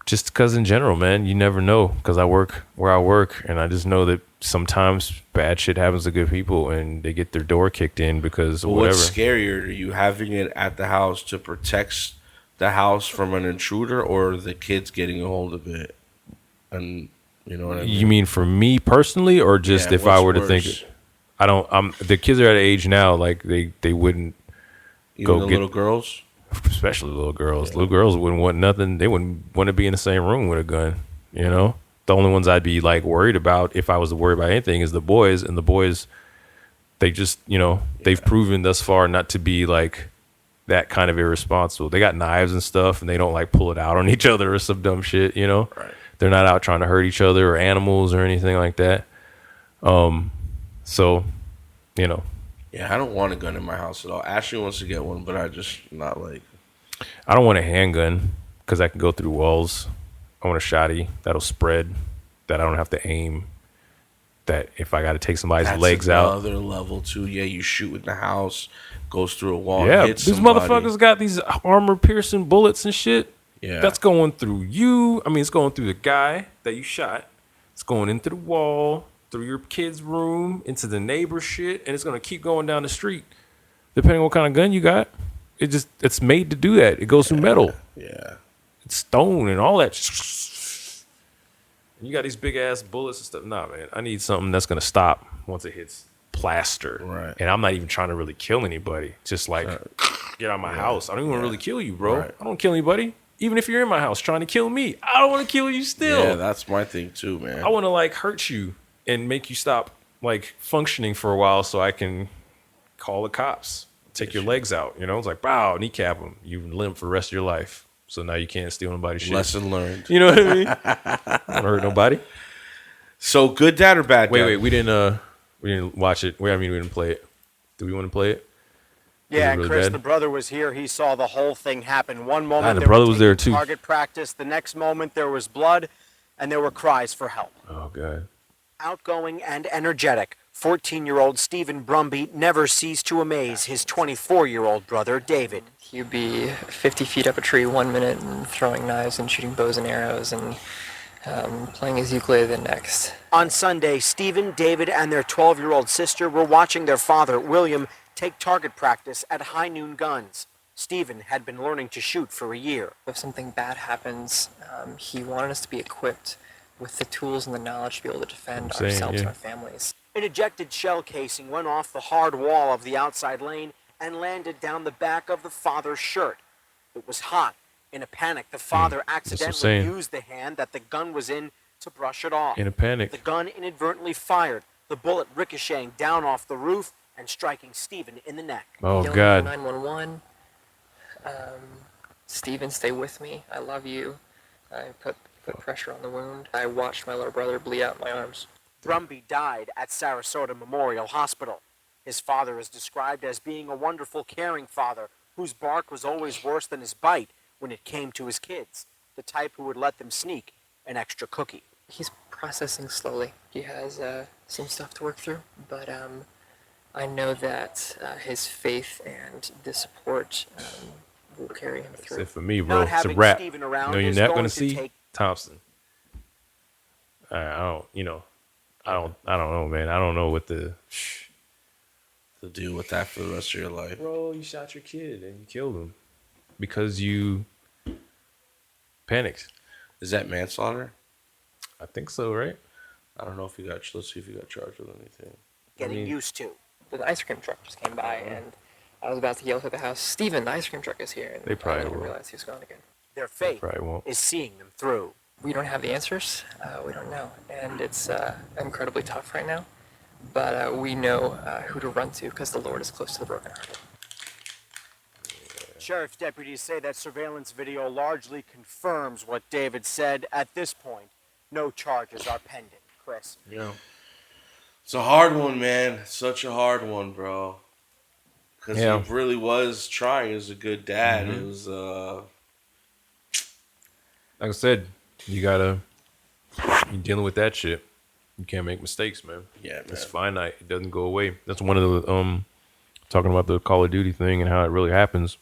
Just because in general, man, you never know. Because I work where I work, and I just know that sometimes bad shit happens to good people, and they get their door kicked in because of whatever. What's scarier, are you having it at the house to protect the house from an intruder, or the kids getting a hold of it? And you know what I mean? You mean for me personally, or just if I were to think? I don't. The kids are at an age now like they wouldn't. Even the little girls? Especially little girls. Little girls wouldn't want nothing. They wouldn't want to be in the same room with a gun, you know? The only ones I'd be like worried about if I was to worry about anything is the boys. And the boys, they just, you know, they've proven thus far not to be like that kind of irresponsible. They got knives and stuff and they don't like pull it out on each other or some dumb shit, you know? Right. They're not out trying to hurt each other or animals or anything like that. So, you know. Yeah, I don't want a gun in my house at all. Ashley wants to get one, but I just not like. I don't want a handgun because I can go through walls. I want a shotty that'll spread, that I don't have to aim. That if I got to take somebody's legs out. That's another level too. Yeah, you shoot in the house, goes through a wall. Yeah, hits these somebody. motherfuckers got these armor-piercing bullets and shit. Yeah, that's going through you. I mean, it's going through the guy that you shot. It's going into the wall, through your kid's room, into the neighbor's shit, and it's going to keep going down the street. Depending on what kind of gun you got, it's made to do that. It goes through metal. Yeah. It's stone and all that. You got these big ass bullets and stuff. Nah, man, I need something that's going to stop once it hits plaster. Right. And I'm not even trying to really kill anybody. Just like, get out of my house. I don't even want to really kill you, bro. Right. I don't kill anybody. Even if you're in my house trying to kill me, I don't want to kill you still. Yeah, that's my thing too, man. I want to like hurt you and make you stop like functioning for a while so I can call the cops, take your legs out. You know, it's like, wow, kneecap them. You limp for the rest of your life. So now you can't steal nobody's shit. Lesson learned. You know what I mean? I don't hurt nobody. So good dad or bad dad? Wait, we didn't watch it. We didn't play it. Do we want to play it? Yeah, really Chris, bad? the brother was here. He saw the whole thing happen. One moment, the they brother were was there taking too. Target practice. The next moment, there was blood, and there were cries for help. Oh, God. Outgoing and energetic, 14-year-old Stephen Brumby never ceased to amaze his 24-year-old brother, David. He'd be 50 feet up a tree 1 minute and throwing knives and shooting bows and arrows and playing his ukulele the next. On Sunday, Stephen, David, and their 12-year-old sister were watching their father, William, take target practice at High Noon Guns. Stephen had been learning to shoot for a year. If something bad happens, he wanted us to be equipped with the tools and the knowledge to be able to defend ourselves and our families. An ejected shell casing went off the hard wall of the outside lane and landed down the back of the father's shirt. It was hot. In a panic, the father accidentally used the hand that the gun was in to brush it off. In a panic. The gun inadvertently fired, the bullet ricocheting down off the roof and striking Stephen in the neck. Oh, Yelling God. 911. Stephen, stay with me. I love you. I put pressure on the wound. I watched my little brother bleed out in my arms. Brumby died at Sarasota Memorial Hospital. His father is described as being a wonderful, caring father whose bark was always worse than his bite when it came to his kids, the type who would let them sneak an extra cookie. He's processing slowly. He has some stuff to work through, but I know that his faith and the support will carry him through. That's it for me, bro. It's a wrap. You know you're not going to see Thompson. I don't know, man. I don't know what to do with that for the rest of your life. Bro, you shot your kid and you killed him because you panicked. Is that manslaughter? I think so, right? I don't know if you got. Let's see if you got charged with anything. Getting used to. The ice cream truck just came by, and I was about to yell to the house, "Stephen, the ice cream truck is here!" And they probably didn't won't realize he was gone again. Their fate is seeing them through. We don't have the answers. We don't know, and it's incredibly tough right now. But we know who to run to because the Lord is close to the brokenhearted. Sheriff's deputies say that surveillance video largely confirms what David said. At this point, no charges are pending. Chris. Yeah. It's a hard one, man. Such a hard one, bro. Because he really was trying as a good dad. Mm-hmm. It was, like I said, you're dealing with that shit. You can't make mistakes, man. Yeah, man. It's finite. It doesn't go away. That's one of the, talking about the Call of Duty thing and how it really happens.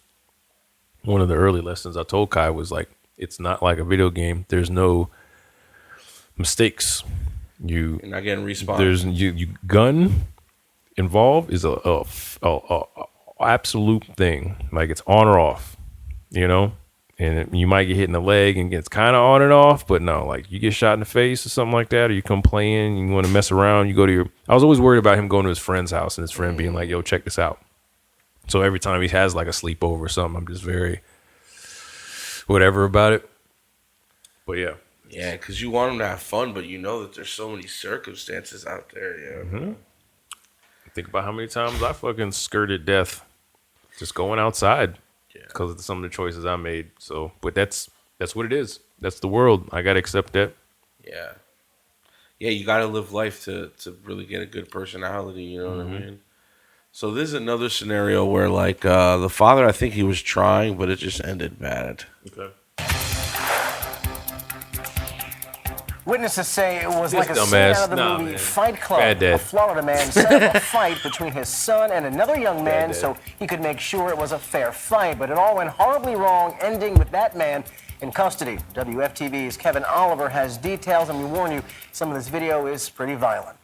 One of the early lessons I told Kai was like, it's not like a video game. There's no mistakes. You're not getting respawned. There's you gun involved is a absolute thing. Like it's on or off, you know. And you might get hit in the leg and it's kind of on and off, but no, like you get shot in the face or something like that, or you come playing, you want to mess around, you go to I was always worried about him going to his friend's house and his friend being like, "Yo, check this out." So every time he has like a sleepover or something, I'm just very whatever about it. But yeah. Yeah, because you want him to have fun, but you know that there's so many circumstances out there. Yeah. Mm-hmm. Think about how many times I fucking skirted death just going outside because of some of the choices I made. So, but that's what it is. That's the world. I gotta accept that. Yeah. Yeah, you gotta live life to really get a good personality. You know what I mean? So this is another scenario where like the father, I think he was trying, but it just ended bad. Okay. Witnesses say it was This like a scene dumbass. out of the Nah, movie man. Fight Club. Bad dad. A Florida man set up a fight between his son and another young man dad. so he could make sure it was a fair fight. But it all went horribly wrong, ending with that man in custody. WFTV's Kevin Oliver has details, and we warn you, some of this video is pretty violent.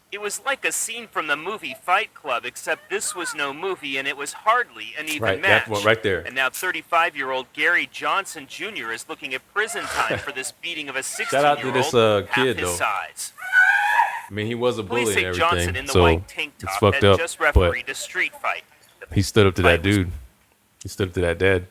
It was like a scene from the movie Fight Club, except this was no movie and it was hardly an even Right, match. that one right there. And now 35-year-old Gary Johnson Jr. is looking at prison time for this beating of a 16-year-old Shout out to this half kid, his though. size. I mean, he was a bully Police say and Johnson everything, in the so white tank it's top fucked had up. just But refereed a street fight he stood up to that dude. He stood up to that dad.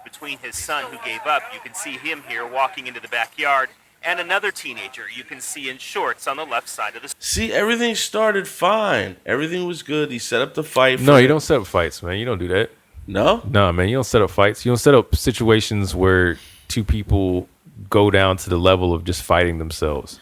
between his son who gave up. You can see him here walking into the backyard, and another teenager you can see in shorts on the left side of the See, everything started fine. Everything was good. He set up the fight. No, you don't set up fights, man. You don't do that. No? No, man. You don't set up fights. You don't set up situations where two people go down to the level of just fighting themselves.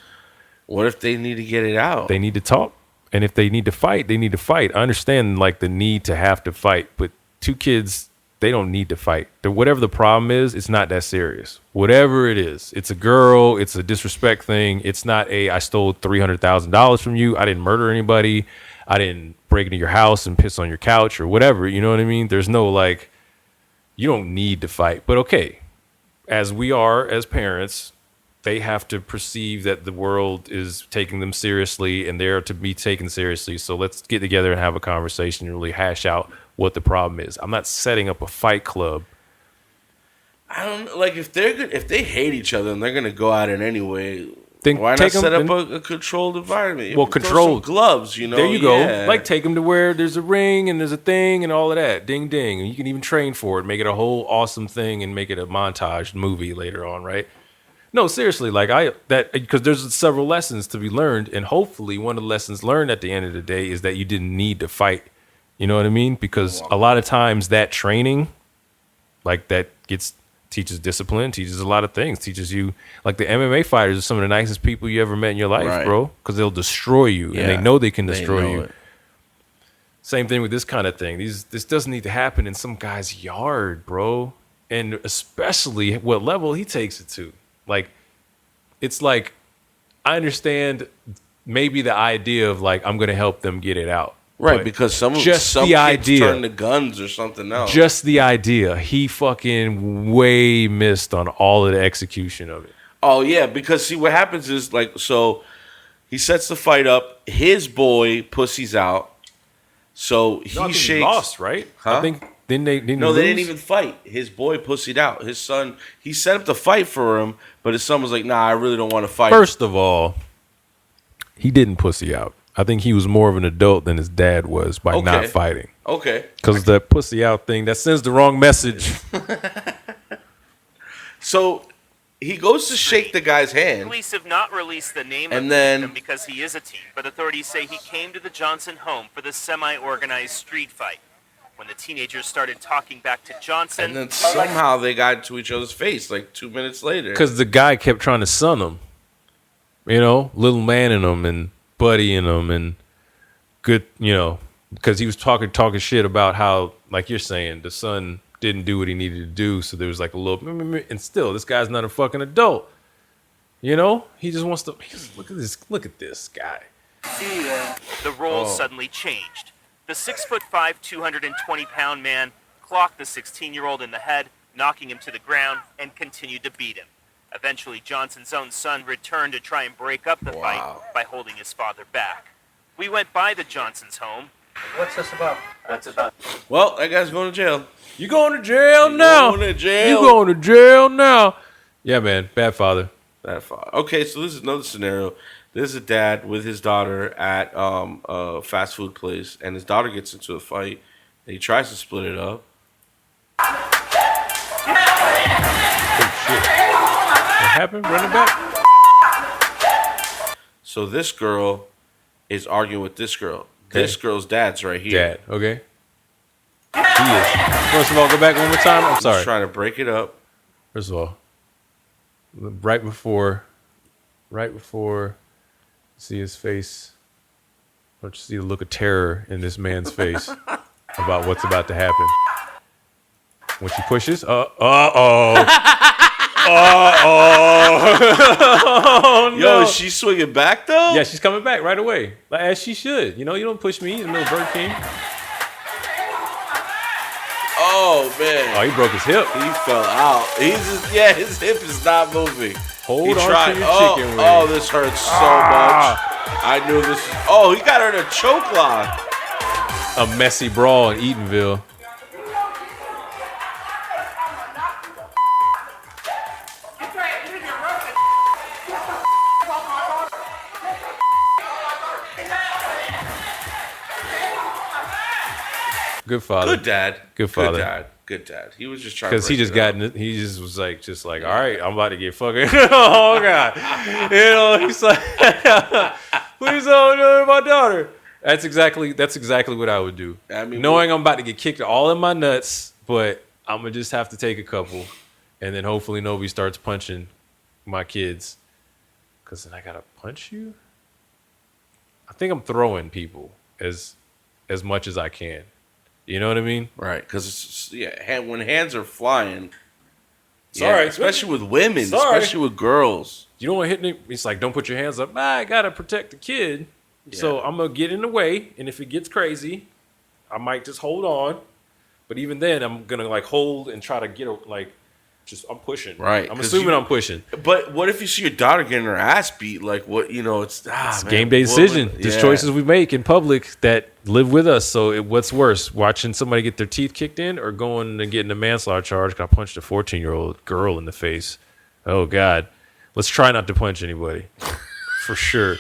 What if they need to get it out? They need to talk. And if they need to fight, they need to fight. I understand like the need to have to fight, but two kids, they don't need to fight. Whatever the problem is, it's not that serious. Whatever it is, it's a girl, it's a disrespect thing. It's not I stole $300,000 from you. I didn't murder anybody. I didn't break into your house and piss on your couch or whatever. You know what I mean? There's no like, you don't need to fight. But okay, as we are as parents, they have to perceive that the world is taking them seriously and they're to be taken seriously. So let's get together and have a conversation and really hash out what the problem is. I'm not setting up a fight club. I don't like if they hate each other and they're gonna go at it anyway. Then why not take set them, up a controlled environment? Well, Throw controlled some gloves, you know. There you go. Yeah. Like take them to where there's a ring and there's a thing and all of that. Ding ding. And you can even train for it. Make it a whole awesome thing and make it a montage movie later on, right? No, seriously, like because there's several lessons to be learned, and hopefully one of the lessons learned at the end of the day is that you didn't need to fight. You know what I mean? Because a lot of times that training, like that teaches discipline, teaches a lot of things, teaches you like the MMA fighters are some of the nicest people you ever met in your life, Right. bro. Because they'll destroy you, and they know they can destroy you. it. Same thing with this kind of thing. This doesn't need to happen in some guy's yard, bro. And especially what level he takes it to. Like, it's like, I understand maybe the idea of like, I'm going to help them get it out. Right, But because some the kids idea, turn to guns or something else. just the idea, he fucking way missed on all of the execution of it. Oh yeah, because see what happens is like so he sets the fight up, his boy pussies out. So he No, I think shakes lost, right? Huh? I think didn't they they lose? didn't even fight. His boy pussied out. His son, he set up the fight for him, but his son was like, "Nah, I really don't want to fight." First of all, he didn't pussy out. I think he was more of an adult than his dad was by not fighting. Okay. Because the pussy out thing, that sends the wrong message. So he goes to shake the guy's hand. Police have not released the name And of then- the victim because he is a teen, but authorities say he came to the Johnson home for the semi-organized street fight. When the teenagers started talking back to Johnson, And then somehow they got into each other's face like 2 minutes later. Because the guy kept trying to son him. You know, little man in him and buddy in him and good, you know, because he was talking shit about how, like you're saying, the son didn't do what he needed to do. So there was like a little, and still, this guy's not a fucking adult. You know, he just wants to look at this guy. the roles suddenly changed. The 6'5", 220-pound man clocked the 16-year-old in the head, knocking him to the ground, and continued to beat him. Eventually, Johnson's own son returned to try and break up the fight by holding his father back. We went by the Johnsons' home. What's this about? Well, that guy's going to jail. You going to jail now? Going to jail. You going to jail now? Yeah, man. Bad father. That father. Okay, so this is another scenario. There's a dad with his daughter at a fast food place, and his daughter gets into a fight, and he tries to split it up. What happened? Running back? So this girl is arguing with this girl. Okay. This girl's dad's right here. Dad, okay. He is. First of all, go back one more time. I'm sorry. He's trying to break it up. First of all, right before, see his face. Don't you see the look of terror in this man's face about what's about to happen? When she pushes, oh no! Yo, is she swinging back though? Yeah, she's coming back right away, as she should. You know, you don't push me in the middle of Burger King. Oh man! Oh, he broke his hip. He fell out. His hip is not moving. Hold on to your chicken wing. Oh, this hurts so much. I knew this. Oh, he got her in a choke lock. A messy brawl in Eatonville. Good father. Good dad. Good father. Good dad. Good dad. He was just trying to because he just got in it. He just was like, all right, I'm about to get fucking. Oh God, you know, he's like, please don't know my daughter. That's exactly what I would do. I mean, knowing I'm about to get kicked all in my nuts, but I'm gonna just have to take a couple, and then hopefully nobody starts punching my kids, because then I gotta punch you. I think I'm throwing people as much as I can. You know what I mean? Right, because when hands are flying, sorry, especially with women, especially with girls, you don't want to hit me. It's like, don't put your hands up. I gotta protect the kid, so I'm gonna get in the way, and if it gets crazy, I might just hold on. But even then, I'm gonna like hold and try to get I'm pushing. Right, I'm assuming I'm pushing. But what if you see your daughter getting her ass beat? Like what? You know, it's game day decision. There's choices we make in public that live with us. So what's worse, watching somebody get their teeth kicked in, or going and getting a manslaughter charge? Got punched a 14-year-old girl in the face. Oh God, let's try not to punch anybody, for sure.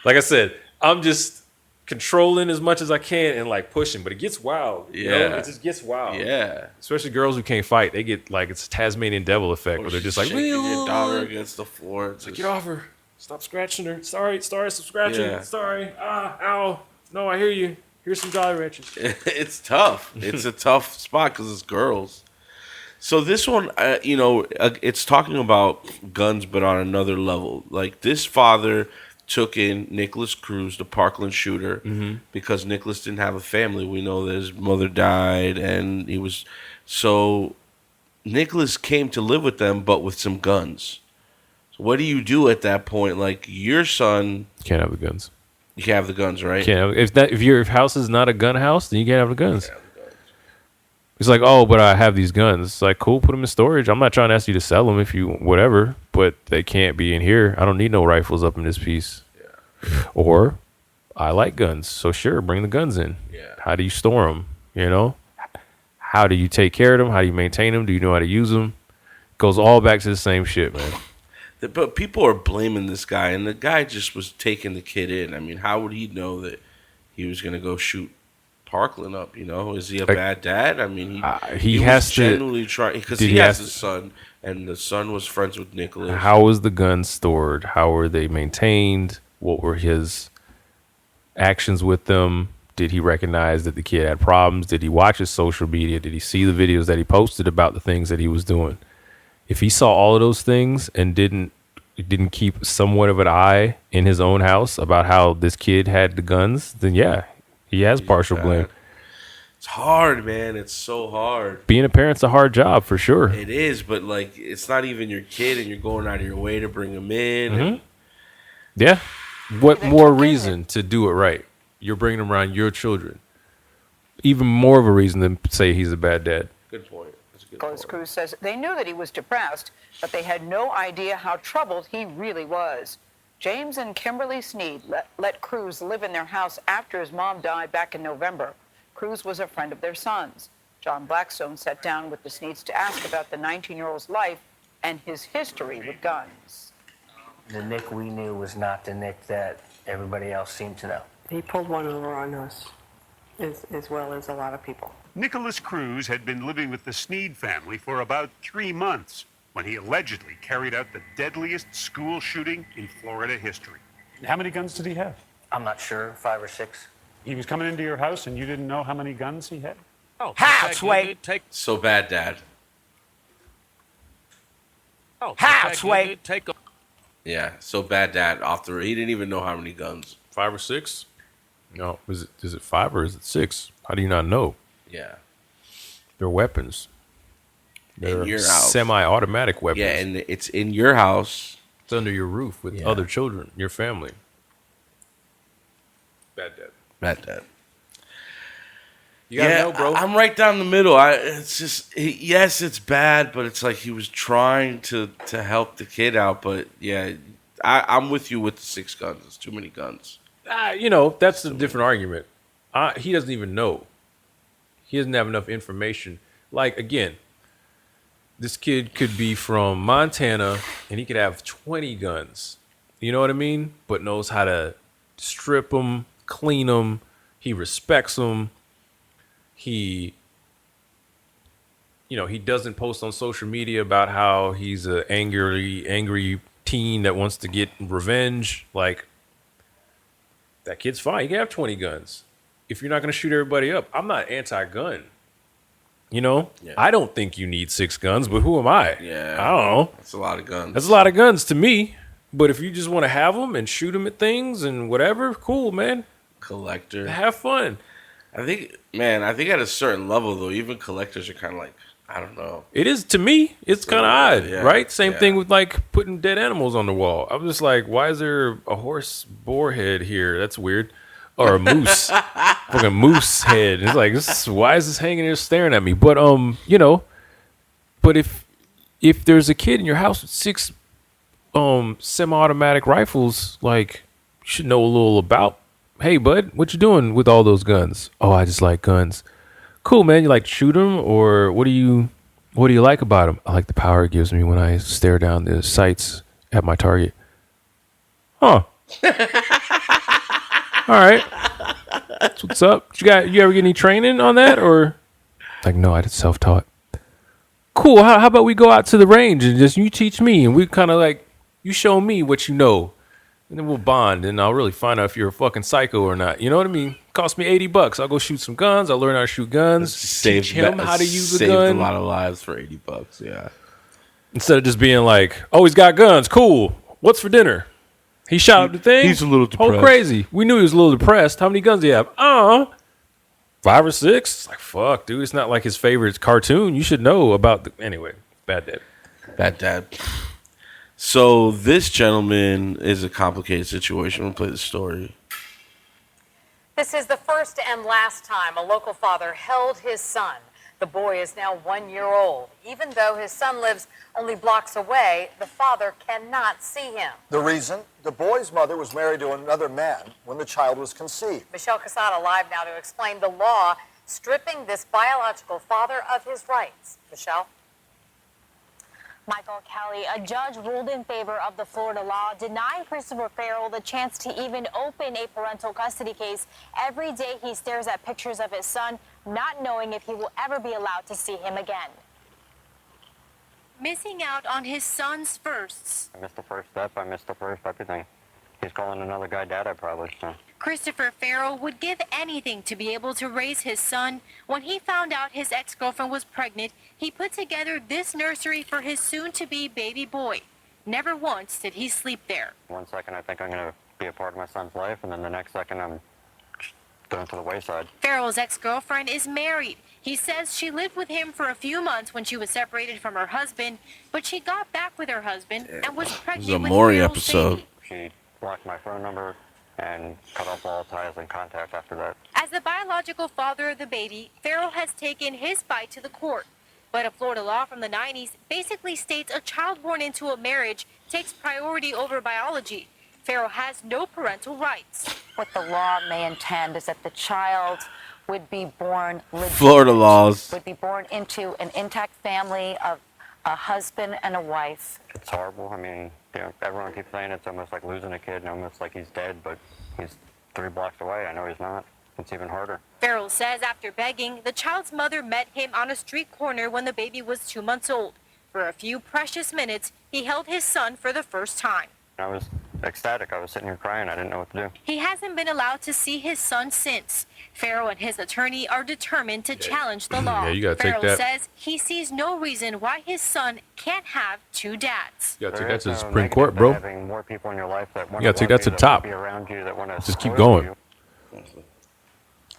Like I said, I'm just controlling as much as I can and like pushing, but it gets wild. Yeah, you know? It just gets wild. Yeah, especially girls who can't fight. They get like it's a Tasmanian devil effect, where they're just like, shaking your daughter against the floor. Like, get off her. Stop scratching her. Sorry, stop scratching. Yeah. Sorry. Ow. No, I hear you. Here's some Jolly Ranchers. It's tough. It's a tough spot because it's girls. So this one, it's talking about guns, but on another level. Like this father took in Nicholas Cruz, the Parkland shooter, because Nicholas didn't have a family. We know that his mother died, and so Nicholas came to live with them, but with some guns. So what do you do at that point? Like your son can't have the guns. You can't have the guns, right? Can't have, if your house is not a gun house, then you can't have the guns. It's like, oh, but I have these guns. It's like, cool, put them in storage. I'm not trying to ask you to sell them if you whatever, but they can't be in here. I don't need no rifles up in this piece. Yeah. Or I like guns, so sure, bring the guns in. Yeah. How do you store them? You know, how do you take care of them? How do you maintain them? Do you know how to use them? Goes all back to the same shit, man. But people are blaming this guy, and the guy just was taking the kid in. I mean, how would he know that he was going to go shoot Parkland up? You know, is he a bad dad? I mean, he has was to genuinely trying, because he has a son, and the son was friends with Nicholas. How was the gun stored? How were they maintained? What were his actions with them? Did he recognize that the kid had problems? Did he watch his social media? Did he see the videos that he posted about the things that he was doing? If he saw all of those things and didn't keep somewhat of an eye in his own house about how this kid had the guns, then yeah, he has partial blame. It's hard, man. It's so hard. Being a parent's a hard job for sure. It is, but like, it's not even your kid, and you're going out of your way to bring him in. And yeah. What more reason to do it right? You're bringing him around your children. Even more of a reason than say he's a bad dad. Good point. Nicholas Cruz says they knew that he was depressed, but they had no idea how troubled he really was. James and Kimberly Sneed let Cruz live in their house after his mom died back in November. Cruz was a friend of their son's. John Blackstone sat down with the Sneeds to ask about the 19-year-old's life and his history with guns. The Nick we knew was not the Nick that everybody else seemed to know. He pulled one over on us, as well as a lot of people. Nicholas Cruz had been living with the Sneed family for about 3 months when he allegedly carried out the deadliest school shooting in Florida history. How many guns did he have? I'm not sure, 5 or 6. He was coming into your house and you didn't know how many guns he had? Oh, house, wait. So bad, Dad. Oh, house, wait. Yeah, so bad, Dad. Off the he didn't even know how many guns. 5 or 6? No, is it 5 or is it 6? How do you not know? Yeah, they're weapons. They're in your house. Semi-automatic weapons. Yeah, and it's in your house. It's under your roof with other children, your family. Bad Dad. Bad Dad. You gotta know, bro. I'm right down the middle. It's just yes, it's bad, but it's like he was trying to help the kid out. But yeah, I'm with you with the 6 guns. It's too many guns. That's a different argument. He doesn't even know. He doesn't have enough information. Like, again, this kid could be from Montana and he could have 20 guns. You know what I mean? But knows how to strip them, clean them. He respects them. He doesn't post on social media about how he's an angry teen that wants to get revenge. Like, that kid's fine. He can have 20 guns. If you're not going to shoot everybody up, I'm not anti-gun. Yeah. I don't think you need 6 guns, but who am I? Yeah. I don't know. That's a lot of guns. That's a lot of guns to me. But if you just want to have them and shoot them at things and whatever, cool, man. Collector. Have fun. I think at a certain level, though, even collectors are kind of like, I don't know. It is, to me, it's kind of odd, yeah, right? Same thing with, like, putting dead animals on the wall. I'm just like, why is there a horse boar head here? That's weird. Or a moose. Fucking moose head. It's like, why is this hanging there staring at me? But, but if there's a kid in your house with 6 semi-automatic rifles, like, you should know a little about, hey, bud, what you doing with all those guns? Oh, I just like guns. Cool, man. You like to shoot them, or what do you like about them? I like the power it gives me when I stare down the sights at my target. Huh. All right. That's what's up. You ever get any training on that, or like, no, I did self-taught. Cool. How about we go out to the range and just you teach me, and we kind of like you show me what you know, and then we'll bond, and I'll really find out if you're a fucking psycho or not. You know what I mean? Cost me $80. I'll go shoot some guns. I'll learn how to shoot guns. Teach him how to use a gun. Saved a lot of lives for $80. Yeah. Instead of just being like, oh, he's got guns. Cool. What's for dinner? He shot up the thing. He's a little depressed. Oh, crazy. We knew he was a little depressed. How many guns do you have? 5 or 6. It's like, fuck, dude. It's not like his favorite cartoon. You should know about anyway. Bad Dad. Bad Dad. So this gentleman is a complicated situation. We'll play the story. This is the first and last time a local father held his son. The boy is now 1 year old. Even though his son lives only blocks away, the father cannot see him. The reason? The boy's mother was married to another man when the child was conceived. Michelle Casada live now to explain the law stripping this biological father of his rights. Michelle? Michael Kelly, a judge ruled in favor of the Florida law, denying Christopher Phraydoe the chance to even open a parental custody case. Every day he stares at pictures of his son, not knowing if he will ever be allowed to see him again. Missing out on his son's firsts. I missed the first step. I missed the first everything. He's calling another guy dad, probably. So. Christopher Phraydoe would give anything to be able to raise his son. When he found out his ex-girlfriend was pregnant, he put together this nursery for his soon-to-be baby boy. Never once did he sleep there. 1 second I think I'm going to be a part of my son's life, and then the next second I'm going to the wayside. Phraydoe's ex-girlfriend is married. He says she lived with him for a few months when she was separated from her husband, but she got back with her husband and was pregnant with Maury Phraydoe's episode. baby. She blocked my phone number and cut off all ties and contact after that. As the biological father of the baby, Phraydoe has taken his fight to the court. But a Florida law from the 90s basically states a child born into a marriage takes priority over biology. Phraydoe has no parental rights. What the law may intend is that the child would be born legitimate, Florida laws. would be born into an intact family of a husband and a wife. It's horrible. I mean, everyone keeps saying it's almost like losing a kid and almost like he's dead, but he's 3 blocks away. I know he's not. It's even harder. Farrell says after begging, the child's mother met him on a street corner when the baby was 2 months old. For a few precious minutes, he held his son for the first time. I was ecstatic. I was sitting here crying. I didn't know what to do. He hasn't been allowed to see his son since. Farrell and his attorney are determined to challenge the law. Yeah, you gotta take Farrell that. says he sees no reason why his son can't have 2 dads. You gotta take There that to the is no Supreme negative Court, to bro. having more people in your life that You gotta take that to the top. Be around you, that wanna Just keep spoil going. you.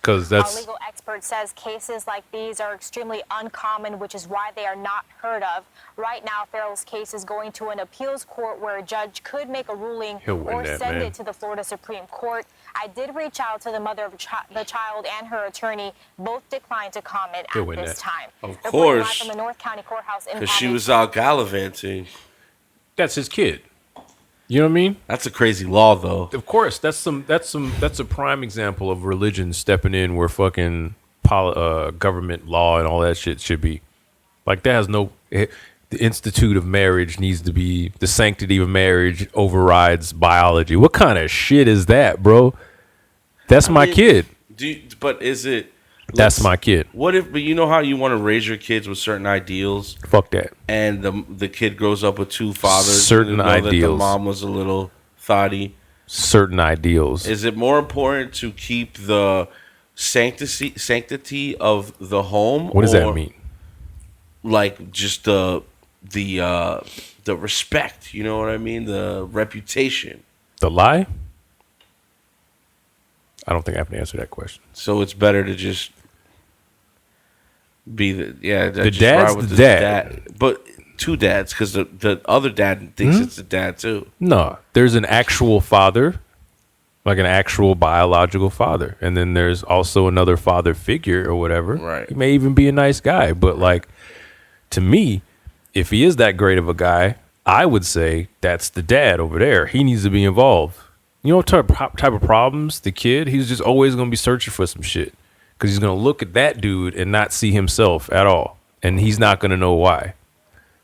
Because A that's legal expert says cases like these are extremely uncommon, which is why they are not heard of. Right now, Farrell's case is going to an appeals court where a judge could make a ruling He'll win or that, send man. it to the Florida Supreme Court. I did reach out to the mother of the child and her attorney. Both declined to comment He'll at win this that. time. Of Reporting live course. from the North County Courthouse in Because she Palm was out gallivanting. That's his kid. You know what I mean? That's a crazy law, though. Of course, that's a prime example of religion stepping in where fucking government law and all that shit should be. Like that has no. The institute of marriage needs to be the sanctity of marriage overrides biology. What kind of shit is that, bro? That's my kid. But is it? That's my kid. What if? But you know how you want to raise your kids with certain ideals. Fuck that. And the kid grows up with 2 fathers. Certain you know that ideals. the mom was a little thotty. Certain ideals. Is it more important to keep the sanctity of the home? What does that mean? Like just the respect. You know what I mean? The reputation. The lie? I don't think I have to answer that question. So it's better to just be the The just dad's ride with the this dad. but 2 dads because the other dad thinks it's the dad too. No, there's an actual father, like an actual biological father, and then there's also another father figure or whatever. Right. He may even be a nice guy, but like to me, if he is that great of a guy, I would say that's the dad over there. He needs to be involved. You know what type of problems the kid? He's just always going to be searching for some shit because he's going to look at that dude and not see himself at all, and he's not going to know why.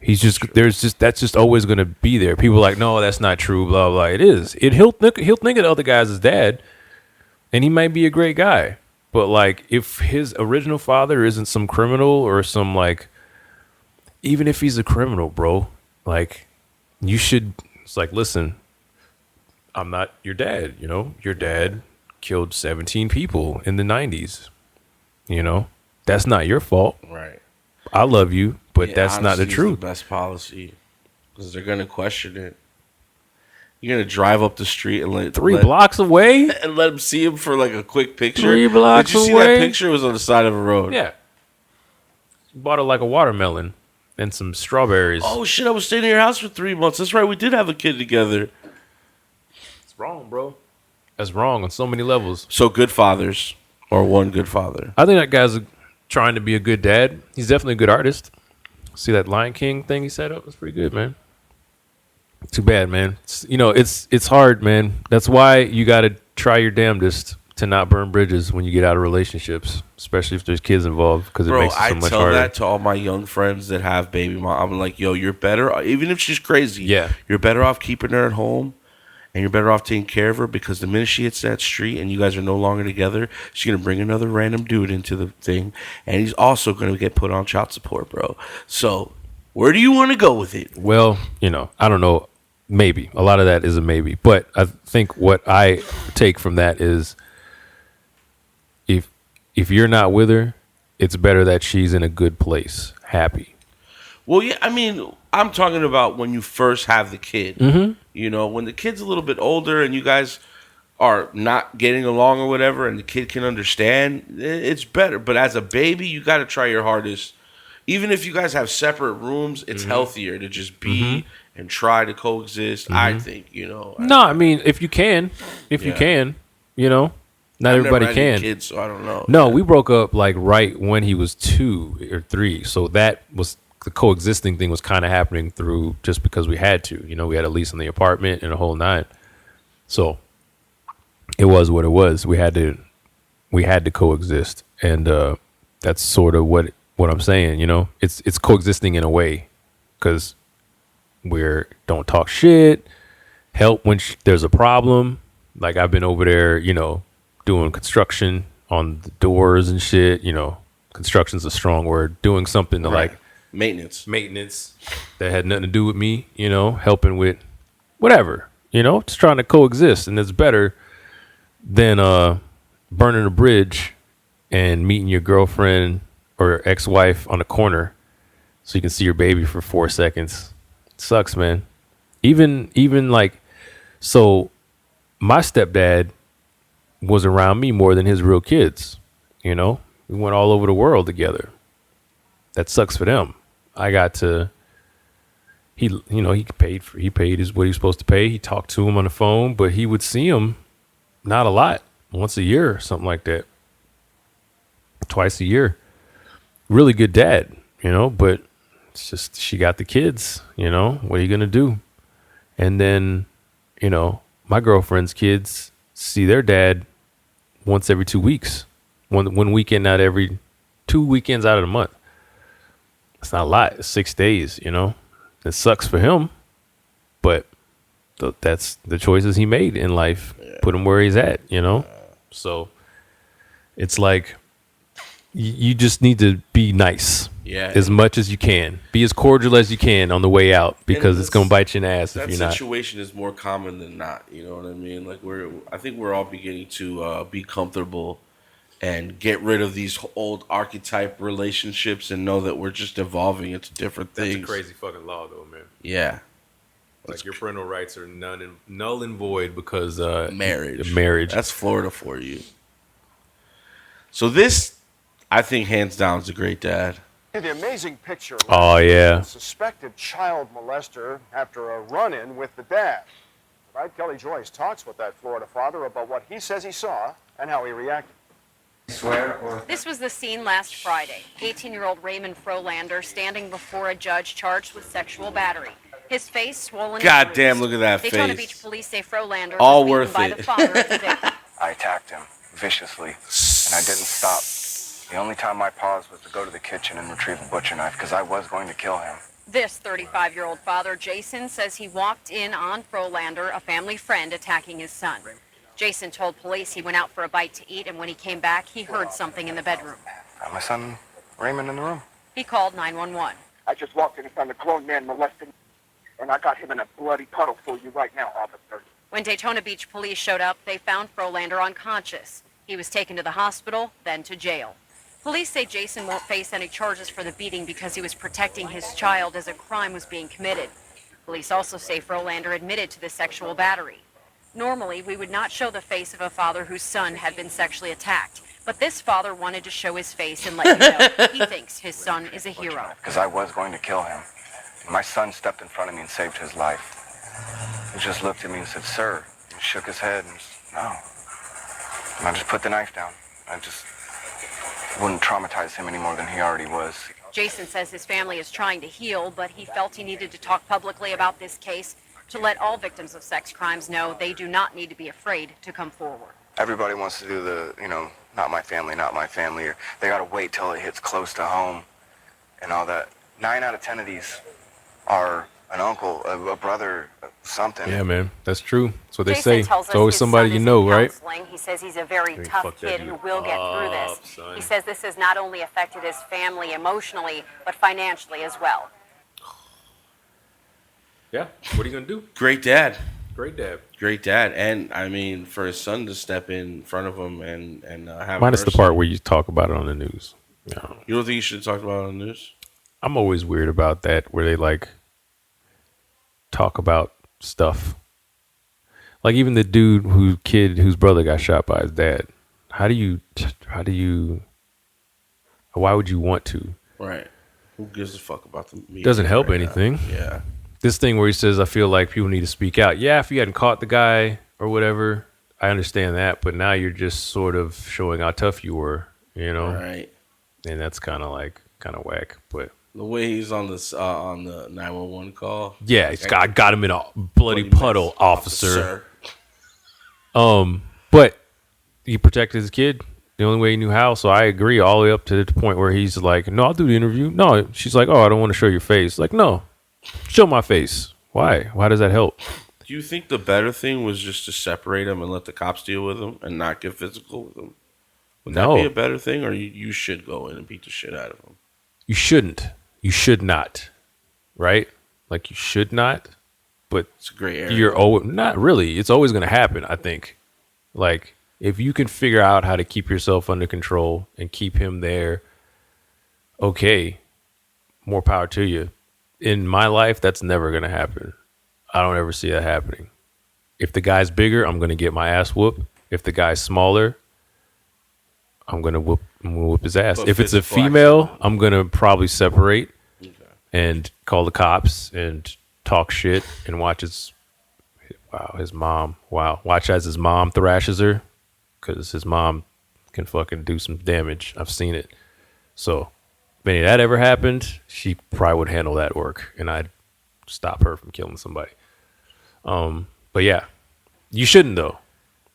That's just always going to be there. People are like, no, that's not true. Blah blah. It is. He'll think of the other guy as his dad, and he might be a great guy. But like, if his original father isn't some criminal or some like, even if he's a criminal, bro, like, you should. It's like, listen, I'm not your dad. You know, your dad killed 17 people in the 90s. You know, that's not your fault. Right. I love you, but that's not the honesty is truth. The best policy because they're gonna question it. You're gonna drive up the street and let 3 blocks away and let them see him for like a quick picture. 3 blocks Did you see away? that picture? It was on the side of a road. Yeah. Bought it like a watermelon and some strawberries. Oh shit! I was staying in your house for 3 months. That's right. We did have a kid together. It's wrong, bro. That's wrong on so many levels. So good fathers, or one good father. I think that guy's trying to be a good dad. He's definitely a good artist. See that Lion King thing he set up? It's pretty good, man. Too bad, man. It's hard, man. That's why you got to try your damnedest to not burn bridges when you get out of relationships, especially if there's kids involved, because it makes it so much I tell harder. that to all my young friends that have baby mom. I'm like, yo, you're better, even if she's crazy. Yeah. You're better off keeping her at home. And you're better off taking care of her because the minute she hits that street and you guys are no longer together, she's going to bring another random dude into the thing. And he's also going to get put on child support, bro. So where do you want to go with it? Well, I don't know. Maybe. A lot of that is a maybe. But I think what I take from that is if you're not with her, it's better that she's in a good place, happy. Well, yeah, I mean, I'm talking about when you first have the kid. Mhm. When the kid's a little bit older and you guys are not getting along or whatever and the kid can understand, it's better. But as a baby, you got to try your hardest. Even if you guys have separate rooms, it's healthier to just be and try to coexist, I think, No, I mean, if you can. Not everybody never had any can. kids, so I don't know. No, we broke up like right when he was 2 or 3. So that was the coexisting thing was kind of happening through just because we had to. We had a lease on the apartment and a whole 9. So it was what it was. We had to coexist, and that's sort of what I'm saying. It's coexisting in a way. because we're don't talk shit, help when there's a problem. Like I've been over there, you know, doing construction on the doors and shit. You know, construction's a strong word. Doing something to like maintenance that had nothing to do with me. You know, helping with whatever. You know, just trying to coexist, and it's better than burning a bridge and meeting your girlfriend or ex-wife on a corner so you can see your baby for 4 seconds. It sucks, man. Even like, so my stepdad was around me more than his real kids. You know, we went all over the world together. That sucks for them. I got to, he paid what he was supposed to pay. He talked to him on the phone, but he would see him not a lot, once a year or something like that. Twice a year. Really good dad, you know, but it's just, she got the kids, you know, what are you going to do? And then, you know, my girlfriend's kids see their dad once every 2 weeks, one weekend out every 2 weekends out of the month. It's not a lot. It's 6 days, you know, it sucks for him, but that's the choices he made in life, put him where he's at, you know? So it's like, you just need to be nice as much as you can. Be as cordial as you can on the way out, because it's going to bite you in the ass if you're not. That situation is more common than not. You know what I mean? Like I think we're all beginning to be comfortable and get rid of these old archetype relationships and know that we're just evolving into different things. That's a crazy fucking law, though, man. Yeah. Like your parental rights are null and void because marriage. That's Florida for you. So this, I think, hands down, is a great dad. The amazing picture. Oh, yeah. Suspected child molester after a run-in with the dad. Tonight, Kelly Joyce talks with that Florida father about what he says he saw and how he reacted. This was the scene last Friday. 18-year-old Raymond Frolander standing before a judge charged with sexual battery. His face swollen. God damn, look at that face. Daytona Beach police say Frolander all was worth beaten by it. the father of the victim. I attacked him viciously, and I didn't stop. The only time I paused was to go to the kitchen and retrieve a butcher knife, because I was going to kill him. This 35-year-old father, Jason, says he walked in on Frolander, a family friend, attacking his son. Jason told police he went out for a bite to eat, and when he came back, he heard something in the bedroom. Got my son Raymond in the room. He called 911. I just walked in and found a grown man molesting, and I got him in a bloody puddle for you right now, officer. When Daytona Beach police showed up, they found Frolander unconscious. He was taken to the hospital, then to jail. Police say Jason won't face any charges for the beating because he was protecting his child as a crime was being committed. Police also say Frolander admitted to the sexual battery. Normally, we would not show the face of a father whose son had been sexually attacked, but this father wanted to show his face and let you know he thinks his son is a hero. Because I was going to kill him. My son stepped in front of me and saved his life. He just looked at me and said, "Sir." He shook his head and said, "No." And I just put the knife down. I just wouldn't traumatize him any more than he already was. Jason says his family is trying to heal, but he felt he needed to talk publicly about this case to let all victims of sex crimes know they do not need to be afraid to come forward. Everybody wants to do the, not my family, or they got to wait till it hits close to home and all that. 9 out of 10 of these are an uncle, a brother, something. Yeah, man, that's true. That's what they Jason say. tells It's always us his somebody son you is know, in right? counseling. He says he's a very Hey, tough fuck that kid dude who will get through up, this. son. He says this has not only affected his family emotionally, but financially as well. Yeah, what are you going to do? Great dad. Great dad. Great dad. And, I mean, for his son to step in front of him and have Minus the mercy. part where you talk about it on the news. No. You don't think you should have talked about it on the news? I'm always weird about that, where they like talk about stuff. Like even the dude whose brother got shot by his dad. Why would you want to? Right. Who gives a fuck about the media? Doesn't help right anything. now? Yeah. This thing where he says, I feel like people need to speak out. Yeah, if you hadn't caught the guy or whatever, I understand that. But now you're just sort of showing how tough you were, you know? Right. And that's kind of whack. But the way he's on the 911 call. yeah, I got him in a bloody puddle, officer. But he protected his kid the only way he knew how. So I agree all the way up to the point where he's like, no, I'll do the interview. No, she's like, oh, I don't want to show your face. Like, no, Show my face. Why? Why does that help? Do you think the better thing was just to separate him and let the cops deal with him and not get physical with him? Would that be a better thing, or you should go in and beat the shit out of him? You shouldn't. You should not. Right? Like, you should not. But it's a gray area. You're not really. It's always going to happen, I think. Like, if you can figure out how to keep yourself under control and keep him there, okay, more power to you. In my life, that's never going to happen. I don't ever see that happening. If the guy's bigger, I'm going to get my ass whooped. If the guy's smaller, I'm going to whoop his ass. But if it's a female, I'm going to probably separate and call the cops and talk shit and watch his mom. Watch as his mom thrashes her, because his mom can fucking do some damage. I've seen it. So if any of that ever happened, she probably would handle that work, and I'd stop her from killing somebody. But yeah, you shouldn't though.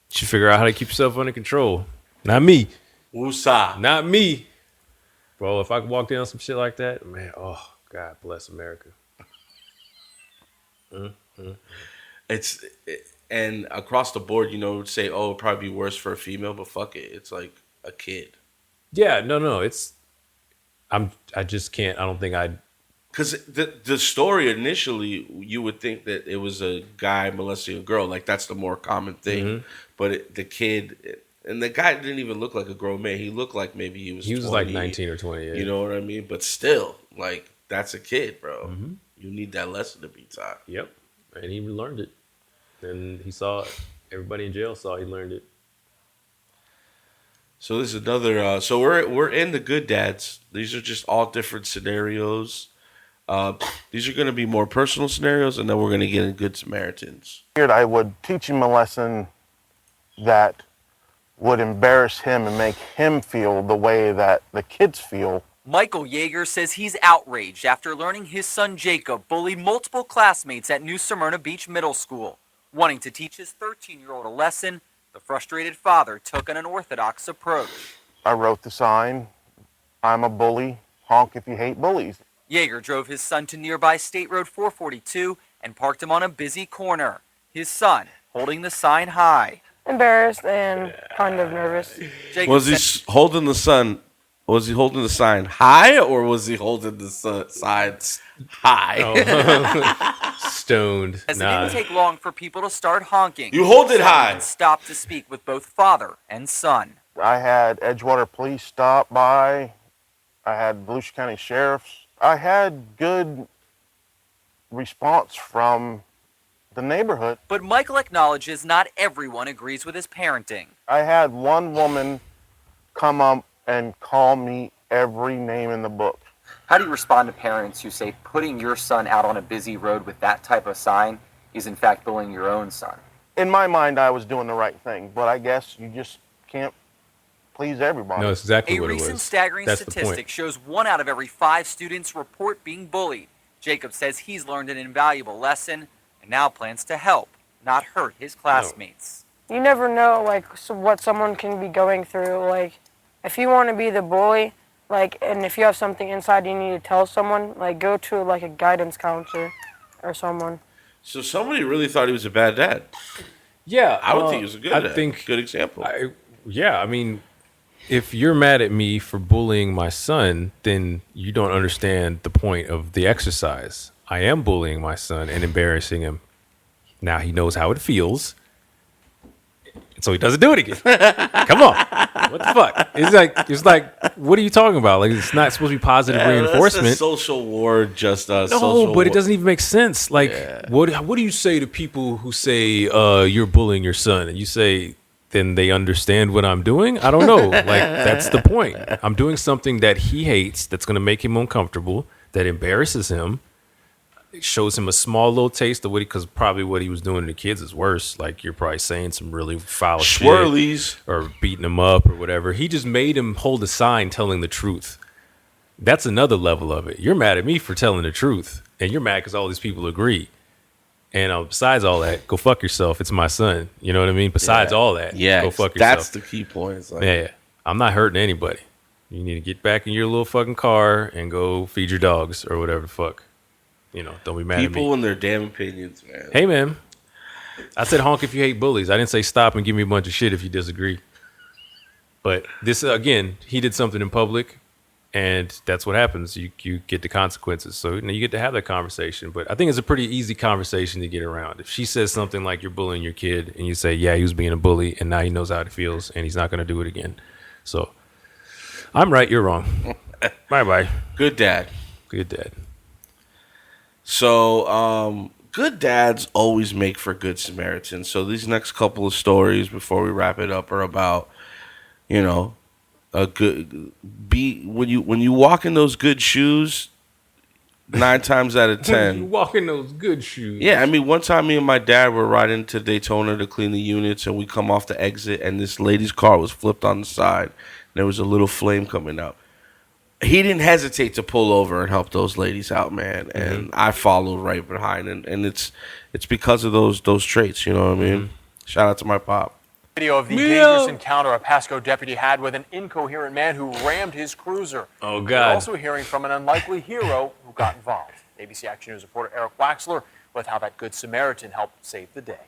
You should figure out how to keep yourself under control. Not me. Woosah. Not me. Bro, if I could walk down some shit like that, man, oh, God bless America. And across the board, would say, oh, it'd probably be worse for a female, but fuck it. It's like a kid. Yeah, no, I just can't, I don't think I'd. Because the story initially, you would think that it was a guy molesting a girl. Like, that's the more common thing. Mm-hmm. But the kid, and the guy didn't even look like a grown man. He looked like maybe he was 20, like 19 or 20. Yeah. You know what I mean? But still, like, that's a kid, bro. Mm-hmm. You need that lesson to be taught. Yep. And he learned it. And he saw it. Everybody in jail saw he learned it. So this is another. So we're in the good dads. These are just all different scenarios. These are going to be more personal scenarios, and then we're going to get in Good Samaritans. I would teach him a lesson that would embarrass him and make him feel the way that the kids feel. Michael Yeager says he's outraged after learning his son Jacob bullied multiple classmates at New Smyrna Beach Middle School. Wanting to teach his 13-year-old a lesson, the frustrated father took an unorthodox approach. I wrote the sign, "I'm a bully, honk if you hate bullies." Yeager drove his son to nearby State Road 442 and parked him on a busy corner, his son holding the sign high. Embarrassed and kind of nervous. Was he holding the sign? Was he holding the sign high, or was he holding the sign high? Oh. Stoned. As it didn't take long for people to start honking. You hold it high. And stopped to speak with both father and son. I had Edgewater Police stop by. I had Volusia County Sheriff's. I had good response from the neighborhood. But Michael acknowledges not everyone agrees with his parenting. I had one woman come up and call me every name in the book. How do you respond to parents who say putting your son out on a busy road with that type of sign is in fact bullying your own son? In my mind, I was doing the right thing, but I guess you just can't please everybody. No, it's exactly what it was. A recent staggering statistic shows 1 out of every 5 students report being bullied. Jacob says he's learned an invaluable lesson and now plans to help, not hurt his classmates. You never know, what someone can be going through. If you want to be the bully, and if you have something inside you need to tell someone, go to, a guidance counselor or someone. So somebody really thought he was a bad dad. Yeah. I would think he was a good dad. Good example. I mean, if you're mad at me for bullying my son, then you don't understand the point of the exercise. I am bullying my son and embarrassing him. Now he knows how it feels, so he doesn't do it again. Come on, what the fuck? It's like, what are you talking about? It's not supposed to be positive reinforcement. That's a social war, just no, social but war. it doesn't even make sense. What do you say to people who say you're bullying your son, and you say, then they understand what I'm doing? I don't know. That's the point. I'm doing something that he hates, that's going to make him uncomfortable, that embarrasses him. It shows him a small little taste of because probably what he was doing to the kids is worse. You're probably saying some really foul Swirlies. shit or beating him up or whatever. He just made him hold a sign telling the truth. That's another level of it. You're mad at me for telling the truth, and you're mad because all these people agree. And besides all that, go fuck yourself. It's my son. You know what I mean? Besides all that, go fuck yourself. That's the key point. Yeah, I'm not hurting anybody. You need to get back in your little fucking car and go feed your dogs or whatever the fuck. don't be mad at me. People and their damn opinions, man. Hey, man. I said honk if you hate bullies. I didn't say stop and give me a bunch of shit if you disagree. But this, again, he did something in public, and that's what happens. You get the consequences. So you get to have that conversation. But I think it's a pretty easy conversation to get around. If she says something like you're bullying your kid, and you say, yeah, he was being a bully, and now he knows how it feels, and he's not going to do it again. So I'm right, you're wrong. Bye-bye. Good dad. Good dad. So, good dads always make for good Samaritans. So these next couple of stories before we wrap it up are about, a good when you walk in those good shoes, 9 times out of 10. You walk in those good shoes. Yeah, I mean, one time me and my dad were riding to Daytona to clean the units, and we come off the exit, and this lady's car was flipped on the side. And there was a little flame coming out. He didn't hesitate to pull over and help those ladies out, man. And I followed right behind, and it's because of those traits. You know what I mean? Shout out to my pop. Video of the dangerous encounter a Pasco deputy had with an incoherent man who rammed his cruiser. Oh, God. We're also hearing from an unlikely hero who got involved. ABC Action News reporter Eric Waxler with how that Good Samaritan helped save the day.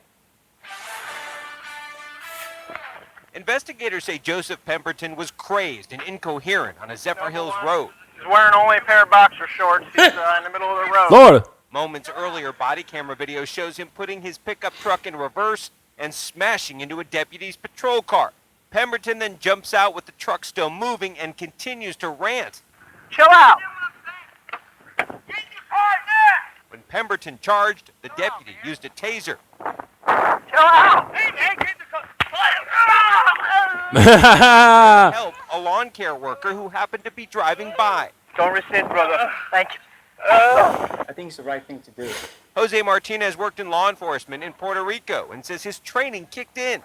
Investigators say Joseph Pemberton was crazed and incoherent on a Zephyr Hills road. He's wearing only a pair of boxer shorts. He's in the middle of the road. Florida. Moments earlier, body camera video shows him putting his pickup truck in reverse and smashing into a deputy's patrol car. Pemberton then jumps out with the truck still moving and continues to rant. Chill out. When Pemberton charged, the deputy used a taser. Chill out. Help a lawn care worker who happened to be driving by. Don't resist, brother. Thank you. I think it's the right thing to do. Jose Martinez worked in law enforcement in Puerto Rico and says his training kicked in.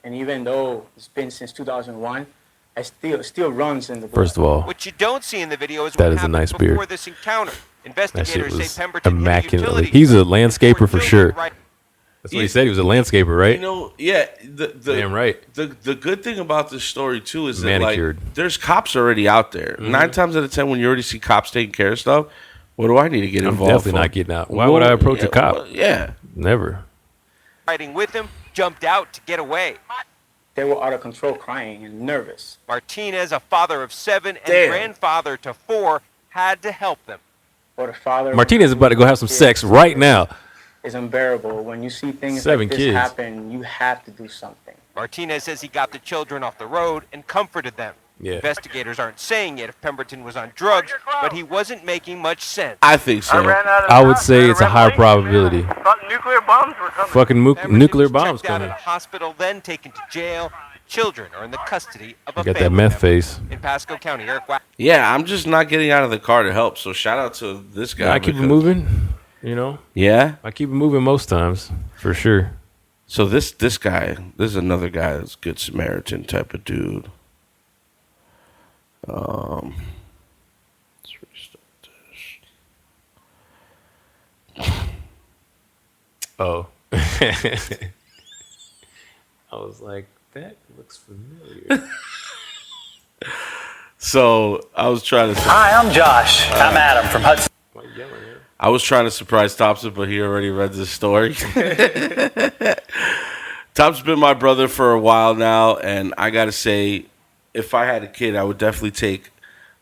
And even though it's been since 2001, I still runs in the blood. First of all, what you don't see in the video is that what is a happened nice before beard. this encounter. That shit Investigators was say Pemberton immaculately. He's a landscaper for sure. That's what he said. He was a landscaper, right? Yeah. Damn right. The good thing about this story too is Manicured. that there's cops already out there. 9 times out of 10, when you already see cops taking care of stuff, what do I need to get I'm involved? definitely not getting out. Why would I approach a cop? Yeah, never. Riding with him, jumped out to get away. They were out of control, crying and nervous. Martinez, a father of 7 and Damn. grandfather to 4, had to help them. Or the father. Martinez is about to go have some sex right now. It's unbearable. When you see things 7 like this kids. happen, you have to do something. Martinez says he got the children off the road and comforted them. Yeah. Investigators aren't saying yet if Pemberton was on drugs, but he wasn't making much sense. I think so. I would say it's a high probability. Nuclear bombs were coming. Fucking nuclear bombs Checked out coming. at a hospital, then taken to jail. Children are in the custody of a You got that family meth member. face. In Pasco County, Eric Wax. Yeah, I'm just not getting out of the car to help. So shout out to this guy. I keep it because- moving, you know. Yeah, I keep it moving most times, for sure. So this guy, this is another guy that's Good Samaritan type of dude. Let's restart this. Oh. I was like, that looks familiar. So I was trying to. Hi, I'm Josh. I'm Adam from Hudson. I was trying to surprise Thompson, but he already read the story. Thompson's been my brother for a while now, and I gotta say, if I had a kid, I would definitely take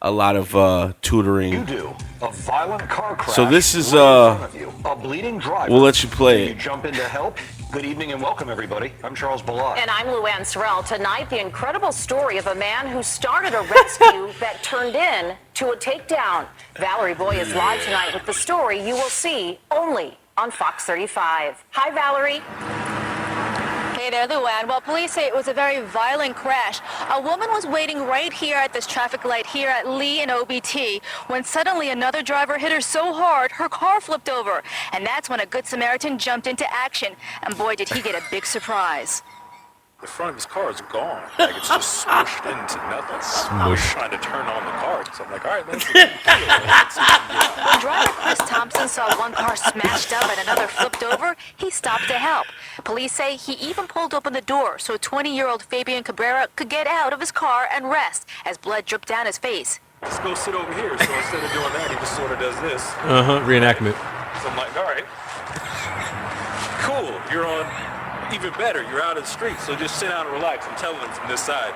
a lot of tutoring. You do a violent car crash. So this is right in front of you. A bleeding driver. We'll let you play You it. jump in to help. Good evening and welcome, everybody. I'm Charles Ballat. And I'm Luann Sorrell. Tonight, the incredible story of a man who started a rescue that turned in to a takedown. Valerie Boy is live tonight with the story you will see only on Fox 35. Hi, Valerie. Hey there, Luann. Well, police say it was a very violent crash. A woman was waiting right here at this traffic light here at Lee and OBT when suddenly another driver hit her so hard her car flipped over. And that's when a Good Samaritan jumped into action. And boy, did he get a big surprise. The front of his car is gone. Like, it's just smushed into nothing. I was trying to turn on the car, so I'm like, all right, let's see. When driver Chris Thompson saw one car smashed up and another flipped over, he stopped to help. Police say he even pulled open the door so 20-year-old Fabian Cabrera could get out of his car and rest as blood dripped down his face. Let's go sit over here. So instead of doing that, he just sort of does this. Reenactment. So I'm like, all right, cool. You're on, even better. You're out of the street. So just sit down and relax. I'm telling him from this side.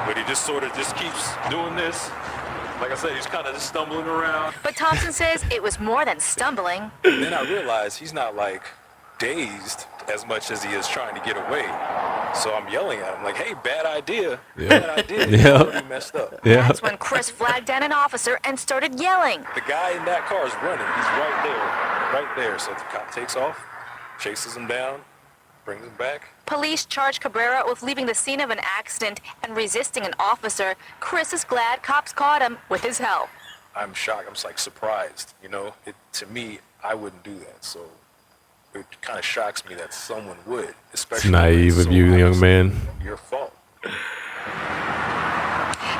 But he just sort of just keeps doing this. Like I said, he's kind of just stumbling around. But Thompson says it was more than stumbling. Then I realized he's not like dazed as much as he is trying to get away. So I'm yelling at him like, hey, bad idea. Bad idea. You messed up. That's when Chris flagged down an officer and started yelling. The guy in that car is running. He's right there. So the cop takes off, chases him down, brings him back. Police charged Cabrera with leaving the scene of an accident and resisting an officer. Chris is glad cops caught him with his help. I'm shocked. I'm just like surprised. To me, I wouldn't do that. So it kind of shocks me that someone would, especially. It's naive of you, young man. Your fault.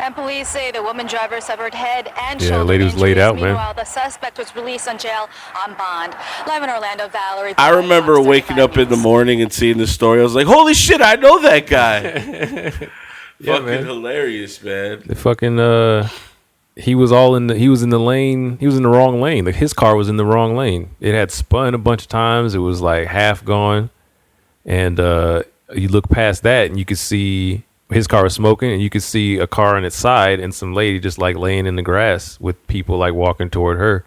And police say the woman driver severed head and Yeah, shoulder lady was laid injuries. out, man. Meanwhile, the suspect was released on jail on bond. Live in Orlando, Valerie. I remember waking up in the morning and seeing this story. I was like, holy shit, I know that guy. Fucking man. hilarious, man. The fucking he was in the lane. He was in the wrong lane. Like his car was in the wrong lane. It had spun a bunch of times. It was like half gone. And you look past that and you could see his car was smoking, and you could see a car on its side and some lady just like laying in the grass with people like walking toward her.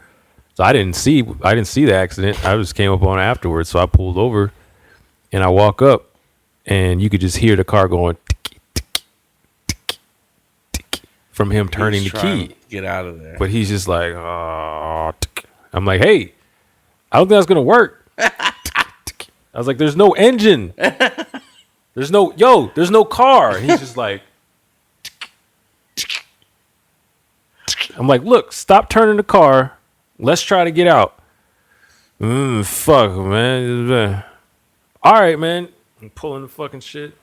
So I didn't see the accident. I just came up on it afterwards. So I pulled over and I walk up and you could just hear the car going from him turning the key. To get out of there. But he's just like, oh. I'm like, hey, I don't think that's gonna work. I was like, there's no engine. There's no car. And he's just like, I'm like, look, stop turning the car. Let's try to get out. Fuck, man. All right, man. I'm pulling the fucking shit.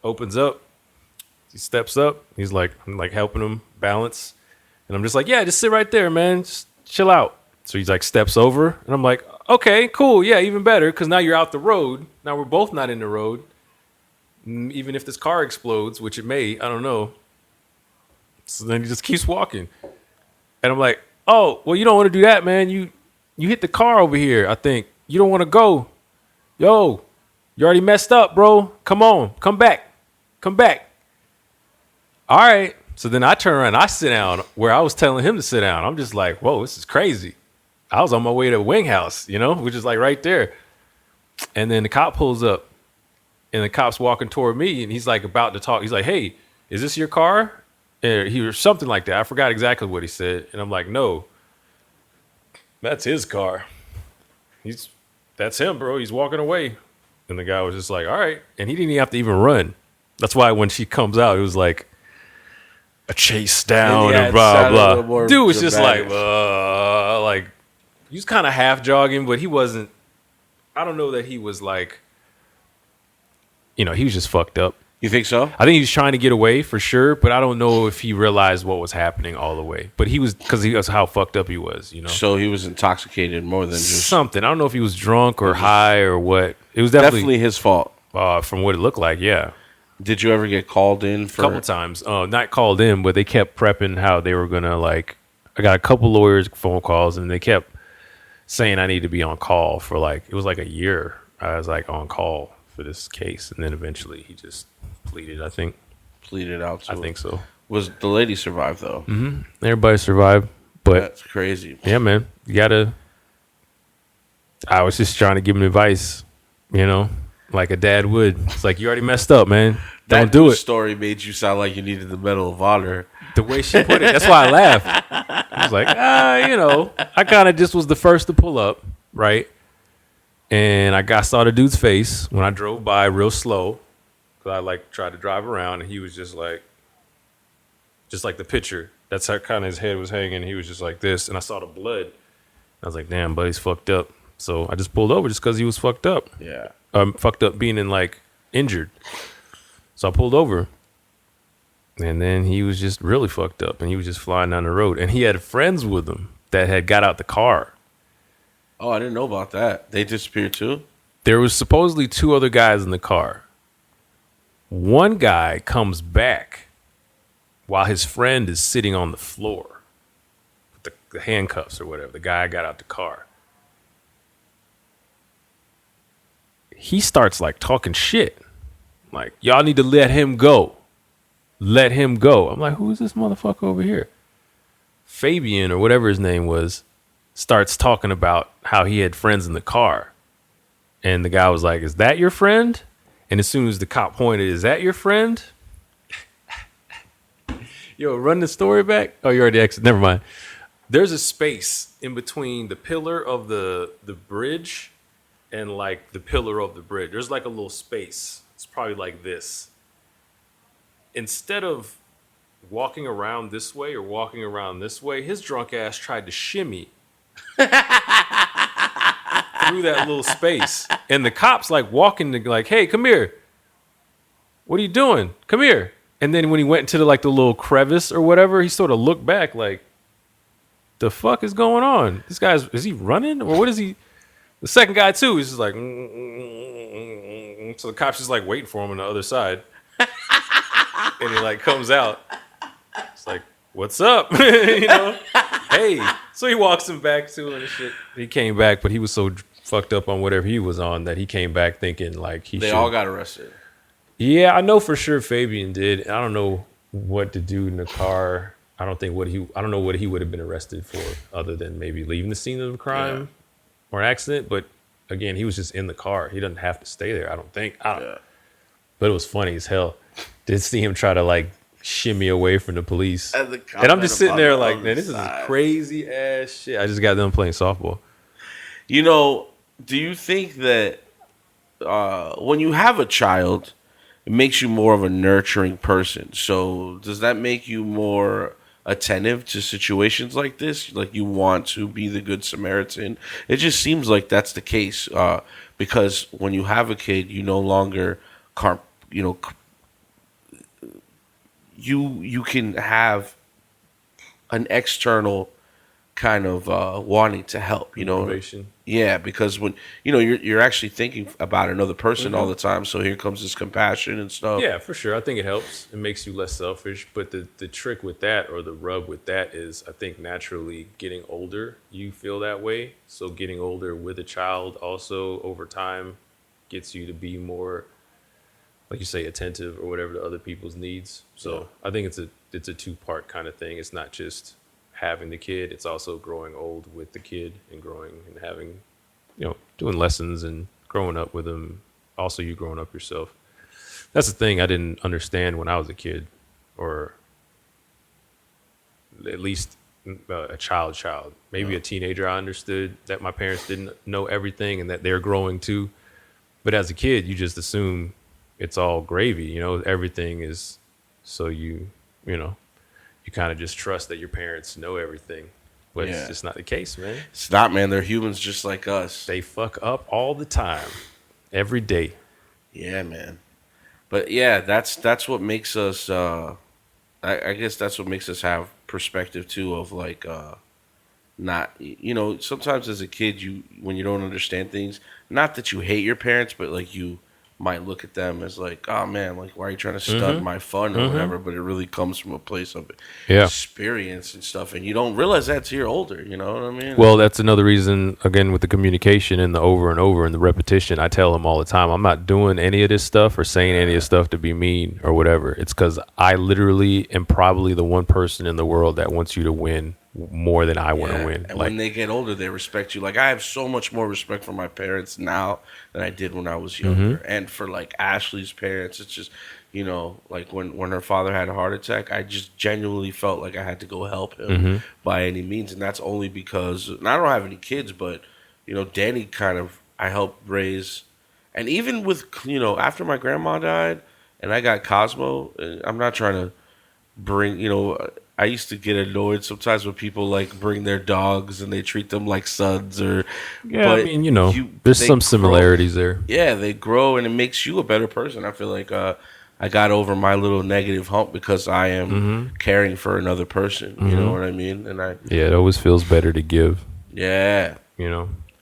Opens up. He steps up. He's like, I'm like helping him balance. And I'm just like, yeah, just sit right there, man. Just chill out. So he's like steps over. And I'm like, okay, cool. Yeah, even better. Because now you're out the road. Now we're both not in the road. Even if this car explodes, which it may, I don't know. So then he just keeps walking. And I'm like, oh, well, you don't want to do that, man. You hit the car over here, I think. You don't want to go. Yo, you already messed up, bro. Come on. Come back. Come back. All right. So then I turn around and I sit down where I was telling him to sit down. I'm just like, whoa, this is crazy. I was on my way to Wing House, which is like right there. And then the cop pulls up. And the cop's walking toward me, and he's like about to talk. He's like, hey, is this your car? And he was something like that. I forgot exactly what he said. And I'm like, no, that's his car. That's him, bro. He's walking away. And the guy was just like, all right. And he didn't even have to even run. That's why when she comes out, it was like a chase down and blah, blah. Dude was just like he was kind of half jogging, but he wasn't. I don't know that he was like, he was just fucked up. You think so? I think he was trying to get away for sure, but I don't know if he realized what was happening all the way. But he was, because he was how fucked up he was, So he was intoxicated more than just something. I don't know if he was drunk or high or what. It was definitely his fault. From what it looked like, yeah. Did you ever get called in for a couple times? Not called in, but they kept prepping how they were gonna I got a couple lawyers phone calls, and they kept saying I need to be on call for it was like a year. I was like on call for this case, and then eventually he just pleaded. I think pleaded out. I think so. Was the lady survived though? Mm-hmm. Everybody survived, but that's crazy. Yeah, man, you gotta. I was just trying to give him advice, like a dad would. It's like, you already messed up, man. Don't do it. Story made you sound like you needed the Medal of Honor. The way she put it, that's why I laughed. I was like, I kind of just was the first to pull up, right? And I saw the dude's face when I drove by real slow, because I tried to drive around, and he was just like the picture. That's how kind of his head was hanging. He was just like this, and I saw the blood. I was like, damn, buddy's fucked up. So I just pulled over just because he was fucked up. Yeah. Fucked up being injured. So I pulled over. And then he was just really fucked up, and he was just flying down the road. And he had friends with him that had got out the car. Oh, I didn't know about that. They disappeared too? There was supposedly 2 other guys in the car. One guy comes back while his friend is sitting on the floor with the handcuffs or whatever. The guy got out the car. he starts like talking shit. Like, y'all need to let him go. Let him go. I'm like, who is this motherfucker over here? Fabian, or whatever his name was, starts talking about how he had friends in the car. And the guy was like, is that your friend? And as soon as the cop pointed, is that your friend? Yo, run the story back. Oh, you already exited. Never mind. There's a space in between the pillar of the bridge and like the pillar of the bridge. There's like a little space. It's probably like this. Instead of walking around this way or walking around this way, his drunk ass tried to shimmy through that little space. And the cops like walking like, hey, come here. What are you doing? Come here. And then when he went into the little crevice or whatever, he sort of looked back like, the fuck is going on? This guy's, is he running? Or what is he? The second guy too, he's just like, so the cop's just like waiting for him on the other side. And he like comes out. It's like, what's up? You know? Hey. So he walks him back to and shit. He came back, but he was so fucked up on whatever he was on that he came back thinking like They all got arrested. Yeah, I know for sure Fabian did. I don't know what to do in the car. I don't know what he would have been arrested for other than maybe leaving the scene of the crime or accident. But again, he was just in the car. He doesn't have to stay there, I don't think. But it was funny as hell. Did see him try to like shimmy away from the police. And I'm just sitting there like, man, this is crazy ass shit. I just got done playing softball. You know, do you think that when you have a child, it makes you more of a nurturing person? So does that make you more attentive to situations like this? Like you want to be the good Samaritan? It just seems like that's the case because when you have a kid, you no longer you can have an external kind of wanting to help, motivation. Yeah, because when you're actually thinking about another person all the time, so here comes this compassion and stuff. Yeah, for sure. I think it helps. It makes you less selfish. But the trick with that, or the rub with that, is I think naturally getting older, you feel that way. So getting older with a child also over time gets you to be more, like you say, attentive or whatever to other people's needs. So I think it's a 2-part kind of thing. It's not just having the kid, it's also growing old with the kid and growing and having, doing lessons and growing up with them. Also, you growing up yourself. That's the thing I didn't understand when I was a kid, or at least a child. Maybe a teenager, I understood that my parents didn't know everything and that they're growing too. But as a kid, you just assume it's all gravy, everything is, so you kind of just trust that your parents know everything. But it's just not the case, man. It's not, man. They're humans just like us. They fuck up all the time, every day. Yeah, man. But yeah, that's what makes us, I guess that's what makes us have perspective too of like, not, sometimes as a kid, when you don't understand things, not that you hate your parents, but like you might look at them as like, oh man, like why are you trying to stunt my fun or whatever? But it really comes from a place of experience and stuff, and you don't realize that till you're older. You know what I mean? Well, that's another reason, again, with the communication and the over and over and the repetition. I tell them all the time, I'm not doing any of this stuff or saying any of this stuff to be mean or whatever. It's because I literally am probably the one person in the world that wants you to win more than I want to win. And when they get older, they respect you. Like I have so much more respect for my parents now than I did when I was younger. And for like Ashley's parents, it's just, like when her father had a heart attack, I just genuinely felt like I had to go help him by any means. And that's only because, and I don't have any kids, but, Danny I helped raise. And even with, after my grandma died and I got Cosmo, I'm not trying to bring, I used to get annoyed sometimes when people like bring their dogs and they treat them like sons or. Yeah, I mean, there's some similarities there. Yeah, they grow and it makes you a better person. I feel like I got over my little negative hump because I am caring for another person. You know what I mean? And it always feels better to give. Yeah,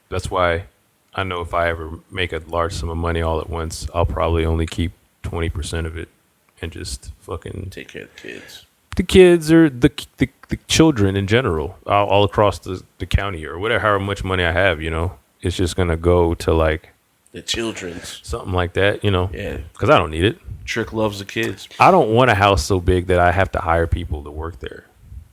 that's why I know if I ever make a large sum of money all at once, I'll probably only keep 20% of it and just fucking take care of the kids. The kids or the children in general, all across the county or whatever, however much money I have, it's just going to go to like The children's. Something like that, you know. Yeah. Because I don't need it. Trick loves the kids. I don't want a house so big that I have to hire people to work there.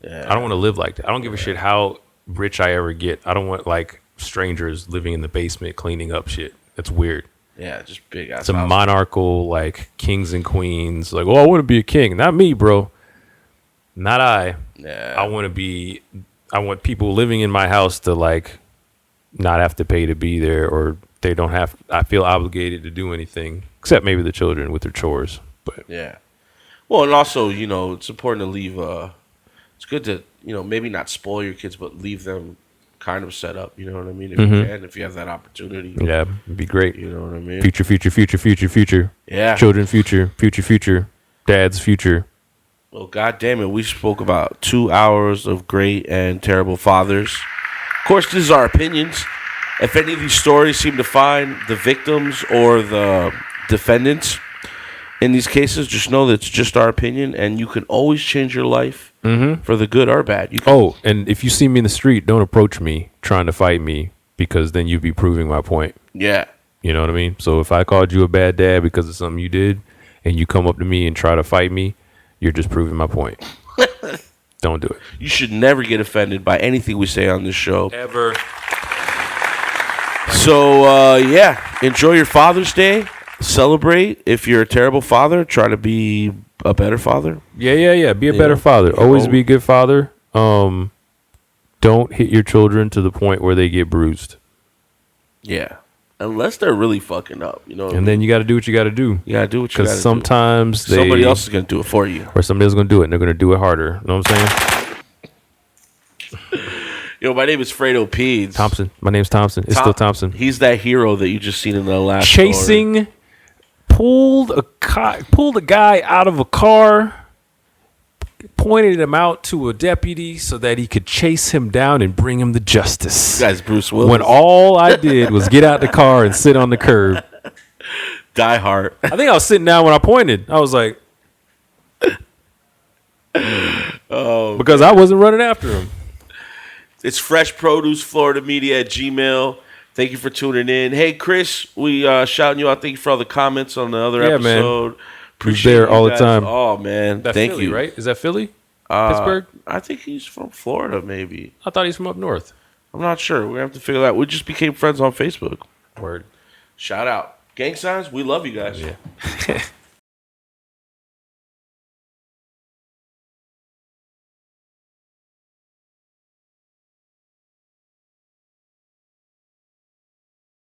Yeah. I don't want to live like that. I don't give a shit how rich I ever get. I don't want like strangers living in the basement cleaning up shit. That's weird. Yeah, just big ass. It's a monarchical, like kings and queens. Like, oh, I want to be a king. Not me, bro. Not I. Yeah. I want people living in my house to like not have to pay to be there, or they don't have. I feel obligated to do anything except maybe the children with their chores. But yeah. Well, and also, you know, it's important to leave. It's good to, you know, maybe not spoil your kids, but leave them kind of set up. You know what I mean? If you can, if you have that opportunity. Yeah, it'd be great. You know what I mean? Future. Yeah. Children, future. Dad's future. Well, God damn it, we spoke about 2 hours of great and terrible fathers. Of course, this is our opinions. If any of these stories seem to find the victims or the defendants in these cases, just know that it's just our opinion, and you can always change your life for the good or bad. And if you see me in the street, don't approach me trying to fight me, because then you'd be proving my point. Yeah. You know what I mean? So if I called you a bad dad because of something you did, and you come up to me and try to fight me, you're just proving my point. Don't do it. You should never get offended by anything we say on this show. Ever. So, enjoy your Father's Day. Celebrate. If you're a terrible father, try to be a better father. Yeah. Be a better father. Always be a good father. Don't hit your children to the point where they get bruised. Yeah. Unless they're really fucking up, you know. And then you got to do what you got to do. You got to do what you got to do. Because sometimes somebody else is going to do it for you. Or somebody else is going to do it, and they're going to do it harder. You know what I'm saying? Yo, my name is Phraydoe Peans. Thompson. My name's Thompson. It's still Thompson. He's that hero that you just seen in the last Chasing, story. pulled a guy out of a car, pointed him out to a deputy so that he could chase him down and bring him to justice. This guy's Bruce Willis. When all I did was get out the car and sit on the curb. Die hard. I think I was sitting down when I pointed. I was like, because I wasn't running after him. It's Fresh Produce, Florida Media at Gmail. Thank you for tuning in. Hey, Chris, we shouting you out. Thank you for all the comments on the other episode. Man. Appreciate there all the time. Oh, man. That's Thank Philly, you. Right? Is that Philly? Pittsburgh? I think he's from Florida, maybe. I thought he's from up north. I'm not sure. We're going to have to figure that out. We just became friends on Facebook. Word. Shout out. Gang signs, we love you guys. Yeah.